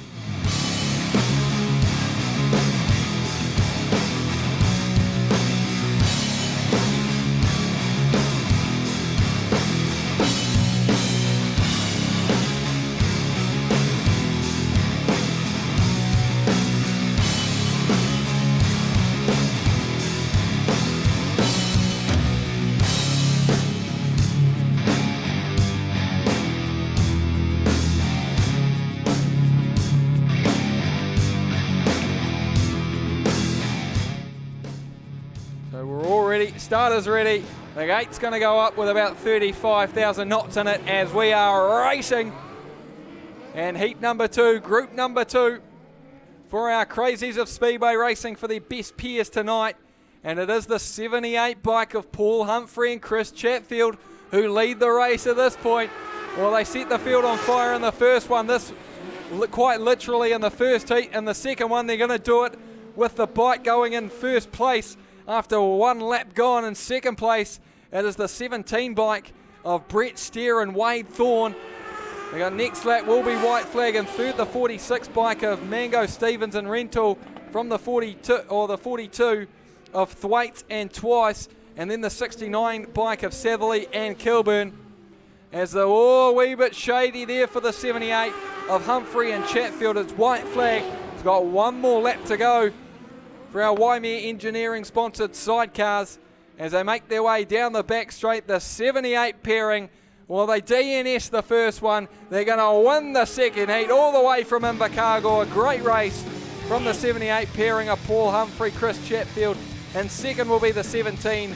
Starters ready. The gate's going to go up with about 35,000 knots in it as we are racing. And heat number 2, group number 2 for our crazies of Speedway racing for their best pairs tonight. And it is the 78 bike of Paul Humphrey and Chris Chatfield who lead the race at this point. Well, they set the field on fire in the first one, this quite literally in the first heat. In the second one, they're going to do it with the bike going in first place. after one lap gone. In second place, it is the 17 bike of Brett Steer and Wade Thorne. We got next lap will be White Flag, and third the 46 bike of Mango Stevens and Rental from the 42 of Thwaites and Twice, and then the 69 bike of Satherley and Kilburn. As the wee bit shady there for the 78 of Humphrey and Chatfield. It's White Flag. It's got one more lap to go for our Waimea Engineering sponsored sidecars as they make their way down the back straight. The 78 pairing, well, they DNS the first one. They're going to win the second heat all the way from Invercargill. A great race from the 78 pairing of Paul Humphrey, Chris Chatfield. And second will be the 17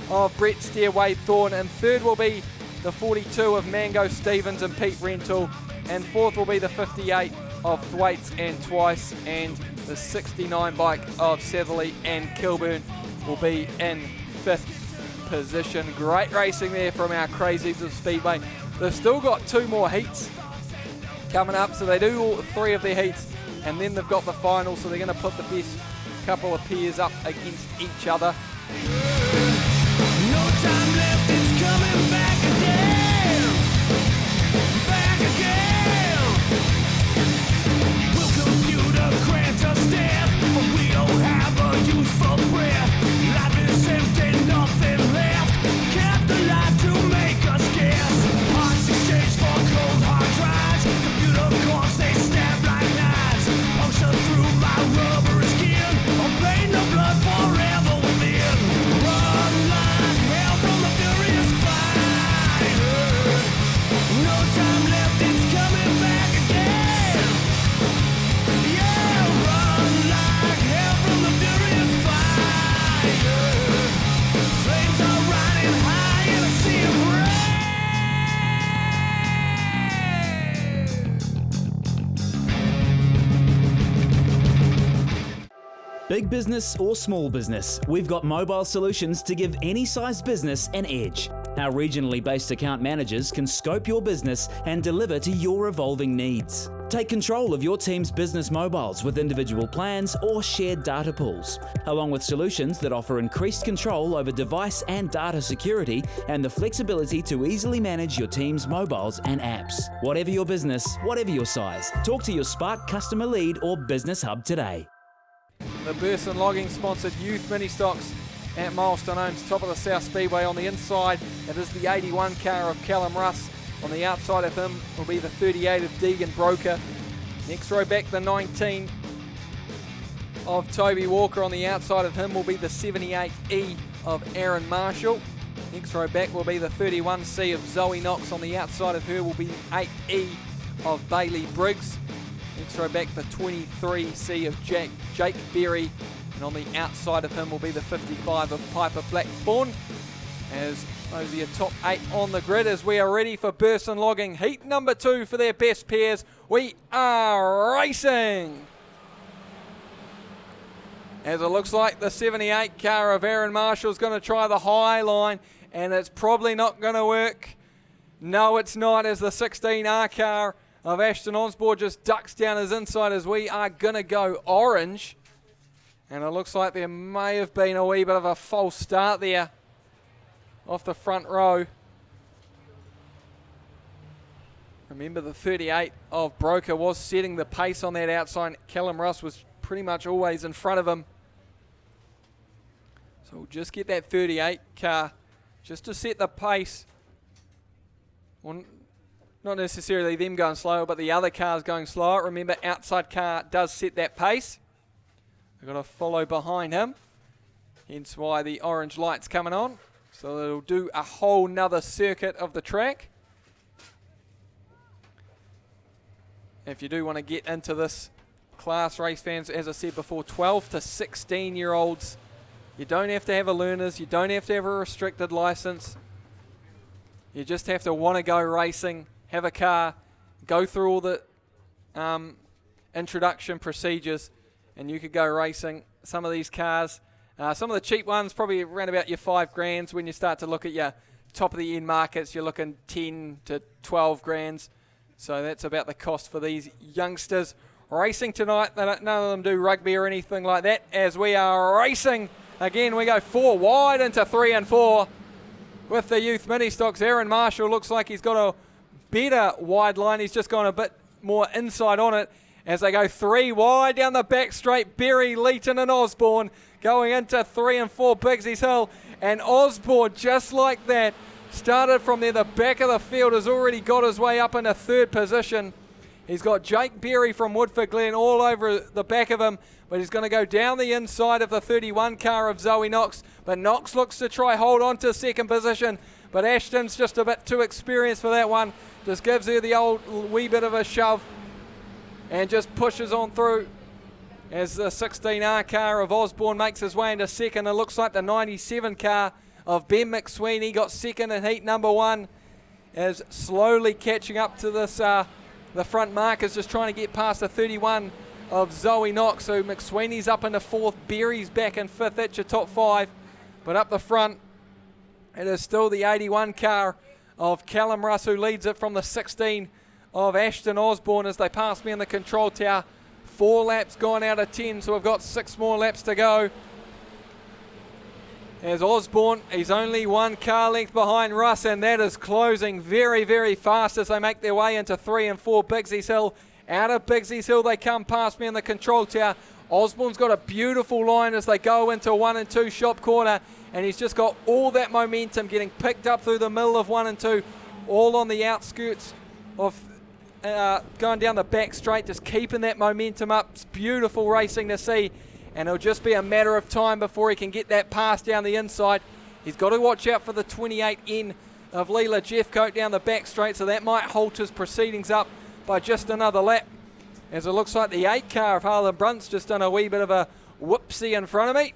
of Brett Steer, Wade Thorne. And third will be the 42 of Mango Stevens and Pete Rental. And fourth will be the 58 of Thwaites and Twice. And the 69 bike of Satherley and Kilburn will be in fifth position. Great racing there from our crazies of Speedway. They've still got two more heats coming up, so they do all three of their heats, and then they've got the final, so they're going to put the best couple of pairs up against each other. No time left, it's coming back again. Back again. Will computer grant us death? But we don't have a useful breath. Life is empty, nothing left. Kept alive to make us guess. Hearts exchange for cold hard drives. Computer cores, they stab like knives. Puncture through my rubber skin. I'm paying the blood forever within. Run like hell from the furious fighter. No time left, it's coming back again. Yeah, run like hell from the furious fighter. Flames are riding high in a sea of Big business or small business, we've got mobile solutions to give any size business an edge. Our regionally based account managers can scope your business and deliver to your evolving needs. Take control of your team's business mobiles with individual plans or shared data pools, along with solutions that offer increased control over device and data security and the flexibility to easily manage your team's mobiles and apps. Whatever your business, whatever your size, talk to your Spark customer lead or business hub today. The Burson Logging sponsored youth mini stocks at Milestone Homes, top of the South Speedway. On the inside, it is the 81 car of Callum Russ. On the outside of him will be the 38 of Deegan Broker. Next row back, the 19 of Toby Walker. On the outside of him will be the 78E of Aaron Marshall. Next row back will be the 31C of Zoe Knox. On the outside of her will be 8E of Bailey Briggs. Next row back, the 23C of Jake Berry. And on the outside of him will be the 55 of Piper Blackburn. As those are your top 8 on the grid, as we are ready for Burson Logging heat number 2 for their best pairs. We are racing! As it looks like the 78 car of Aaron Marshall is going to try the high line, and it's probably not going to work. No, it's not, as the 16R car of Ashton Osborne just ducks down his inside, as we are going to go orange. And it looks like there may have been a wee bit of a false start there off the front row. Remember, the 38 of Broker was setting the pace on that outside. Callum Russ was pretty much always in front of him. So we'll just get that 38 car just to set the pace. Well, not necessarily them going slower, but the other cars going slower. Remember, outside car does set that pace. We've got to follow behind him. Hence why the orange light's coming on. So it'll do a whole nother circuit of the track. If you do want to get into this class, race fans, as I said before, 12 to 16 year olds. You don't have to have a learners. You don't have to have a restricted license. You just have to want to go racing, have a car, go through all the introduction procedures, and you could go racing. Some of these cars, some of the cheap ones, probably around about your $5,000. When you start to look at your top of the end markets, you're looking 10 to 12 grand. So that's about the cost for these youngsters racing tonight. None of them do rugby or anything like that, as we are racing Again, we go 4 wide into 3 and 4 with the youth mini stocks. Aaron Marshall looks like he's got a better wide line. He's just gone a bit more inside on it as they go 3 wide down the back straight. Berry, Leeton and Osborne going into 3 and 4 Bigsy's Hill. And Osborne, just like that, started from there. The back of the field has already got his way up into 3rd position. He's got Jake Berry from Woodford Glen all over the back of him, but he's going to go down the inside of the 31 car of Zoe Knox. But Knox looks to try hold on to 2nd position, but Ashton's just a bit too experienced for that one. Just gives her the old wee bit of a shove and just pushes on through as the 16R car of Osborne makes his way into 2nd. It looks like the 97 car of Ben McSweeney got 2nd in heat number 1, is slowly catching up to this. The front markers just trying to get past the 31 of Zoe Knox. So McSweeney's up into 4th, Berry's back in 5th. That's your top 5. But up the front, it is still the 81 car of Callum Russ who leads it from the 16 of Ashton Osborne as they pass me in the control tower. 4 laps gone out of 10, so we've got 6 more laps to go. As Osborne, he's only 1 car length behind Russ, and that is closing very, very fast as they make their way into 3 and 4 Bigsy's Hill. Out of Bigsy's Hill, they come past me in the control tower. Osborne's got a beautiful line as they go into 1 and 2 shop corner, and he's just got all that momentum getting picked up through the middle of 1 and 2, all on the outskirts of going down the back straight, just keeping that momentum up. It's beautiful racing to see. And it'll just be a matter of time before he can get that pass down the inside. He's got to watch out for the 28N of Leela Jeffcoat down the back straight, so that might halt his proceedings up by just another lap. As it looks like the 8 car of Harlan Brunt's just done a wee bit of a whoopsie in front of me.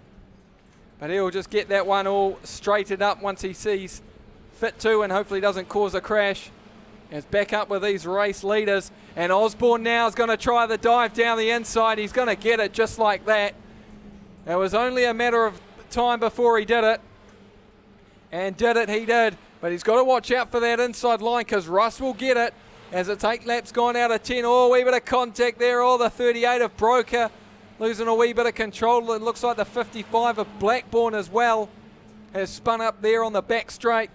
But he'll just get that one all straightened up once he sees fit to, and hopefully doesn't cause a crash. It's back up with these race leaders. And Osborne now is going to try the dive down the inside. He's going to get it just like that. It was only a matter of time before he did it. And did it, he did. But he's got to watch out for that inside line because Russ will get it as it's 8 laps gone out of 10. Oh, a wee bit of contact there. Oh, the 38 of Broker losing a wee bit of control. It looks like the 55 of Blackburn as well has spun up there on the back straight.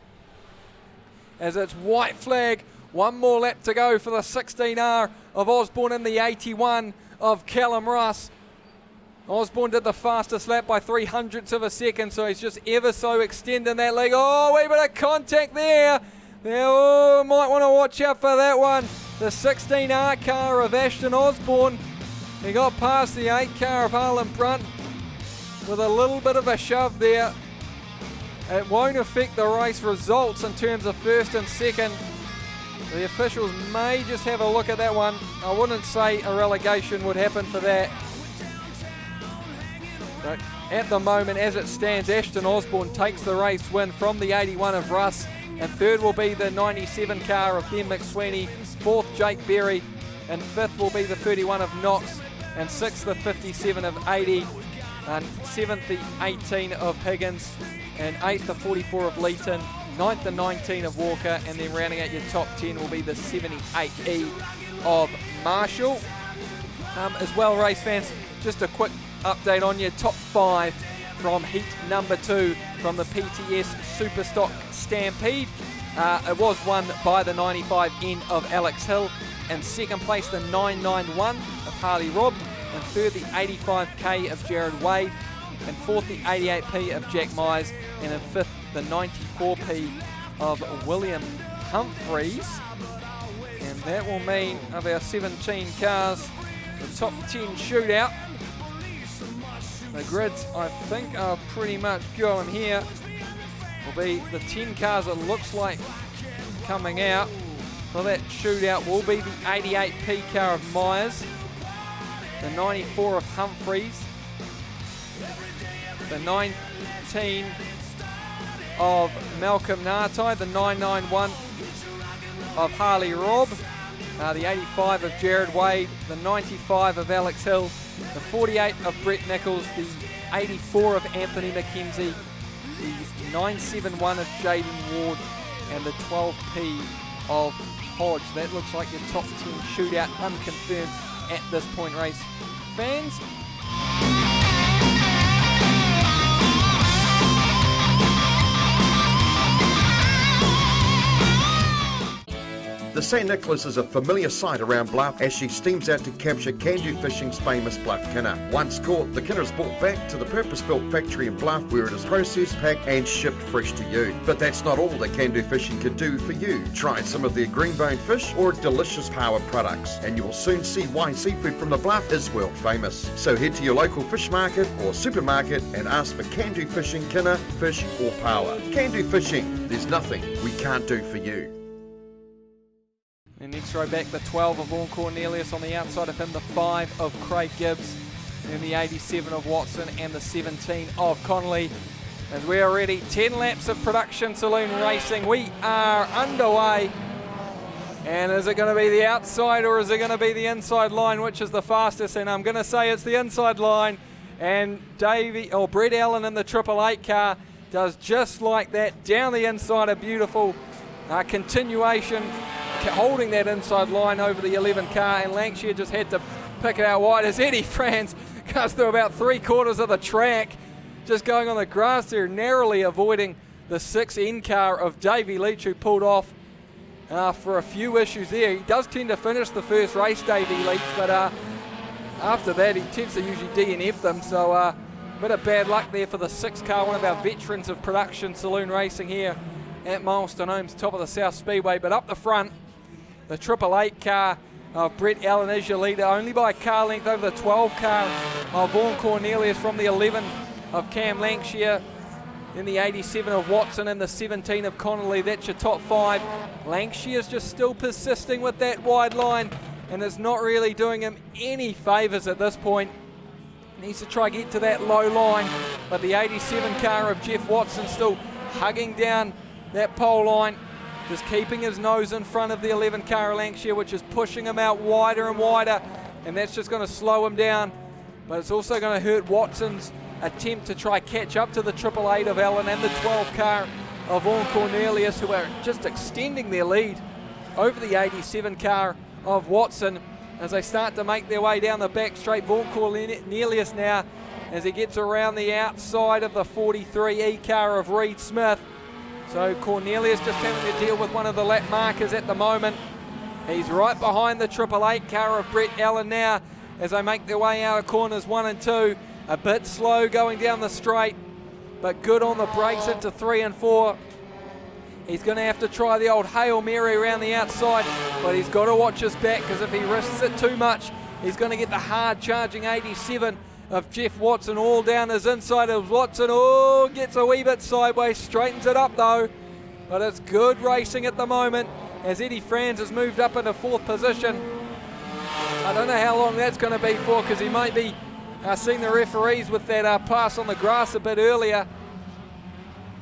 As it's white flag. 1 more lap to go for the 16R of Osborne and the 81 of Callum Russ. Osborne did the fastest lap by 0.03 of a second, so he's just ever so extending that leg. Oh, wee bit of contact there. Oh, might want to watch out for that one. The 16R car of Ashton Osborne. He got past the 8 car of Harlan Brunt with a little bit of a shove there. It won't affect the race results in terms of 1st and 2nd. The officials may just have a look at that one. I wouldn't say a relegation would happen for that. But at the moment, as it stands, Ashton Osborne takes the race win from the 81 of Russ. And 3rd will be the 97 car of Ben McSweeney. 4th, Jake Berry. And 5th will be the 31 of Knox. And 6th, the 57 of 80. And 7th, the 18 of Higgins. And 8th, the 44 of Leeton. 9th, the 19 of Walker. And then rounding out your top 10 will be the 78E of Marshall. As well, race fans, just a quick update on your top 5 from heat number 2 from the PTS Superstock Stampede. It was won by the 95N of Alex Hill. In 2nd place, the 991 of Harley Robb. In 3rd, the 85K of Jared Wade. In 4th, the 88P of Jack Myers. And in 5th, the 94P of William Humphreys. And that will mean of our 17 cars, the top 10 shootout. The grids, I think, are pretty much going here. Will be the 10 cars it looks like coming out for that shootout will be the 88P car of Myers, the 94 of Humphreys, the 19 of Malcolm Nartai, the 991 of Harley Robb, the 85 of Jared Wade, the 95 of Alex Hill, the 48 of Brett Nichols, the 84 of Anthony McKenzie, the 971 of Jaden Ward, and the 12P of Hodge. That looks like your top 10 shootout, unconfirmed at this point, race fans. The St Nicholas is a familiar sight around Bluff as she steams out to capture Can-Do Fishing's famous bluff kinner. Once caught, the kinner is brought back to the purpose-built factory in Bluff where it is processed, packed and shipped fresh to you. But that's not all that Can-Do Fishing can do for you. Try some of their green-boned fish or delicious power products and you will soon see why seafood from the Bluff is world famous. So head to your local fish market or supermarket and ask for Can-Do Fishing kinner, fish or power. Can-Do Fishing, there's nothing we can't do for you. And next row back, the 12 of Vaughan Cornelius. On the outside of him, the 5 of Craig Gibbs. Then the 87 of Watson and the 17 of Connolly. As we are ready, 10 laps of production saloon racing. We are underway. And is it going to be the outside or is it going to be the inside line? Which is the fastest? And I'm going to say it's the inside line. And Brett Allen in the 888 car does just like that. Down the inside, a beautiful continuation, holding that inside line over the 11 car. And Lancashire just had to pick it out wide as Eddie Franz goes through about 3/4 of the track. Just going on the grass there, narrowly avoiding the 6N car of Davey Leach, who pulled off for a few issues there. He does tend to finish the first race, Davey Leach, but after that he tends to usually DNF them, so a bit of bad luck there for the 6 car, one of our veterans of production saloon racing here at Milestone Homes, top of the South Speedway. But up the front, the 888 car of Brett Allen is your leader, only by a car length over the 12 car of Vaughan Cornelius from the 11 of Cam Lancashire, then the 87 of Watson and the 17 of Connolly. That's your top 5. Lancashire's just still persisting with that wide line, and it's not really doing him any favours at this point. Needs to try get to that low line, but the 87 car of Jeff Watson still hugging down that pole line, just keeping his nose in front of the 11 car of Lancashire, which is pushing him out wider and wider, and that's just going to slow him down. But it's also going to hurt Watson's attempt to try catch up to the 888 of Allen and the 12 car of Vaughan Cornelius, who are just extending their lead over the 87 car of Watson as they start to make their way down the back straight. Vaughan Cornelius now, as he gets around the outside of the 43E car of Reed Smith. So Cornelius just having to deal with one of the lap markers at the moment. He's right behind the 888 car of Brett Allen now as they make their way out of corners 1 and 2. A bit slow going down the straight, but good on the brakes into 3 and 4. He's going to have to try the old Hail Mary around the outside, but he's got to watch his back, because if he risks it too much, he's going to get the hard charging 87 of Jeff Watson all down his inside of Watson. Oh, gets a wee bit sideways, straightens it up though. But it's good racing at the moment as Eddie Franz has moved up into 4th position. I don't know how long that's going to be for, because he might be seeing the referees with that pass on the grass a bit earlier.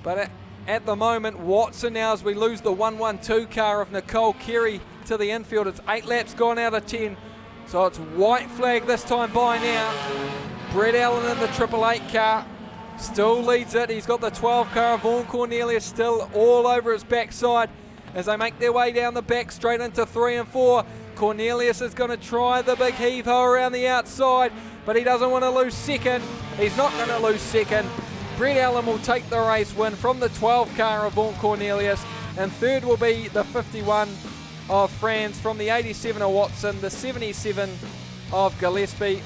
But at the moment, Watson now, as we lose the 112 car of Nicole Carey to the infield. It's 8 laps gone out of 10. So it's white flag this time by now. Brett Allen in the 888 car still leads it. He's got the 12 car of Vaughan Cornelius still all over his backside as they make their way down the back straight into 3 and 4. Cornelius is going to try the big heave-ho around the outside, but he doesn't want to lose second. He's not going to lose second. Brett Allen will take the race win from the 12 car of Vaughan Cornelius, and third will be the 51 of Franz from the 87 of Watson, the 77 of Gillespie.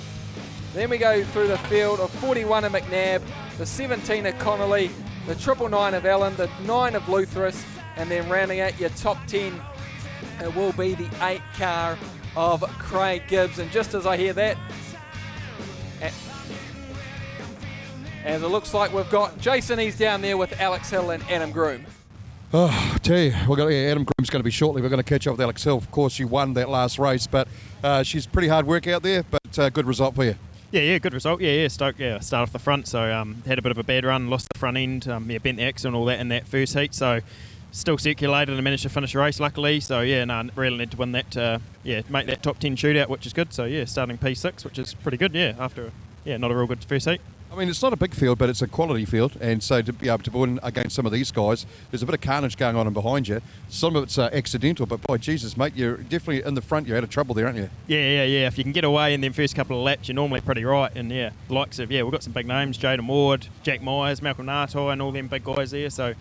Then we go through the field of 41 of McNabb, the 17 of Connolly, the 999 of Allen, the 9 of Lutheris, and then rounding out your top 10, it will be the 8 car of Craig Gibbs. And just as I hear that, as it looks like we've got Jason, he's down there with Alex Hill and Adam Groom. Oh, I tell you, Adam Groom's going to be shortly. We're going to catch up with Alex Hill. Of course, she won that last race, but she's pretty hard work out there, but good result for you. Yeah, good result. Yeah, Stoke, start off the front, so had a bit of a bad run, lost the front end, bent the axle and all that in that first heat, so still circulated and managed to finish the race, luckily. So, really need to win that, make that top 10 shootout, which is good. So, starting P6, which is pretty good, after, not a real good first heat. I mean, it's not a big field, but it's a quality field, and so to be able to win against some of these guys, there's a bit of carnage going on in behind you. Some of it's accidental, but by Jesus, mate, you're definitely in the front. You're out of trouble there, aren't you? Yeah. If you can get away in them first couple of laps, you're normally pretty right. And the likes of, we've got some big names, Jaden Ward, Jack Myers, Malcolm Natai, and all them big guys there. So,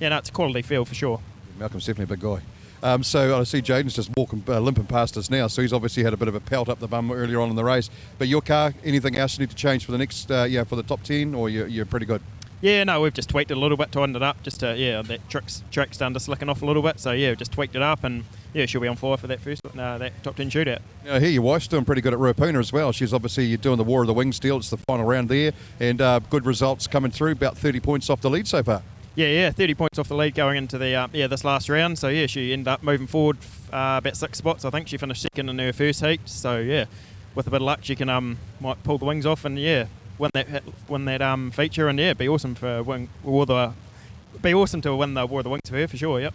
it's a quality field for sure. Malcolm's definitely a big guy. So I see Jaden's just walking, limping past us now, so he's obviously had a bit of a pelt up the bum earlier on in the race. But your car, anything else you need to change for the next, for the top 10, or you're pretty good? Yeah, no, we've just tweaked it a little bit, tightened it up, just to, that track's starting to slicking off a little bit, so we've just tweaked it up, and she'll be on fire for that that top 10 shootout. Now, I hear your wife's doing pretty good at Ruapuna as well. She's obviously doing the War of the Wings deal. It's the final round there, and good results coming through, about 30 points off the lead so far. Yeah, 30 points off the lead going into the this last round, so she ended up moving forward about 6 spots. I think she finished second in her first heat, so with a bit of luck she can might pull the wings off and win that feature, and be awesome to win the War of the Wings for her for sure. Yep.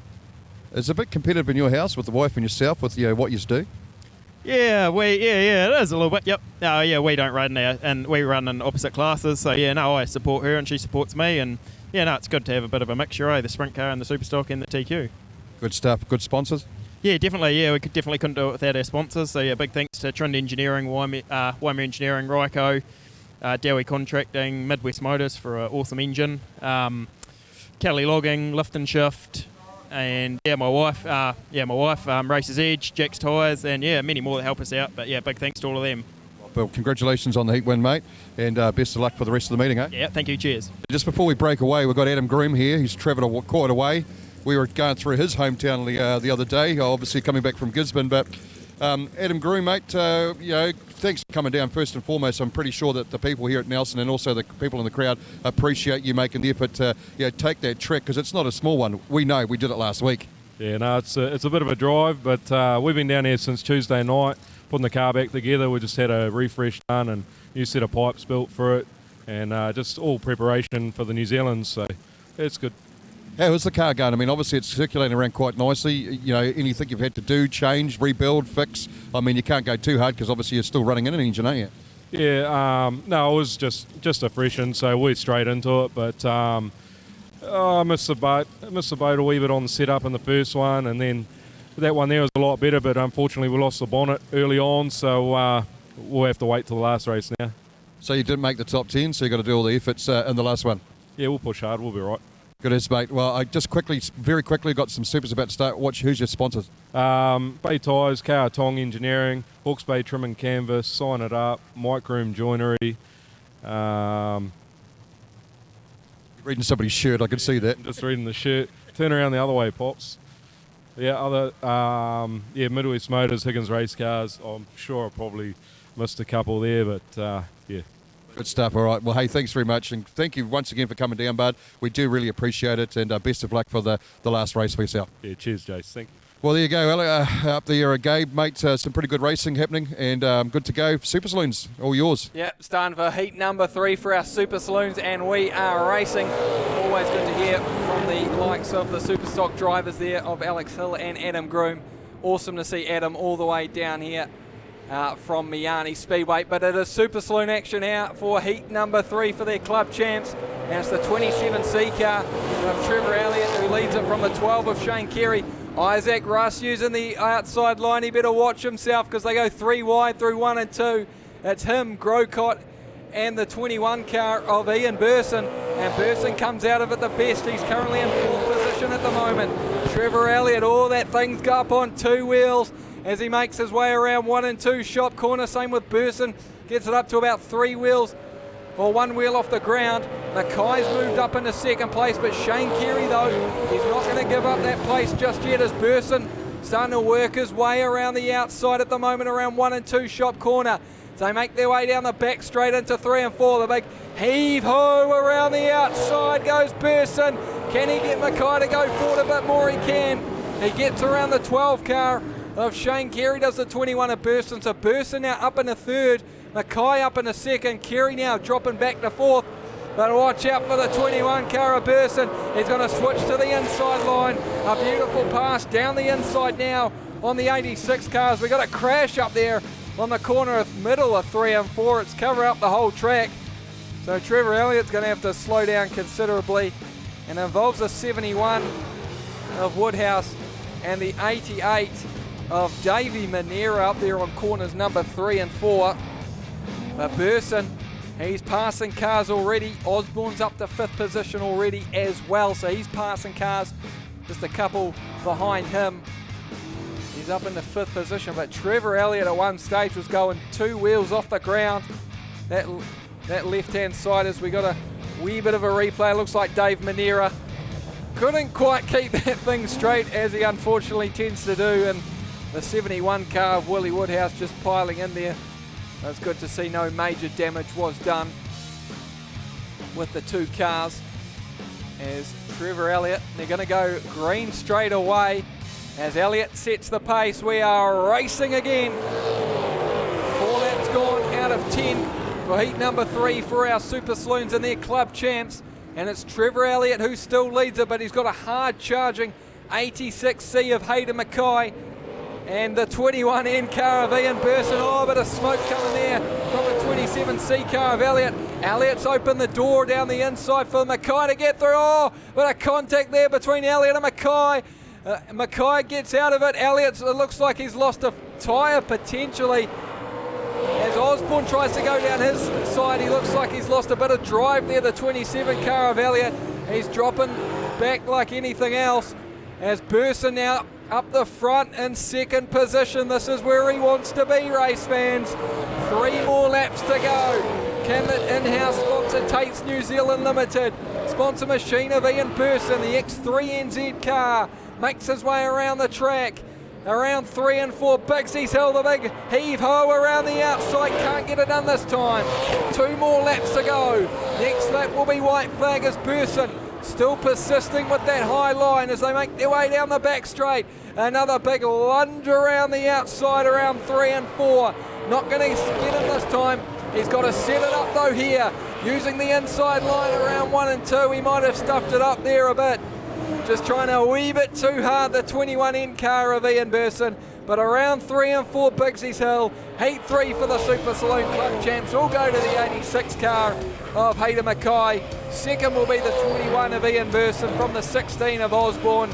Is it a bit competitive in your house with the wife and yourself with what you do? Yeah, it is a little bit. Yep. We don't run now, and we run in opposite classes. So I support her and she supports me, and it's good to have a bit of a mixture, the sprint car and the Superstock and the TQ. Good stuff. Good sponsors. Yeah, definitely. We definitely couldn't do it without our sponsors. So big thanks to Trend Engineering, Waimea Engineering, Ryco, Dowie Contracting, Midwest Motors for an awesome engine, Kelly Logging, Lift and Shift, and my wife Races Edge, Jack's Tyres, and many more that help us out. But big thanks to all of them. Well, congratulations on the heat win, mate, and best of luck for the rest of the meeting, eh? Yeah, thank you. Cheers. Just before we break away, we've got Adam Groom here. He's travelled quite a way. We were going through his hometown the other day, obviously coming back from Gisborne, but Adam Groom, mate, thanks for coming down first and foremost. I'm pretty sure that the people here at Nelson and also the people in the crowd appreciate you making the effort to take that trek, because it's not a small one. We know, we did it last week. Yeah, no, it's a bit of a drive, but we've been down here since Tuesday night, putting the car back together. We just had a refresh done and new set of pipes built for it, and just all preparation for the New Zealand, so it's good. How is the car going? I mean, obviously it's circulating around quite nicely. Anything you've had to do, change, rebuild, fix? I mean, you can't go too hard because obviously you're still running in an engine, aren't you? Yeah, no, it was just a freshen, so we're straight into it. But I missed the boat a wee bit on the setup in the first one, and then that one there was a lot better. But unfortunately, we lost the bonnet early on, so we'll have to wait till the last race now. So you didn't make the top 10, so you got to do all the efforts in the last one. Yeah, we'll push hard. We'll be right. Good as, mate. Well, I just very quickly got some supers about to start. Who's your sponsors? Bay Tyres, Kao Tong Engineering, Hawke's Bay Trim and Canvas, Sign It Up, Microom Joinery. Reading somebody's shirt, I can see that. Just reading the shirt. Turn around the other way, Pops. Yeah, Midwest Motors, Higgins Race Cars. I'm sure I probably missed a couple there, but yeah. Good stuff. All right. Well, hey, thanks very much, and thank you once again for coming down, bud. We do really appreciate it, and best of luck for the last race for yourself. Yeah, cheers, Jace. Thank you. Well, there you go. Up there, Gabe, mate. Some pretty good racing happening, and good to go. Super Saloons, all yours. Yep, starting for heat number 3 for our Super Saloons, and we are racing. Always good to hear from the likes of the Superstock drivers there, of Alex Hill and Adam Groom. Awesome to see Adam all the way down here from Miani Speedway, but it is Super Saloon action out for heat number 3 for their club champs, and it's the 27C car of Trevor Elliott, who leads it from the 12 of Shane Carey. Isaac Russ using the outside line. He better watch himself because they go 3 wide through 1 and 2. It's him, Grocott, and the 21 car of Ian Burson, and Burson comes out of it the best. He's currently in 4th position at the moment. Trevor Elliott, all that things go up on 2 wheels as he makes his way around 1 and 2 shop corner. Same with Burson, gets it up to about 3 wheels, or 1 wheel off the ground. Mackay's moved up into 2nd place, but Shane Carey, though, he's not going to give up that place just yet, as Burson starting to work his way around the outside at the moment around 1 and 2 shop corner. So they make their way down the back straight into 3 and 4. The big heave-ho around the outside goes Burson. Can he get Mackay to go forward a bit more? He can. He gets around the 12 car of Shane Carey, does the 21 of Burson. So Burson now up in the 3rd, Mackay up in the 2nd, Carey now dropping back to 4th. But watch out for the 21 car of Burson. He's going to switch to the inside line. A beautiful pass down the inside now on the 86 cars. We got a crash up there on the corner of middle of 3 and 4. It's cover up the whole track. So Trevor Elliott's going to have to slow down considerably, and involves the 71 of Woodhouse and the 88 of Davey Manera up there on corners number 3 and 4. But Burson, he's passing cars already. Osborne's up to 5th position already as well, so he's passing cars just a couple behind him. He's up in the 5th position, but Trevor Elliott at one stage was going 2 wheels off the ground. That left-hand side, as we got a wee bit of a replay. Looks like Dave Manera couldn't quite keep that thing straight, as he unfortunately tends to do, and the 71 car of Willie Woodhouse just piling in there. It's good to see no major damage was done with the 2 cars. As Trevor Elliott, they're going to go green straight away. As Elliott sets the pace, we are racing again. 4 laps gone out of 10 for heat number 3 for our Super Saloons and their club champs. And it's Trevor Elliott who still leads it, but he's got a hard charging 86C of Hayden Mackay. And the 21N car of Ian Burson. Oh, a bit of smoke coming there from the 27C car of Elliott. Elliott's opened the door down the inside for Mackay to get through. Oh, bit of contact there between Elliott and Mackay. Mackay gets out of it. Elliott, it looks like he's lost a tyre potentially. As Osborne tries to go down his side, he looks like he's lost a bit of drive there, the 27 car of Elliott. He's dropping back like anything else. As Burson now up the front in 2nd position. This is where he wants to be, race fans. 3 more laps to go. Can the in-house sponsor Tate's New Zealand Limited sponsor machine of Ian Burson, the X3NZ car, makes his way around the track. Around 3 and 4, Bigsy's Hill, the big heave-ho around the outside, can't get it done this time. 2 more laps to go. Next lap will be white flag as Burson still persisting with that high line as they make their way down the back straight. Another big lunge around the outside around 3 and 4. Not going to get him this time. He's got to set it up though here, using the inside line around 1 and 2. He might have stuffed it up there a bit. Just trying a wee bit too hard, the 21N car of Ian Burson. But around 3 and 4, Bigsy's Hill. Heat 3 for the Super Saloon Club champs. All go to the 86 car of Hayden Mackay. Second will be the 21 of Ian Burson from the 16 of Osborne.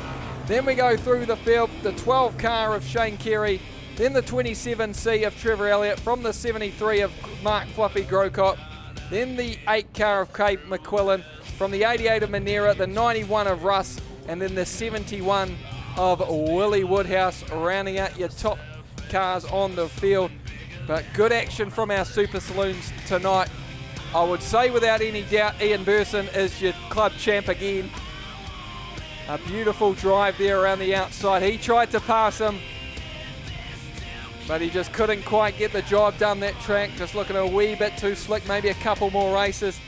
Then we go through the field, the 12 car of Shane Carey. Then the 27C of Trevor Elliott from the 73 of Mark Fluffy Grocott. Then the 8 car of Kate McQuillan from the 88 of Manera, the 91 of Russ, and then the 71 of Willie Woodhouse, rounding out your top cars on the field. But good action from our Super Saloons tonight. I would say without any doubt Ian Burson is your club champ again. A beautiful drive there around the outside. He tried to pass him, but he just couldn't quite get the job done that track. Just looking a wee bit too slick, maybe a couple more races.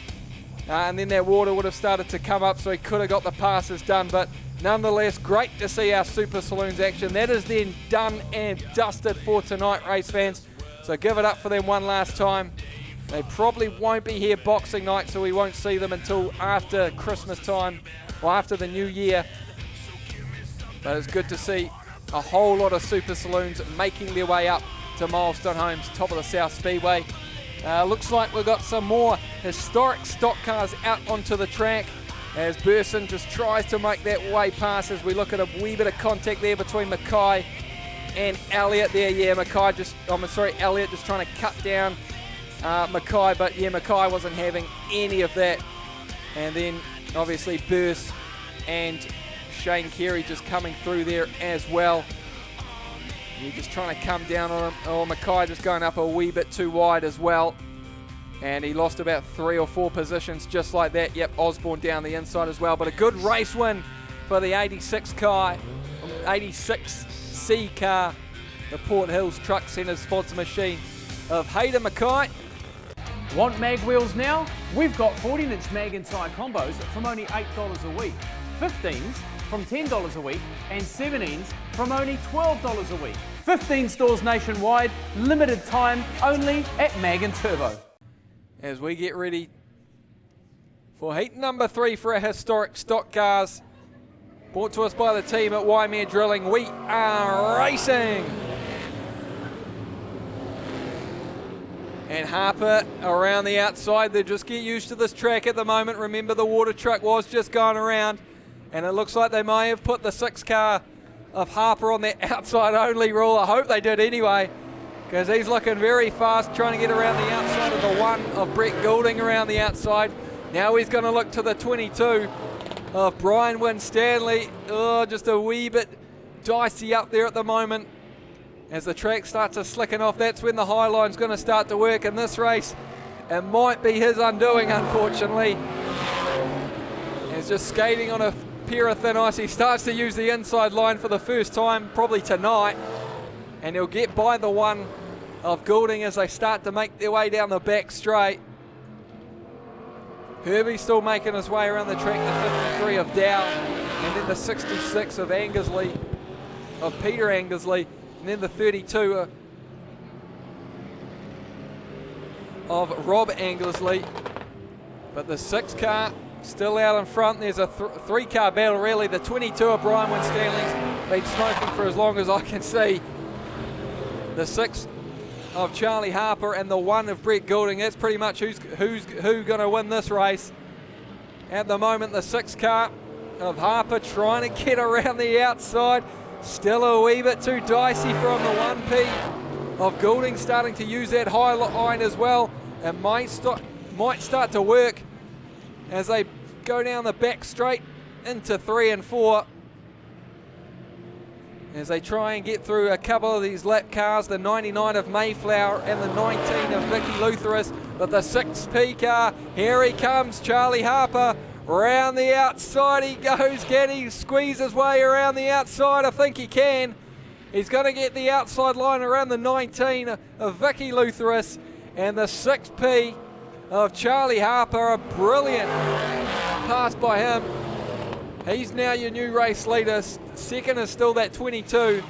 And then that water would have started to come up, so he could have got the passes done. But nonetheless, great to see our Super Saloons action. That is then done and dusted for tonight, race fans. So give it up for them one last time. They probably won't be here Boxing Night, so we won't see them until after Christmas time or after the New Year. But it's good to see a whole lot of Super Saloons making their way up to Milestone Homes, top of the South Speedway. Looks like we've got some more historic stock cars out onto the track as Burson just tries to make that way past as we look at a wee bit of contact there between Mackay and Elliott there. Yeah, Elliott just trying to cut down Mackay, but yeah, Mackay wasn't having any of that. And then obviously Burse and Shane Carey just coming through there as well. You're just trying to come down on him. Oh, Mackay just going up a wee bit too wide as well. And he lost about 3 or 4 positions just like that. Yep, Osborne down the inside as well. But a good race win for the 86C car, the Port Hills Truck Centre sponsor machine of Hayden Mackay. Want mag wheels now? We've got 14-inch mag and tyre combos from only $8 a week. 15s from $10 a week and 17s from only $12 a week. 15 stores nationwide, limited time only at Mag and Turbo. As we get ready for heat number 3 for our historic stock cars, brought to us by the team at Waimea Drilling, we are racing. And Harper around the outside. They just get used to this track at the moment. Remember, the water truck was just going around, and it looks like they may have put the 6 car of Harper on that outside only rule. I hope they did anyway, because he's looking very fast trying to get around the outside of the 1 of Brett Goulding around the outside. Now he's going to look to the 22 of Brian Winstanley. Oh, just a wee bit dicey up there at the moment. As the track starts to slicken off, that's when the high line's going to start to work in this race. It might be his undoing, unfortunately. He's just skating on a pair of thin ice. He starts to use the inside line for the first time, probably tonight. And he'll get by the one of Goulding as they start to make their way down the back straight. Herbie's still making his way around the track, the 53 of Dow, and then the 66 of Angersley, of Peter Angersley, and then the 32 of Rob Angersley. But the 6 car still out in front. There's a 3 car battle really. The 22 of Brian Winstanley's been smoking for as long as I can see. The 6 of Charlie Harper and the 1 of Brett Goulding. That's pretty much who's going to win this race. At the moment, the 6 car of Harper trying to get around the outside. Still a wee bit too dicey from the 1P of Goulding, starting to use that high line as well. It might start to work as they go down the back straight into 3 and 4. As they try and get through a couple of these lap cars, the 99 of Mayflower and the 19 of Vicky Lutheris. But the 6P car, here he comes, Charlie Harper. Round the outside he goes. Can he squeeze his way around the outside? I think he can. He's going to get the outside line around the 19 of Vicky Lutheris and the 6P of Charlie Harper. A brilliant pass by him. He's now your new race leader. Second is still that 22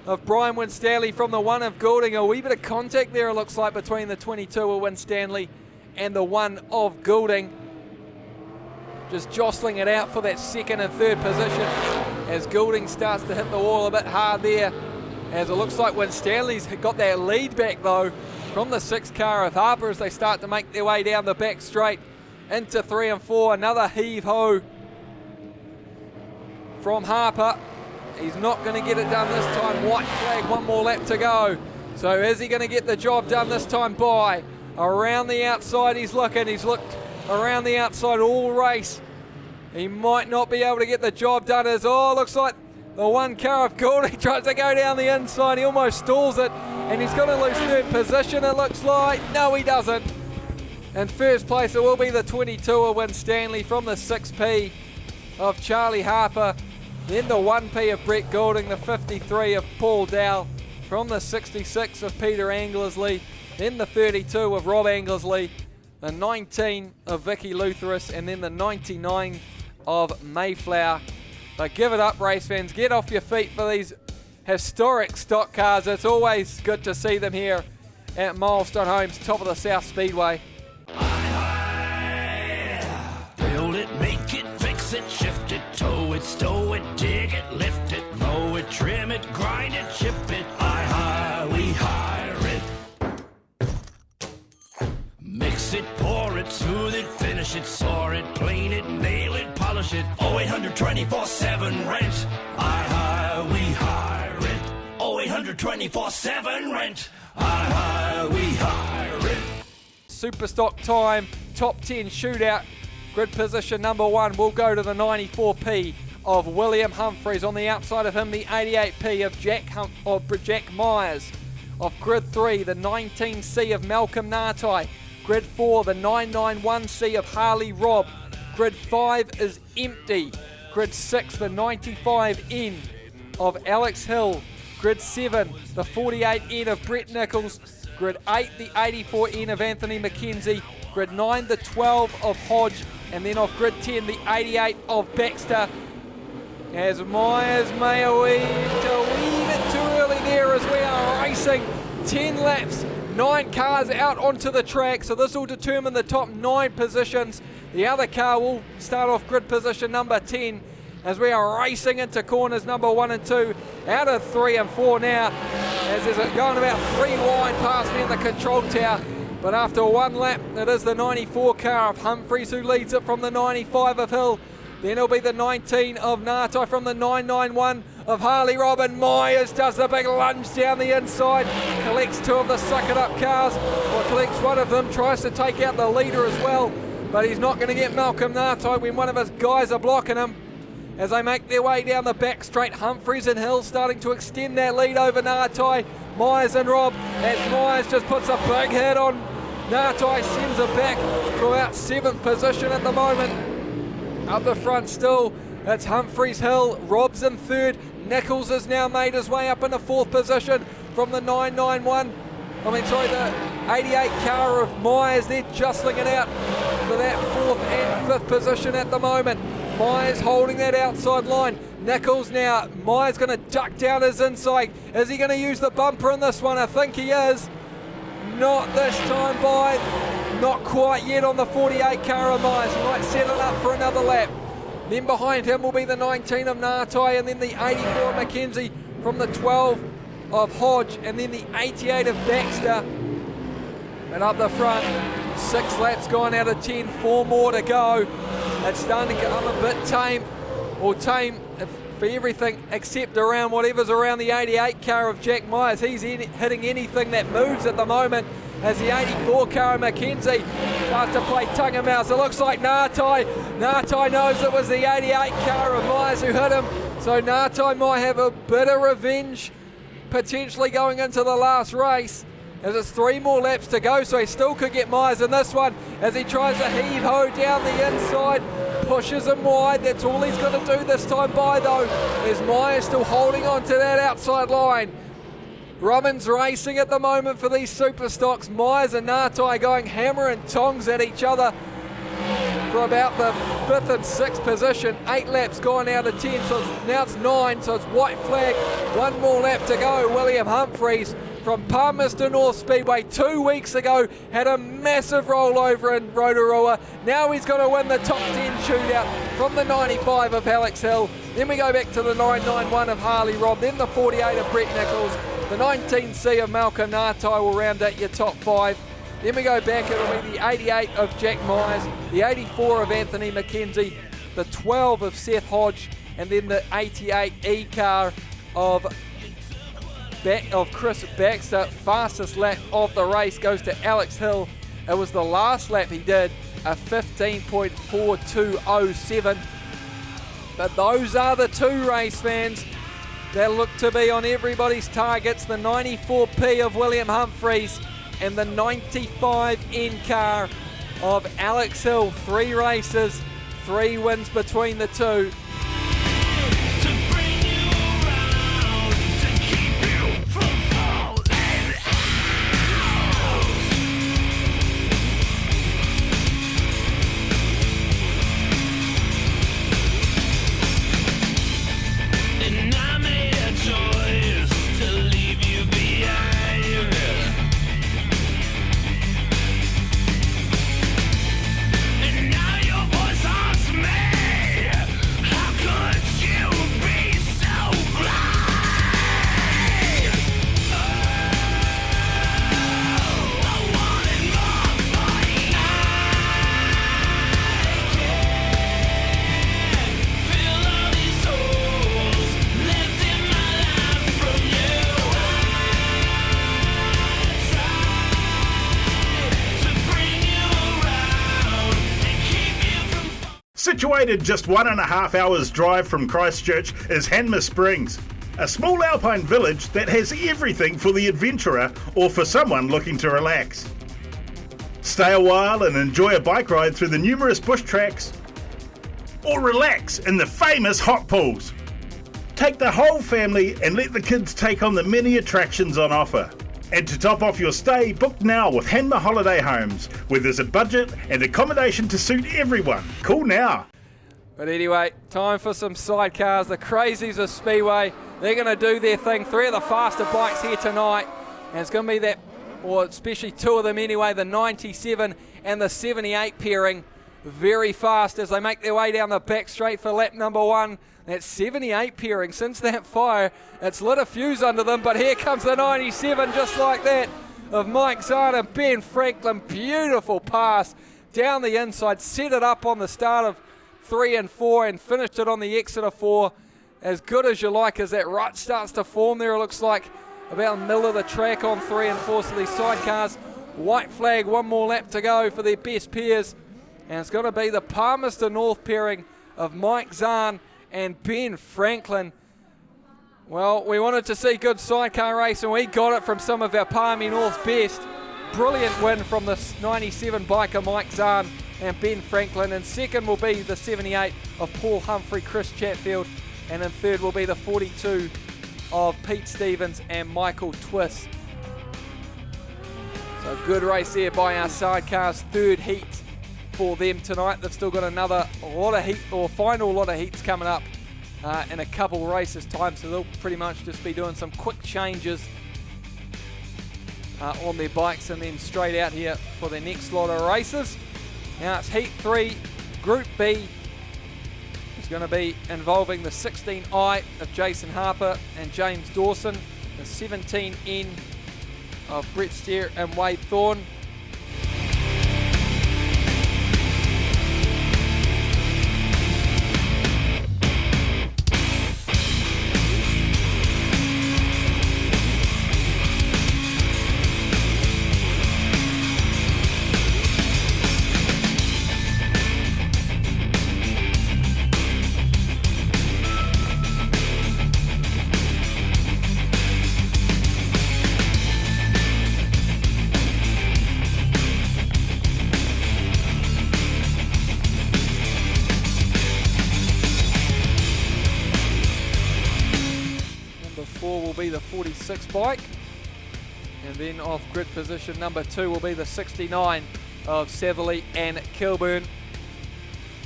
of Brian Winstanley from the 1 of Goulding. A wee bit of contact there, it looks like, between the 22 of Winstanley and the 1 of Goulding. Just jostling it out for that 2nd and 3rd position as Goulding starts to hit the wall a bit hard there. As it looks like Winstanley's got that lead back though from the 6 car of Harper as they start to make their way down the back straight into 3 and 4. Another heave-ho from Harper. He's not going to get it done this time. White flag, 1 more lap to go. So is he going to get the job done this time? By around the outside he's looking. He's looked around the outside all race. He might not be able to get the job done as, looks like the 1 car of Goulding tries to go down the inside. He almost stalls it and he's going to lose 3rd position, it looks like. No, he doesn't. In first place it will be the 22 of Winstanley from the 6P of Charlie Harper. Then the 1P of Brett Goulding, the 53 of Paul Dow from the 66 of Peter Angersley. Then the 32 of Rob Angersley, the 19 of Vicky Lutheris, and then the 99 of Mayflower. But give it up, race fans. Get off your feet for these historic stock cars. It's always good to see them here at Milestone Homes, top of the South Speedway. Build it, make it, fix it, shift it, tow it, stow it, dig it, lift it, mow it, trim it, grind it, chip it. We hire it. Mix it, pour it, smooth it, finish it, saw it, clean it, nail it, polish it. 0800 24/7 rent. We hire it. 0800 24/7 rent. We hire it. Superstock time, top 10 shootout. Grid position number 1 will go to the 94P of William Humphreys. On the outside of him, the 88P of Jack Myers. Of grid 3, the 19C of Malcolm Nartai. Grid 4, the 991C of Harley Robb. Grid 5 is empty. Grid 6, the 95N of Alex Hill. Grid 7, the 48N of Brett Nichols. Grid 8, the 84N of Anthony McKenzie. Grid 9, the 12 of Hodge. And then off grid 10, the 88 of Baxter. As Myers may a wee bit too early there as we are racing 10 laps, 9 cars out onto the track. So this will determine the top 9 positions. The other car will start off grid position number 10 as we are racing into corners number 1 and 2 out of 3 and 4 now. As there's going about 3 wide past me in the control tower. But after 1 lap, it is the 94 car of Humphreys who leads it from the 95 of Hill. Then it'll be the 19 of Nartai from the 991 of Harley Robin. Myers does the big lunge down the inside, collects 2 of the Suck It Up cars, or collects 1 of them, tries to take out the leader as well, but he's not going to get Malcolm Nartai when one of his guys are blocking him. as they make their way down the back straight. Humphreys and Hill starting to extend that lead over Ngātai, Myers and Rob, as Myers just puts a big hit on Ngātai, sends it back to about 7th position at the moment. Up the front still, it's Humphreys, Hill, Rob's in 3rd. Nichols has now made his way up into 4th position from the 991. The 88 car of Myers. They're jostling it out for that 4th and 5th position at the moment. Myers holding that outside line. Nichols now. Myers going to duck down his inside. Is he going to use the bumper in this one? I think he is. Not this time by. Not quite yet on the 48 car of Myers. He might set it up for another lap. Then behind him will be the 19 of Ngātai, and then the 84 of Mackenzie from the 12 of Hodge, and then the 88 of Baxter. And up the front, 6 laps gone out of 10, 4 more to go. It's starting to become a bit tame for everything except around whatever's around the 88 car of Jack Myers. He's hitting anything that moves at the moment, as the 84 car of Mackenzie starts to play tongue and mouse. It looks like Ngātai knows it was the 88 car of Myers who hit him, so Ngātai might have a bit of revenge potentially going into the last race, as it's 3 more laps to go, so he still could get Myers in this one as he tries to heave-ho down the inside, pushes him wide. That's all he's going to do this time by, though, is Myers still holding on to that outside line. Rubbin's racing at the moment for these super stocks. Myers and Ngātai going hammer and tongs at each other for about the 5th and 6th position. 8 laps gone out of 10, so now it's 9, so it's white flag. 1 more lap to go. William Humphreys from Palmerston North Speedway 2 weeks ago had a massive rollover in Rotorua. Now he's going to win the top 10 shootout from the 95 of Alex Hill. Then we go back to the 991 of Harley Robb, then the 48 of Brett Nichols. The 19C of Malcolm Ngātai will round out your top 5. Then we go back, it'll be the 88 of Jack Myers, the 84 of Anthony Mackenzie, the 12 of Seth Hodge, and then the 88 E-car of Chris Baxter. Fastest lap of the race goes to Alex Hill. It was the last lap he did, a 15.4207. But those are the 2 race fans that look to be on everybody's targets, the 94P of William Humphreys and the 95 N car of Alex Hill. 3 races, 3 wins between the 2. Situated just 1.5 hours drive from Christchurch is Hanmer Springs, a small alpine village that has everything for the adventurer or for someone looking to relax. Stay a while and enjoy a bike ride through the numerous bush tracks, or relax in the famous hot pools. Take the whole family and let the kids take on the many attractions on offer. And to top off your stay, book now with Hanmer Holiday Homes, where there's a budget and accommodation to suit everyone. Call now. But anyway, time for some sidecars. The Crazies of Speedway, they're going to do their thing. 3 of the faster bikes here tonight. And it's going to be that, or especially 2 of them anyway, the 97 and the 78 pairing. Very fast as they make their way down the back straight for lap number 1. That 78 pairing, since that fire, it's lit a fuse under them, but here comes the 97 just like that of Mike Zahn and Ben Franklin. Beautiful pass down the inside, set it up on the start of 3 and 4 and finished it on the exit of 4. As good as you like as that rut starts to form there. It looks like about the middle of the track on 3 and 4, so these sidecars, white flag, 1 more lap to go for their best pairs. And it's going to be the Palmerston North pairing of Mike Zahn and Ben Franklin. Well, we wanted to see good sidecar race, and we got it from some of our Palmy North's best. Brilliant win from the 97 biker Mike Zahn and Ben Franklin. And second will be the 78 of Paul Humphrey, Chris Chatfield. And in third will be the 42 of Pete Stevens and Michael Twiss. So good race there by our sidecars. Third heat for them tonight. They've still got another lot of heat, or final lot of heats coming up in a couple races time. So they'll pretty much just be doing some quick changes on their bikes and then straight out here for their next lot of races. Now it's Heat 3, Group B. It's going to be involving the 16I of Jason Harper and James Dawson, the 17N of Brett Steer and Wade Thorne. The 46 bike, and then off grid position number 2 will be the 69 of Satherley and Kilburn.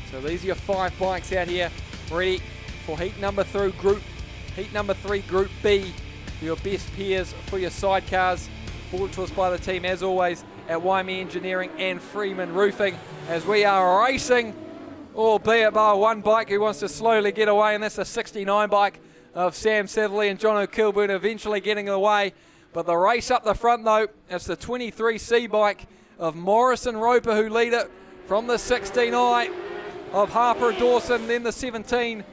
So these are your 5 bikes out here ready for heat number 3, Group B, your best pairs for your sidecars. Brought to us by the team as always at Waimea Engineering and Freeman Roofing, as we are racing, albeit by one bike who wants to slowly get away, and that's the 69 bike of Sam Satherley and John O'Kilburn eventually getting away. But the race up the front though, it's the 23C bike of Morrison Roper who lead it from the 16I of Harper Dawson, then the 17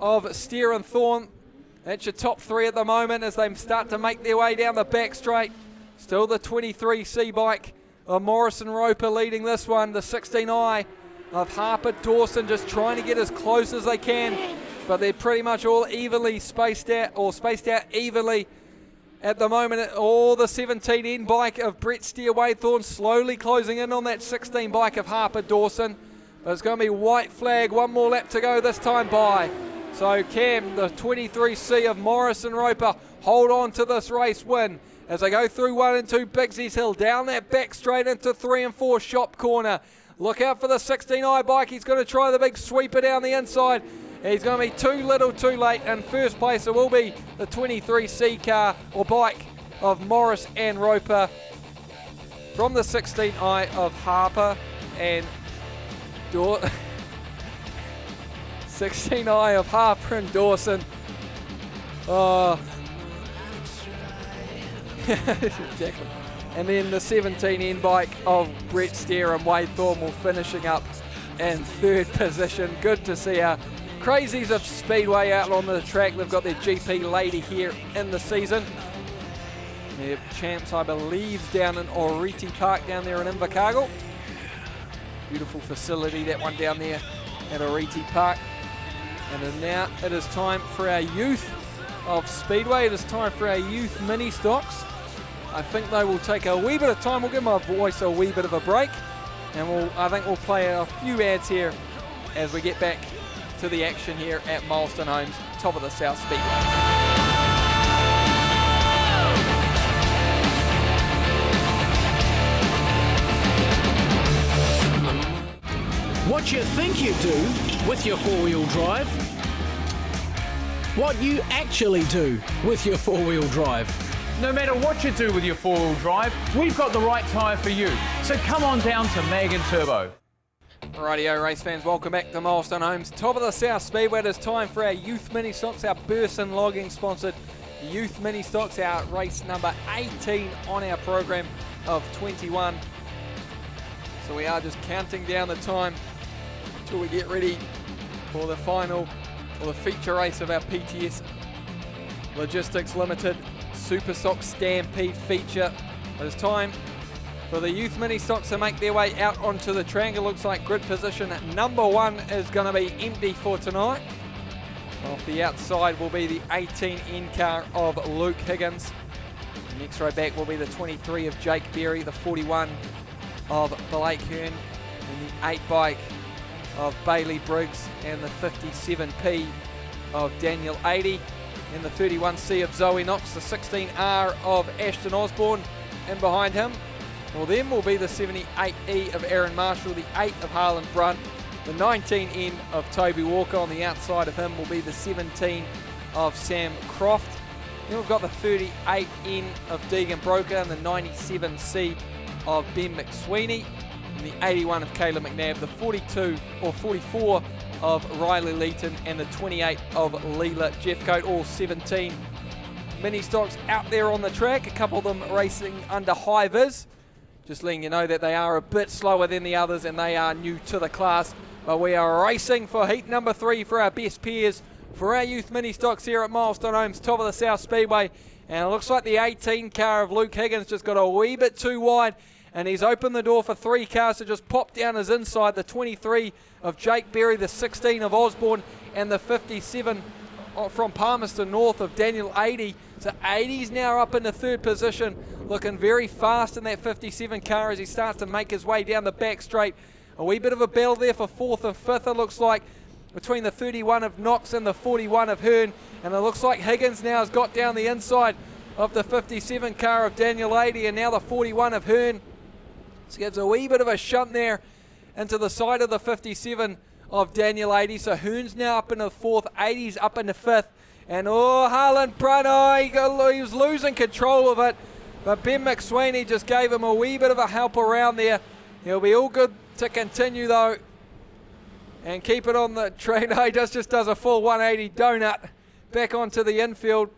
of Steer and Thorne. That's your top 3 at the moment as they start to make their way down the back straight. Still the 23C bike of Morrison Roper leading this one, the 16I of Harper Dawson just trying to get as close as they can, but they're pretty much all evenly spaced out evenly at the moment. All the 17N bike of Brett Steer, Wade Thorne slowly closing in on that 16 bike of Harper Dawson. But it's going to be white flag, one more lap to go this time by. So Cam, the 23C of Morrison Roper, hold on to this race win as they go through 1 and 2 Bigsy's Hill, down that back straight into 3 and 4 Shop Corner. Look out for the 16I bike, he's going to try the big sweeper down the inside. He's going to be too little too late, and first place it will be the 23C car or bike of Morris and Roper from the 16I of Harper and 16I of Harper and Dawson. Oh, exactly. And then the 17N bike of Brett Steer and Wade Thorne finishing up in 3rd position. Good to see our Crazies of Speedway out on the track. They've got their GP lady here in the season. Their champs, I believe, down in Oriti Park down there in Invercargill. Beautiful facility, that one down there at Oriti Park. And now it is time for our youth of Speedway. It is time for our youth mini stocks. I think they will take a wee bit of time. We'll give my voice a wee bit of a break. And I think we'll play a few ads here as we get back to the action here at Milestone Homes, top of the South Speedway. What you think you do with your four-wheel drive. What you actually do with your four-wheel drive. No matter what you do with your four-wheel drive, we've got the right tyre for you. So come on down to Mag and Turbo. Rightio race fans, welcome back to Milestone Homes, top of the South Speedway. It is time for our youth mini stocks, our Burson Logging sponsored youth mini stocks, our race number 18 on our program of 21. So we are just counting down the time until we get ready for the final, or the feature race of our PTS Logistics Limited Superstock Stampede feature. It is time for the youth mini stocks to make their way out onto the track. It looks like grid position number 1 is going to be empty for tonight. Off the outside will be the 18N car of Luke Higgins. The next row back will be the 23 of Jake Berry, the 41 of Blake Hearn, and the 8 bike of Bailey Briggs, and the 57P of Daniel 80, and the 31C of Zoe Knox, the 16R of Ashton Osborne, and behind him, well, then will be the 78E of Aaron Marshall, the 8 of Harlan Brunt, the 19N of Toby Walker. On the outside of him will be the 17 of Sam Croft. Then we've got the 38N of Deegan Broker and the 97C of Ben McSweeney, and the 81 of Caleb McNabb, the 44 of Riley Leeton, and the 28 of Leela Jeffcoat. All 17 mini stocks out there on the track, a couple of them racing under high vis. Just letting you know that they are a bit slower than the others and they are new to the class. But we are racing for heat number 3 for our best pairs for our youth mini stocks here at Milestone Homes, top of the South Speedway. And it looks like the 18 car of Luke Higgins just got a wee bit too wide, and he's opened the door for 3 cars to just pop down his inside. The 23 of Jake Berry, the 16 of Osborne, and the 57 from Palmerston North of Daniel 80. So 80's now up in the 3rd position, looking very fast in that 57 car as he starts to make his way down the back straight. A wee bit of a battle there for 4th and 5th, it looks like, between the 31 of Knox and the 41 of Hearn. And it looks like Higgins now has got down the inside of the 57 car of Daniel 80, and now the 41 of Hearn. So gives a wee bit of a shunt there into the side of the 57 of Daniel 80. So Hearn's now up in the 4th, 80's up in the 5th. And Harlan Brunt, he was losing control of it. But Ben McSweeney just gave him a wee bit of a help around there. He'll be all good to continue though. And keep it on the train. He just does a full 180 donut back onto the infield.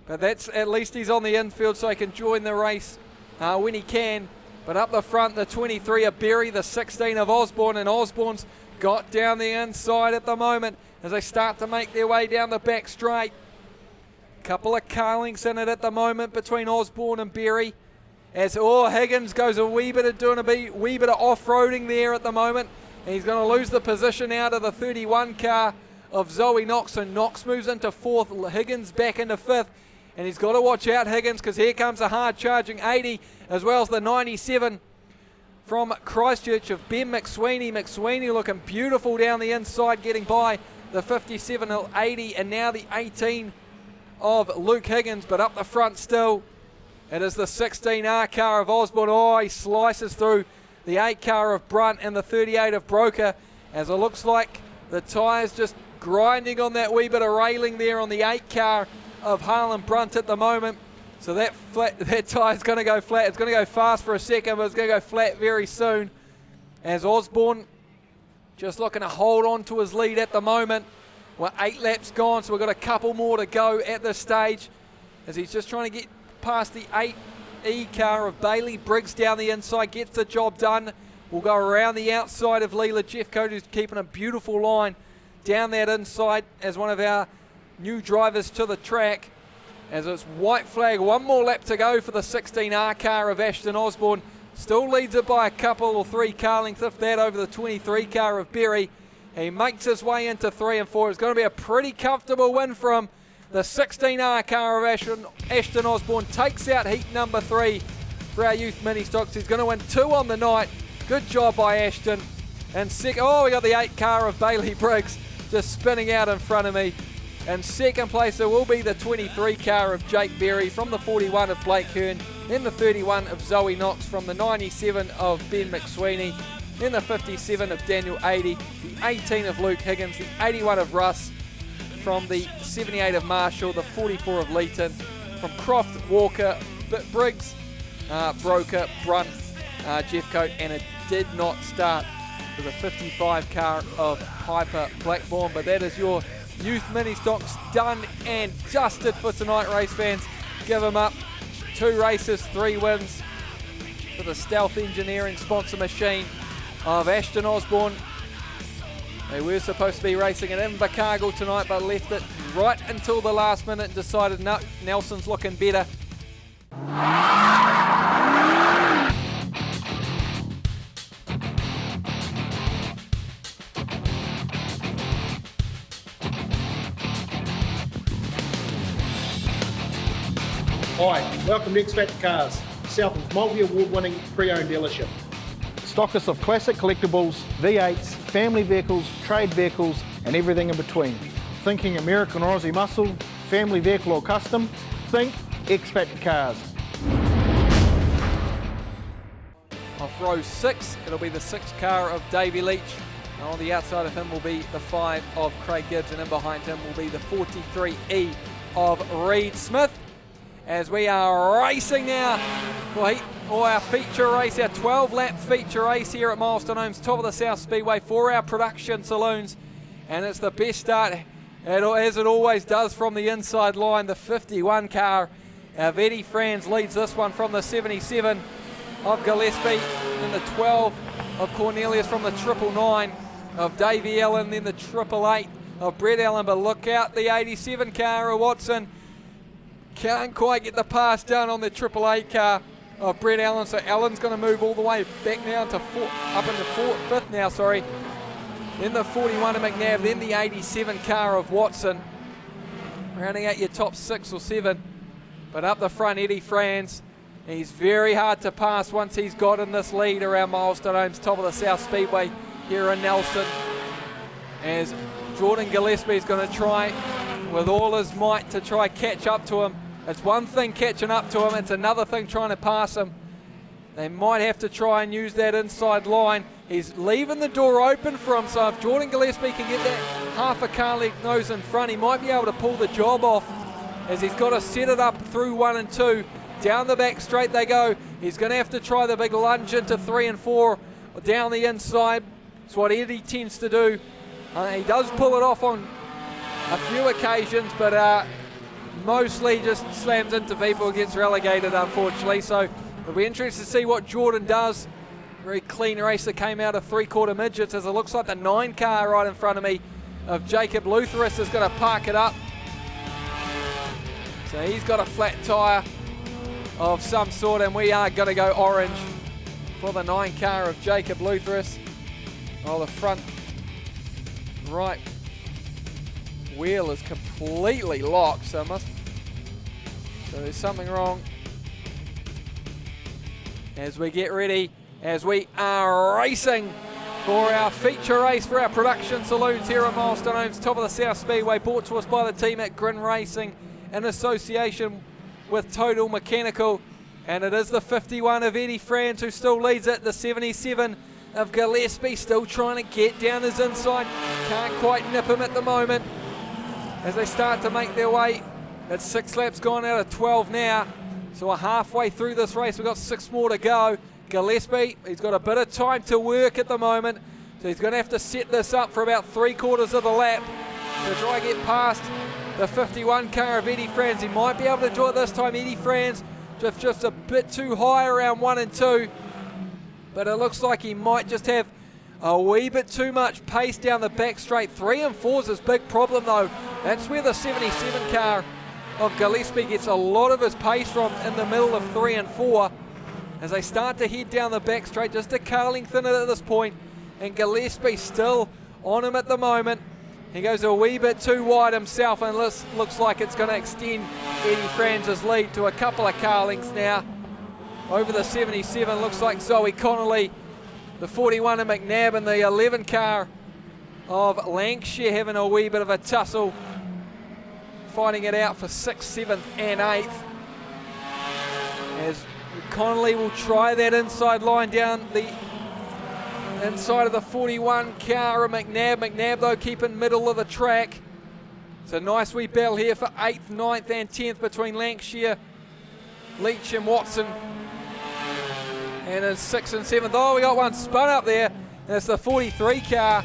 But that's, at least he's on the infield so he can join the race when he can. But up the front, the 23 of Berry, the 16 of Osborne, and Osborne's got down the inside at the moment as they start to make their way down the back straight. Couple of car links in it at the moment between Osborne and Berry. As Higgins goes a wee bit of doing a wee bit of off-roading there at the moment. And he's going to lose the position out of the 31 car of Zoe Knox. And Knox moves into 4th, Higgins back into 5th. And he's got to watch out, Higgins, because here comes a hard-charging 80, as well as the 97 from Christchurch of Ben McSweeney. McSweeney looking beautiful down the inside, getting by the 57 of 80, and now the 18 of Luke Higgins. But up the front still, it is the 16R car of Osborne. He slices through the 8 car of Brunt and the 38 of Broker, as it looks like the tyres just grinding on that wee bit of railing there on the 8 car of Harlan Brunt at the moment. So that tyre's going to go flat. It's going to go fast for a second, but it's going to go flat very soon. As Osborne just looking to hold on to his lead at the moment. We're 8 laps gone, so we've got a couple more to go at this stage, as he's just trying to get past the 8E car of Bailey Briggs down the inside, gets the job done. We'll go around the outside of Leela Jeffcoat, who's keeping a beautiful line down that inside as one of our new drivers to the track. As it's white flag, 1 more lap to go for the 16R car of Ashton Osborne. Still leads it by a couple or 3 car lengths, if that, over the 23 car of Berry. He makes his way into 3 and 4. It's going to be a pretty comfortable win from the 16R car of Ashton Osborne. Takes out heat number 3 for our youth mini stocks. He's going to win 2 on the night. Good job by Ashton. And we got the 8 car of Bailey Briggs just spinning out in front of me. And second place, it will be the 23 car of Jake Berry from the 41 of Blake Hearn, then the 31 of Zoe Knox from the 97 of Ben McSweeney, then the 57 of Daniel 80, the 18 of Luke Higgins, the 81 of Russ from the 78 of Marshall, the 44 of Leeton, from Croft, Walker, Briggs, Broker, Brunt, Jeffcoat, and it did not start for the 55 car of Piper Blackburn. But that is your youth mini stocks done and dusted for tonight, race fans. Give them up. 2 races, 3 wins for the Stealth Engineering sponsor machine of Ashton Osborne. They were supposed to be racing at Invercargill tonight, but left it right until the last minute and decided no, Nelson's looking better. Hi, welcome to X Factor Cars, Southland's multi-award-winning pre-owned dealership. Stockists of classic collectibles, V8s, family vehicles, trade vehicles, and everything in between. Thinking American or Aussie muscle, family vehicle or custom? Think X Factor Cars. Off row 6, it'll be the 6th car of Davey Leach. And on the outside of him will be the 5 of Craig Gibbs, and in behind him will be the 43E of Reed Smith. As we are racing now for our feature race, our 12-lap feature race here at Milestone Homes, top of the South Speedway for our production saloons. And it's the best start, as it always does, from the inside line. The 51 car of Eddie Franz leads this one from the 77 of Gillespie, then the 12 of Cornelius from the 999 of Davey Allen, then the 888 of Brett Allen. But look out, the 87 car of Watson. Can't quite get the pass done on the 888 car of Brett Allen, so Allen's going to move all the way back now to up into fifth now, sorry. Then the 41 of McNabb, then the 87 car of Watson. Rounding out your top 6 or 7. But up the front, Eddie Franz. He's very hard to pass once he's got in this lead around Milestone Homes, top of the South Speedway here in Nelson. As Jordan Gillespie is going to try with all his might to try catch up to him. It's one thing catching up to him, it's another thing trying to pass him. They might have to try and use that inside line. He's leaving the door open for him, so if Jordan Gillespie can get that half a car length nose in front, he might be able to pull the job off, as he's got to set it up through 1 and 2. Down the back straight they go. He's going to have to try the big lunge into 3 and 4 down the inside. It's what Eddie tends to do. He does pull it off on a few occasions, but mostly just slams into people, gets relegated unfortunately. So it'll be interesting to see what Jordan does. Very clean race that came out of 3/4 midgets, as it looks like the 9 car right in front of me of Jacob Lutheris is going to park it up. So he's got a flat tyre of some sort, and we are going to go orange for the 9 car of Jacob Lutheris. Oh, the front right wheel is completely locked, so there's something wrong. As we get ready, as we are racing for our feature race for our production saloons here at Milestone Homes, top of the South Speedway, brought to us by the team at Grin Racing in association with Total Mechanical. And it is the 51 of Eddie Franz who still leads it. The 77 of Gillespie still trying to get down his inside. Can't quite nip him at the moment as they start to make their way. It's 6 laps gone out of 12 now. So we're halfway through this race. We've got 6 more to go. Gillespie, he's got a bit of time to work at the moment. So he's going to have to set this up for about 3/4 of the lap to try and get past the 51 car of Eddie Franz. He might be able to do it this time. Eddie Franz just a bit too high around 1 and 2. But it looks like he might just have a wee bit too much pace down the back straight. 3 and 4 is his big problem though. That's where the 77 car of Gillespie gets a lot of his pace from, in the middle of 3 and 4. As they start to head down the back straight, just a car length in it at this point. And Gillespie still on him at the moment. He goes a wee bit too wide himself, and this looks like it's going to extend Eddie Franz's lead to a couple of car lengths now. Over the 77, looks like Zoe Connolly, the 41 of McNabb, and the 11 car of Lancashire having a wee bit of a tussle, fighting it out for 6th, 7th and 8th. As Connolly will try that inside line down the inside of the 41 car of McNabb. McNabb though keeping middle of the track. It's a nice wee battle here for 8th, 9th and 10th between Lancashire, Leach and Watson. And it's 6th and 7th. Oh, we got one spun up there. And it's the 43 car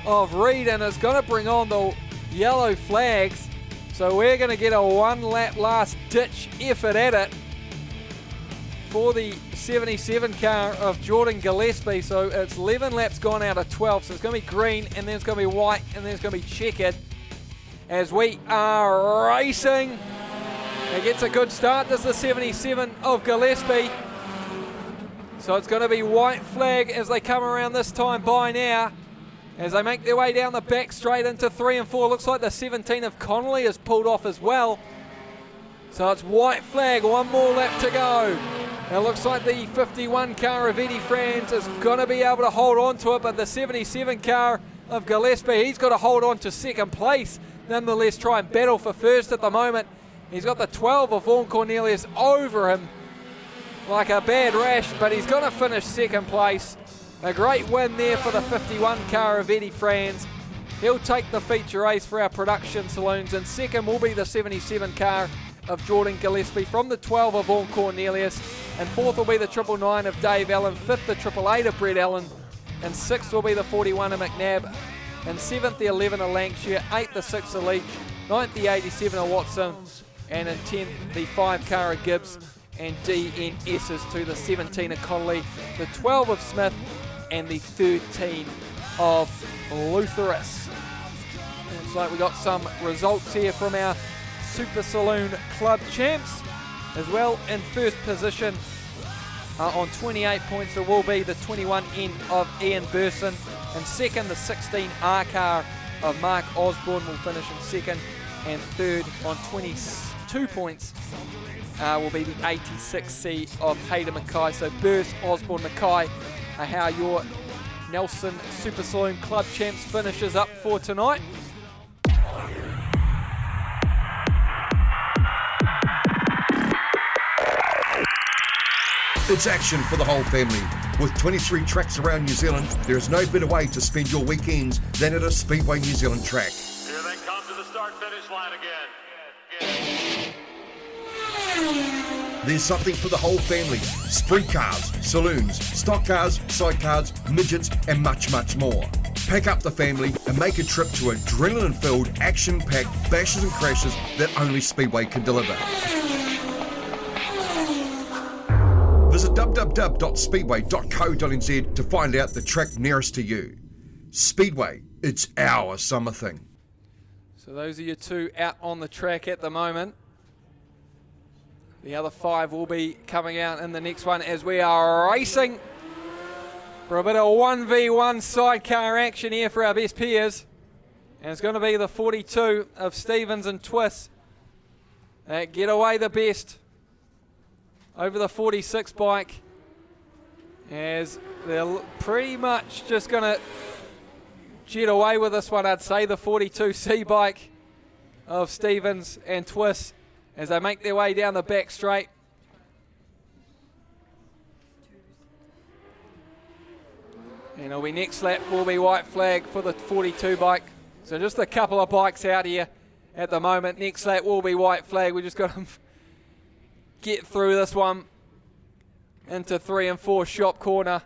of Reed, and it's going to bring on the yellow flags. So we're going to get a 1 lap last ditch effort at it for the 77 car of Jordan Gillespie. So it's 11 laps gone out of 12. So it's going to be green, and then it's going to be white, and then it's going to be checkered. As we are racing, it gets a good start. This is the 77 of Gillespie. So it's going to be white flag as they come around this time by now. As they make their way down the back straight into 3 and 4. Looks like the 17 of Connolly has pulled off as well. So it's white flag, one more lap to go. It looks like the 51 car of Eddie Franz is going to be able to hold on to it, but the 77 car of Gillespie, he's got to hold on to second place. Nonetheless, try and battle for first at the moment. He's got the 12 of Vaughan Cornelius over him like a bad rash, but he's going to finish second place. A great win there for the 51 car of Eddie Franz. He'll take the feature race for our production saloons, and second will be the 77 car of Jordan Gillespie from the 12 of Vaughan Cornelius, and fourth will be the 999 of Dave Allen, fifth the 888 of Brett Allen, and sixth will be the 41 of McNabb, and seventh the 11 of Lancashire, eighth the 6 of Leach, ninth the 87 of Watson, and in 10th the 5 car of Gibbs, and DNSs to the 17 of Connolly, the 12 of Smith, and the 13 of Lutherus. Looks like we got some results here from our Super Saloon Club champs as well. In first position on 28 points it will be the 21N of Ian Burson, and second the 16R car of Mark Osborne will finish in second, and third on 22 points will be the 86C of Hayden Mackay. So Burst, Osborne, Mackay are how your Nelson Super Saloon Club champs finishes up for tonight. It's action for the whole family. With 23 tracks around New Zealand, there is no better way to spend your weekends than at a Speedway New Zealand track. Here they come to the start-finish line again. There's something for the whole family. Sprint cars, saloons, stock cars, sidecars, midgets, and much, much more. Pack up the family and make a trip to adrenaline-filled, action-packed bashes and crashes that only Speedway can deliver. Visit www.speedway.co.nz to find out the track nearest to you. Speedway, it's our summer thing. So those are your two out on the track at the moment. The other 5 will be coming out in the next one as we are racing for a bit of 1v1 sidecar action here for our best peers. And it's going to be the 42 of Stevens and Twiss that get away the best over the 46 bike, as they're pretty much just going to jet away with this one. I'd say the 42C bike of Stevens and Twiss as they make their way down the back straight. And it'll be next lap will be white flag for the 42 bike. So just a couple of bikes out here at the moment. Next lap will be white flag. We just got to get through this one into 3 and 4 shop corner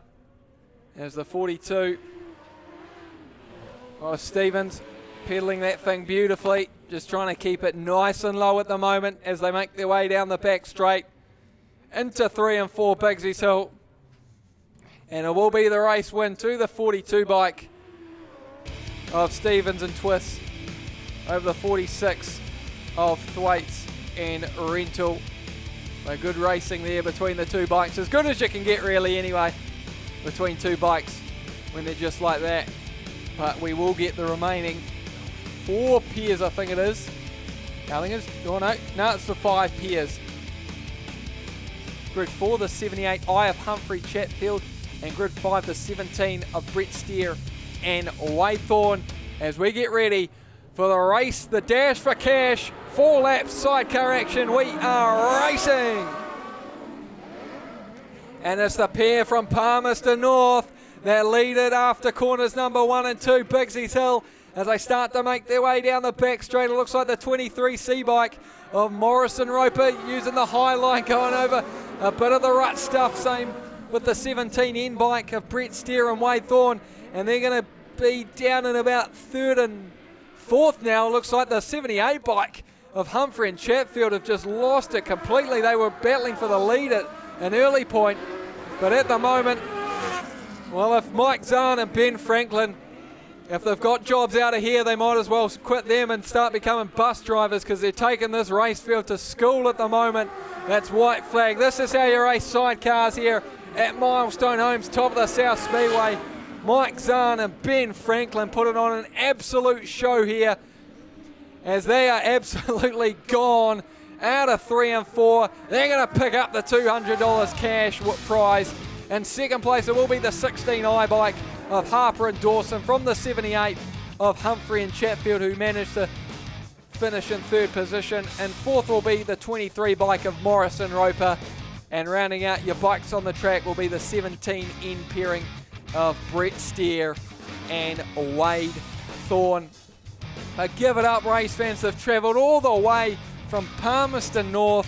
as the 42 of Stevens pedaling that thing beautifully, just trying to keep it nice and low at the moment as they make their way down the back straight into 3 and 4 Bigsy's Hill, and it will be the race win to the 42 bike of Stevens and Twiss over the 46 of Thwaites and Rental. So good racing there between the two bikes, as good as you can get really anyway between two bikes when they're just like that. But we will get the remaining 4 pairs, I think it is. I think it's, oh no, it's the 5 pairs. Grid 4, the 78 I of Humphrey Chatfield, and grid 5, the 17 of Brett Steer and Waythorn, as we get ready for the race, the dash for cash, 4 laps sidecar action. We are racing. And it's the pair from Palmerston North that lead it after corners number 1 and 2, Bigsy's Hill, as they start to make their way down the back straight. It looks like the 23C bike of Morrison Roper using the high line, going over a bit of the rut stuff. Same with the 17N bike of Brett Steer and Wade Thorne, and they're going to be down in about 3rd and 4th now. It looks like the 78 bike of Humphrey and Chatfield have just lost it completely. They were battling for the lead at an early point, but at the moment, well, if Mike Zahn and Ben Franklin, if they've got jobs out of here, they might as well quit them and start becoming bus drivers, because they're taking this race field to school at the moment. That's white flag. This is how you race sidecars here at Milestone Homes, top of the South Speedway. Mike Zahn and Ben Franklin putting on an absolute show here, as they are absolutely gone out of 3 and 4. They're going to pick up the $200 cash prize. In second place, it will be the 16 iBike of Harper and Dawson from the 78 of Humphrey and Chatfield, who managed to finish in third position. And fourth will be the 23 bike of Morris and Roper. And rounding out your bikes on the track will be the 17N pairing of Brett Steer and Wade Thorne. Give it up, race fans. They've travelled all the way from Palmerston North.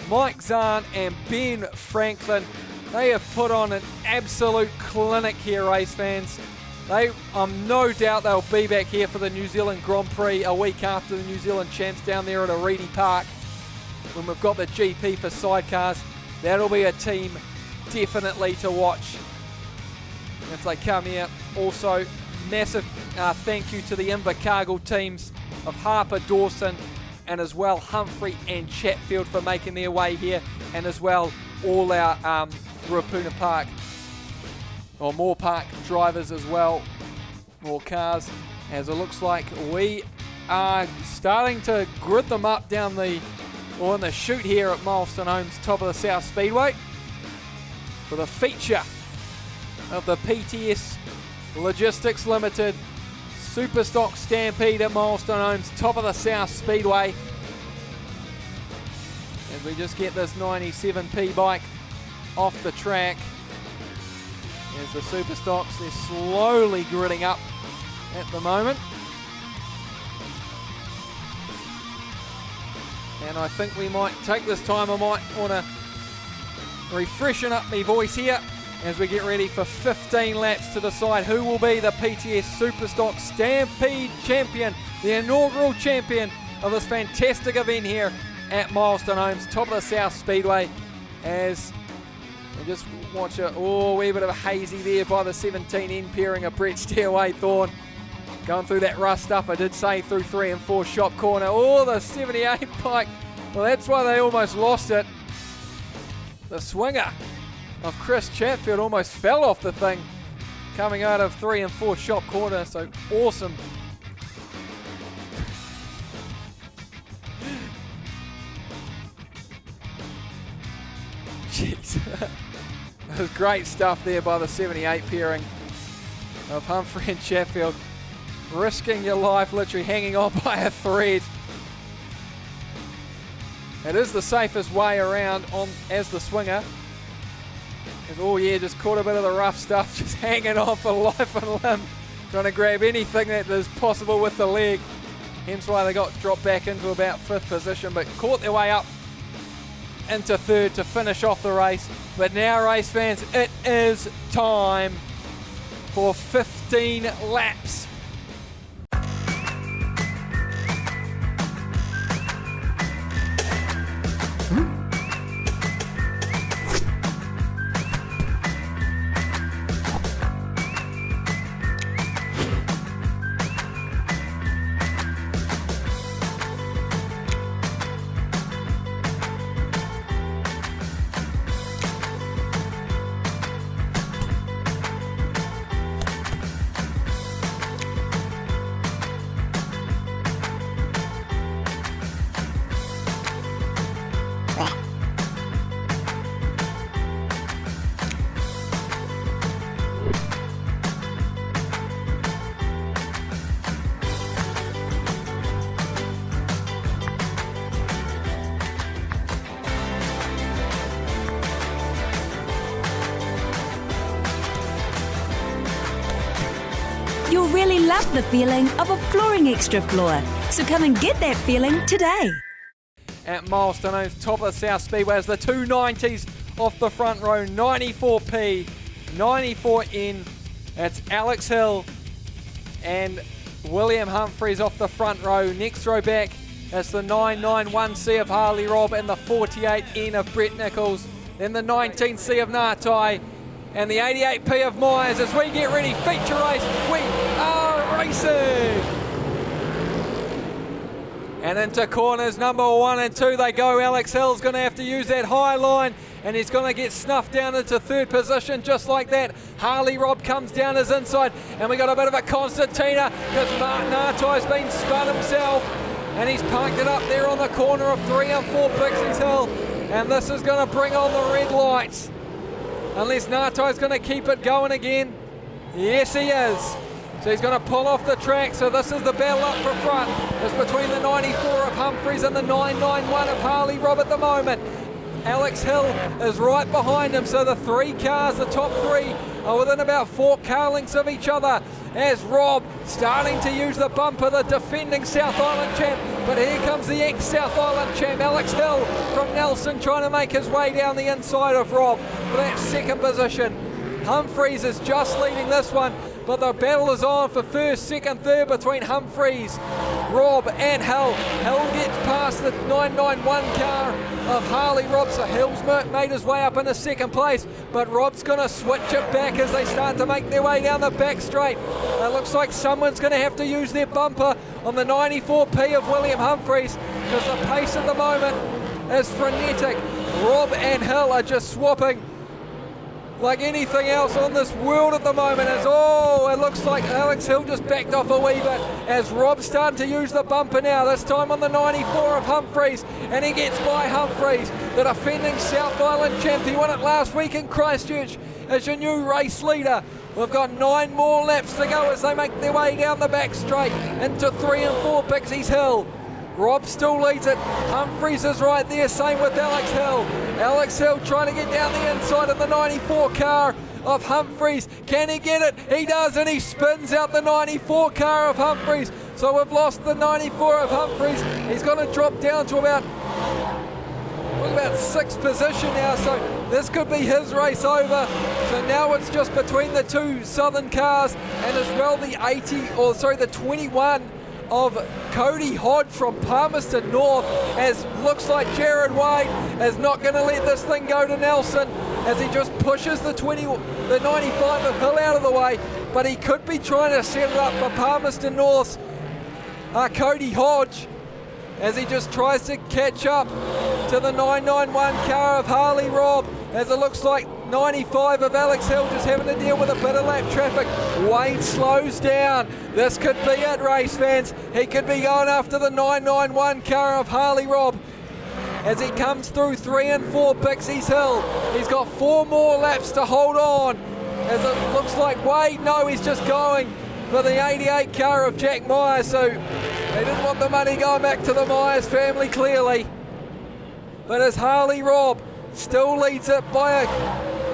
Mike Zahn and Ben Franklin. They have put on an absolute clinic here, race fans. I'm no doubt they'll be back here for the New Zealand Grand Prix a week after the New Zealand Champs down there at Areedi Park when we've got the GP for sidecars. That'll be a team definitely to watch if they come here. Also, massive thank you to the Invercargill teams of Harper, Dawson, and as well Humphrey and Chatfield for making their way here, and as well all our Ruapuna Park or Moore Park drivers as well, more cars, as it looks like we are starting to grid them up down the, or in the chute here at Milestone Homes, top of the South Speedway, for the feature of the PTS Logistics Limited Superstock Stampede at Milestone Homes, top of the South Speedway. As we just get this 97P bike off the track. As the Superstocks, they're slowly gridding up at the moment. And I think we might take this time, I might want to refreshen up my voice here as we get ready for 15 laps to decide who will be the PTS Superstock Stampede champion, the inaugural champion of this fantastic event here at Milestone Homes, top of the South Speedway. As we just watch a wee bit of a hazy there by the 17N pairing of Brett Stairway Thorne. Going through that rough stuff, I did say, through 3 and 4 shop corner. Oh, the 78 bike. Well, that's why they almost lost it. The swinger of Chris Chatfield almost fell off the thing coming out of 3 and 4 shop corner. So awesome. Jeez. That was great stuff there by the 78 pairing of Humphrey and Chatfield. Risking your life, literally hanging on by a thread. It is the safest way around on as the swinger. Oh yeah, just caught a bit of the rough stuff, just hanging on for life and limb, trying to grab anything that is possible with the leg. Hence why they got dropped back into about 5th position, but caught their way up into 3rd to finish off the race. But now, race fans, it is time for 15 laps. You'll really love the feeling of a flooring extra floor. So come and get that feeling today. At Milestone Homes, top of the South Speedway, as the 290s off the front row, 94P, 94N. That's Alex Hill and William Humphreys off the front row. Next row back, that's the 991C of Harley Robb and the 48N of Brett Nichols. Then the 19C of Nartai and the 88P of Myers. As we get ready, feature race, we are racing! And into corners number 1 and 2 they go. Alex Hill's going to have to use that high line and he's going to get snuffed down into 3rd position just like that. Harley Robb comes down his inside and we got a bit of a concertina because Martin Nartai's been spun himself. and he's parked it up there on the corner of 3 and 4 Pixie's Hill, and this is going to bring on the red lights. Unless Natai's going to keep it going again. Yes, he is. So he's going to pull off the track. So this is the battle up for front. It's between the 94 of Humphreys and the 991 of Harley Robb at the moment. Alex Hill is right behind him. So the three cars, the top three, are within about 4 car lengths of each other. As Robb starting to use the bumper, the defending South Island champ. But here comes the ex-South Island champ, Alex Hill from Nelson, trying to make his way down the inside of Robb for that second position. Humphreys is just leading this one, but the battle is on for first, second, third between Humphreys, Robb and Hill. Hill gets past the 991 car of Harley Robb, so Hill's made his way up into second place, but Robb's going to switch it back as they start to make their way down the back straight. It looks like someone's going to have to use their bumper on the 94P of William Humphreys, because the pace at the moment is frenetic. Robb and Hill are just swapping like anything else on this world at the moment. It looks like Alex Hill just backed off a wee bit as Robb's starting to use the bumper now, this time on the 94 of Humphreys, and he gets by Humphreys, the defending South Island champ. He won it last week in Christchurch as your new race leader. We've got 9 more laps to go as they make their way down the back straight into 3 and 4 Pixie's Hill. Robb still leads it. Humphreys is right there, same with Alex Hill. Alex Hill trying to get down the inside of the 94 car of Humphreys. Can he get it? He does, and he spins out the 94 car of Humphreys. So we've lost the 94 of Humphreys. He's going to drop down to about 6th position now, so this could be his race over. So now it's just between the two Southern cars, and as well the 21 of Cody Hodge from Palmerston North, as looks like Jared Wade is not going to let this thing go to Nelson as he just pushes the 95 of Hill out of the way, but he could be trying to set it up for Palmerston North's Cody Hodge as he just tries to catch up to the 991 car of Harley Robb, as it looks like 95 of Alex Hill just having to deal with a bit of lap traffic. Wade slows down. This could be it, race fans. He could be going after the 991 car of Harley Robb as he comes through 3 and 4 Pixie's Hill. He's got 4 more laps to hold on, as it looks like Wade, no, he's just going for the 88 car of Jack Myers, so they didn't want the money going back to the Myers family, clearly. But as Harley Robb still leads it by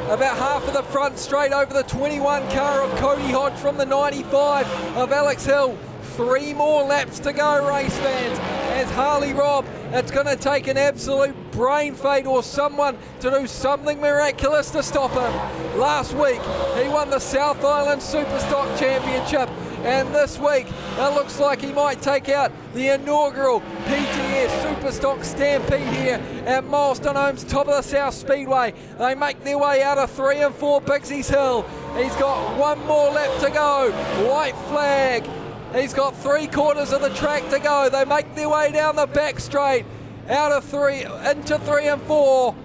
about half of the front straight over the 21 car of Cody Hodge from the 95 of Alex Hill. 3 more laps to go, race fans, as Harley Robb, it's going to take an absolute brain fade or someone to do something miraculous to stop him. Last week he won the South Island Superstock Championship, and this week it looks like he might take out the inaugural PTS Superstock Stampede here at Milestone Homes, top of the South Speedway. They make their way out of 3 and 4 Pixie's Hill. He's got 1 more lap to go. White flag. He's got 3/4 of the track to go. They make their way down the back straight out of 3 into 3 and 4.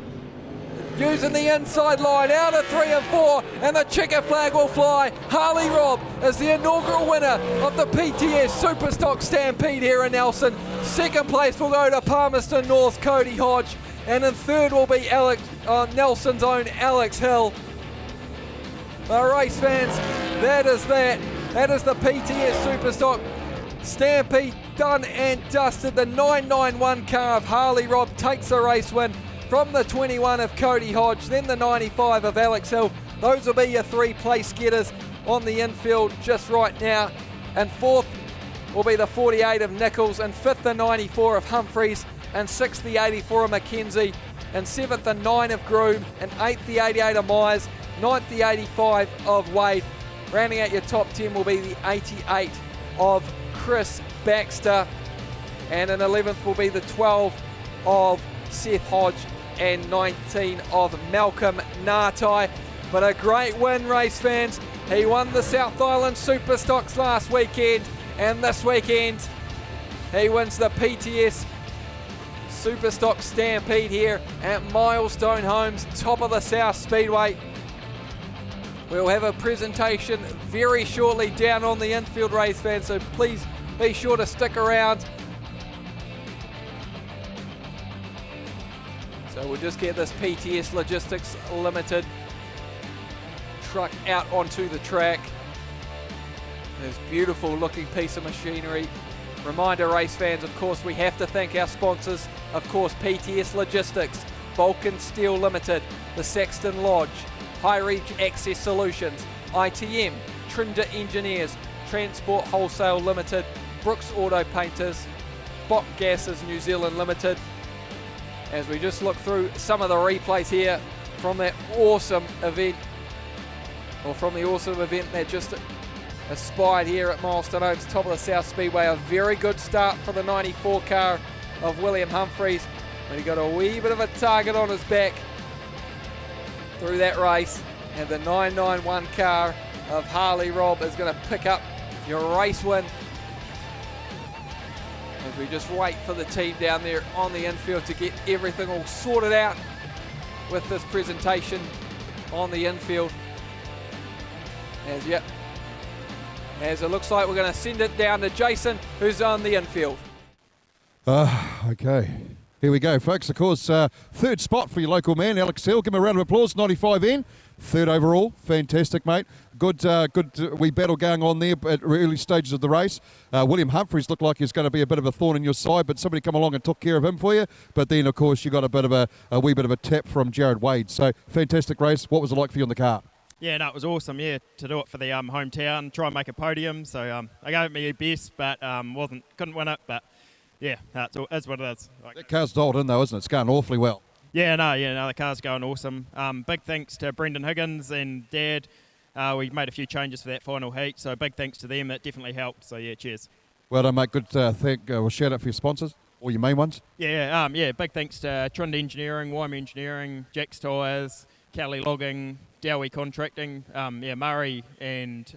Using the inside line out of 3 and 4, and the checker flag will fly. Harley Robb is the inaugural winner of the PTS Superstock Stampede here in Nelson. Second place will go to Palmerston North's Cody Hodge, and in third will be Nelson's own Alex Hill. Race fans, that is that. That is the PTS Superstock Stampede done and dusted. The 991 car of Harley Robb takes the race win from the 21 of Cody Hodge, then the 95 of Alex Hill. Those will be your 3 place getters on the infield just right now. And 4th will be the 48 of Nichols, and 5th the 94 of Humphreys, and 6th the 84 of Mackenzie, and 7th the 9 of Groom, and 8th the 88 of Myers, 9th the 85 of Wade. Rounding out your top 10 will be the 88 of Chris Baxter, and in 11th will be the 12 of Seth Hodge, and 19 of Malcolm Natai. But a great win, race fans. He won the South Island Superstocks last weekend, and this weekend he wins the PTS Superstock Stampede here at Milestone Homes, top of the South Speedway. We'll have a presentation very shortly down on the infield, race fans, so please be sure to stick around. So we'll just get this PTS Logistics Limited truck out onto the track. This beautiful looking piece of machinery. Reminder, race fans, of course, we have to thank our sponsors. Of course, PTS Logistics, Vulcan Steel Limited, the Saxton Lodge, High Reach Access Solutions, ITM, Trinder Engineers, Transport Wholesale Limited, Brooks Auto Painters, Bok Gases New Zealand Limited. As we just look through some of the replays here from that awesome event, or from the awesome event that just aspired here at Milestone Oaks, top of the South Speedway. A very good start for the 94 car of William Humphries, but he got a wee bit of a target on his back through that race, and the 991 car of Harley Robb is going to pick up your race win as we just wait for the team down there on the infield to get everything all sorted out with this presentation on the infield. As it looks like we're going to send it down to Jason, who's on the infield. Okay. Here we go, folks. Of course, third spot for your local man, Alex Hill. Give him a round of applause. 95N. Third overall. Fantastic, mate. Good wee battle going on there at early stages of the race. William Humphries looked like he's going to be a bit of a thorn in your side, but somebody come along and took care of him for you. But then, of course, you got a bit of a wee bit of a tap from Jared Wade. So, fantastic race. What was it like for you on the car? Yeah, no, it was awesome, to do it for the hometown, try and make a podium. So I gave it my best, but couldn't win it. But yeah, that's what it is. That car's dialed in though, isn't it? It's going awfully well. Yeah, the car's going awesome. Big thanks to Brendan Higgins and Dad. We made a few changes for that final heat, so big thanks to them. That definitely helped. So yeah, cheers. Well done, mate. Good shout out for your sponsors, all your main ones. Yeah, big thanks to Trinder Engineering, Wyman Engineering, Jack's Tyres, Kelly Logging, Dowie Contracting, Murray and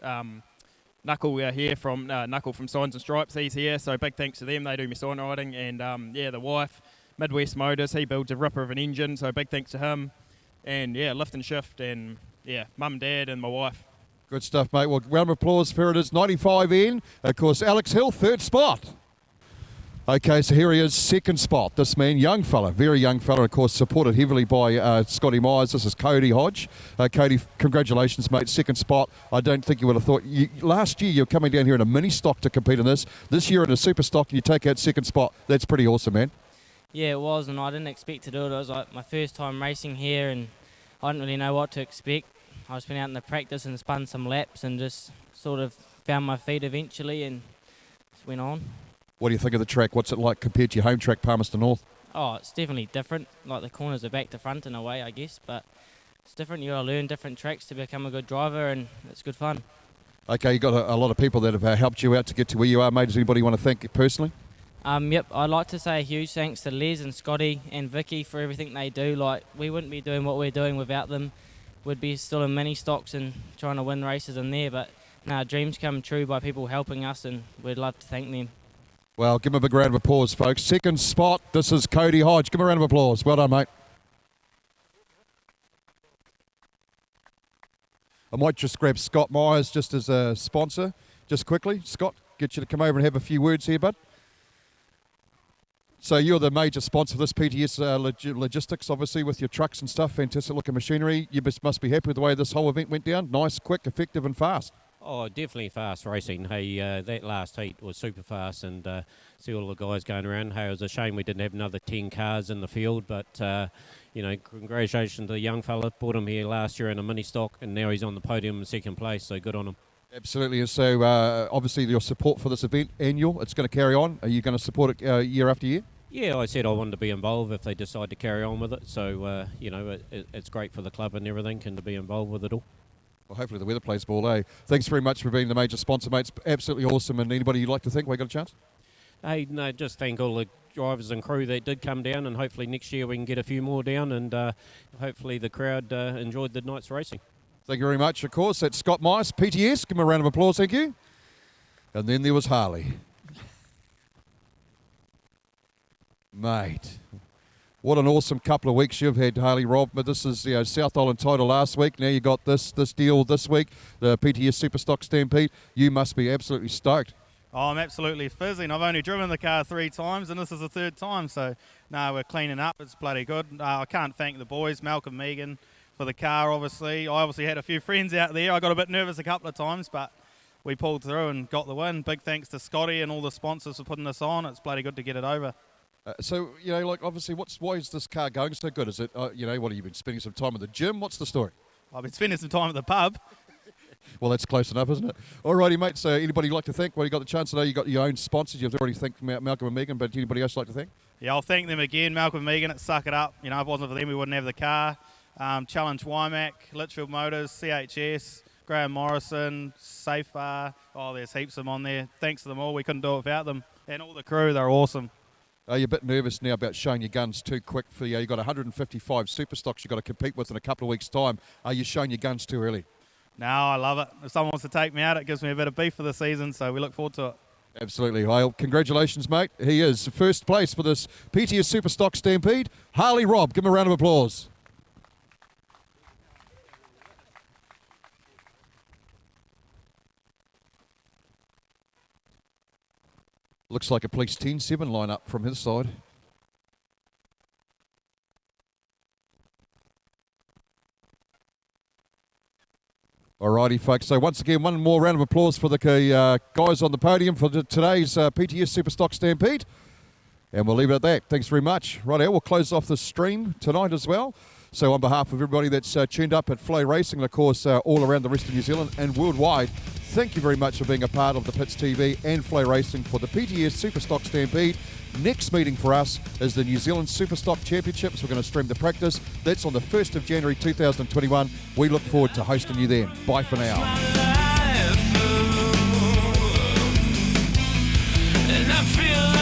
Knuckle here from Knuckle from Signs and Stripes. He's here, so big thanks to them. They do my sign writing, and the wife, Midwest Motors. He builds a ripper of an engine, so big thanks to him. And lift and shift, and mum, dad, and my wife. Good stuff, mate. Well, round of applause for it is 95N. Of course, Alex Hill, third spot. Okay, so here he is, second spot. This man, young fella, very young fella, of course, supported heavily by Scotty Myers. This is Cody Hodge. Cody, congratulations, mate, second spot. I don't think you would have thought. Last year you were coming down here in a mini stock to compete in this. This year in a super stock, and you take out second spot. That's pretty awesome, man. Yeah, it was, and I didn't expect to do it. It was like my first time racing here, and I didn't really know what to expect. I just been out in the practice and spun some laps and just sort of found my feet eventually and just went on. What do you think of the track? What's it like compared to your home track, Palmerston North? Oh, it's definitely different. Like the corners are back to front in a way, I guess, but it's different. You got to learn different tracks to become a good driver, and it's good fun. Okay, you got a lot of people that have helped you out to get to where you are, mate. Does anybody want to thank personally? Yep, I'd like to say a huge thanks to Les and Scotty and Vicky for everything they do. Like, we wouldn't be doing what we're doing without them. We'd be still in mini stocks and trying to win races in there, but no, dreams come true by people helping us, and we'd love to thank them. Well, give him a big round of applause, folks. Second spot, this is Cody Hodge. Give him a round of applause. Well done, mate. I might just grab Scott Myers just as a sponsor, just quickly. Scott, get you to come over and have a few words here, bud. So you're the major sponsor of this PTS Logistics, obviously, with your trucks and stuff. Fantastic looking machinery. You must be happy with the way this whole event went down. Nice, quick, effective and fast. Oh, definitely fast racing. Hey, that last heat was super fast, and see all the guys going around. Hey, it was a shame we didn't have another 10 cars in the field, but congratulations to the young fella. Brought him here last year in a mini stock, and now he's on the podium in second place, so good on him. Absolutely. So obviously your support for this event, annual, it's going to carry on. Are you going to support it year after year? Yeah, I said I wanted to be involved if they decide to carry on with it. So, it's great for the club and everything, and to be involved with it all. Well, hopefully the weather plays ball, eh? Thanks very much for being the major sponsor, mate. It's absolutely awesome. And anybody you'd like to thank, we got a chance? Hey, no, just thank all the drivers and crew that did come down, and hopefully next year we can get a few more down, and hopefully the crowd enjoyed the night's racing. Thank you very much, of course. That's Scott Myers, PTS. Give him a round of applause, thank you. And then there was Harley. Mate, what an awesome couple of weeks you've had, Harley Robb. But this is South Island title last week. Now you got this deal this week, the PTS Superstock Stampede. You must be absolutely stoked. Oh, I'm absolutely fizzing. I've only driven the car 3 times, and this is the 3rd time. So, no, we're cleaning up. It's bloody good. I can't thank the boys, Malcolm, Megan, for the car, obviously. I obviously had a few friends out there. I got a bit nervous a couple of times, but we pulled through and got the win. Big thanks to Scotty and all the sponsors for putting this on. It's bloody good to get it over. So, you know, like, obviously, why is this car going so good? Is it, you know, what have you been spending some time at the gym? What's the story? I've been spending some time at the pub. Well, that's close enough, isn't it? Alrighty, mate. So, anybody you'd like to thank? Well, you got the chance today. You got your own sponsors. You've already thanked Malcolm and Megan, but anybody else like to thank? Yeah, I'll thank them again. Malcolm and Megan at Suck It Up. You know, if it wasn't for them, we wouldn't have the car. Challenge Wymac, Litchfield Motors, CHS, Graham Morrison, Safebar. Oh, there's heaps of them on there. Thanks to them all. We couldn't do it without them. And all the crew, they're awesome. Are you a bit nervous now about showing your guns too quick? For you, you've got 155 Superstocks you've got to compete with in a couple of weeks' time. Are you showing your guns too early? No, I love it. If someone wants to take me out, it gives me a bit of beef for the season, so we look forward to it. Absolutely. Well, congratulations, mate. He is first place for this PTS Superstock Stampede. Harley Robb, give him a round of applause. Looks like a police 10-7 lineup from his side. Alrighty, folks. So once again, one more round of applause for the guys on the podium for today's PTS Superstock Stampede. And we'll leave it at that. Thanks very much. Right, we'll close off the stream tonight as well. So on behalf of everybody that's tuned up at Flow Racing, and of course all around the rest of New Zealand and worldwide, thank you very much for being a part of the Pits TV and Flow Racing for the PTS Superstock Stampede. Next meeting for us is the New Zealand Superstock Championships. We're going to stream the practice. That's on the 1st of January 2021. We look forward to hosting you then. Bye for now. And I feel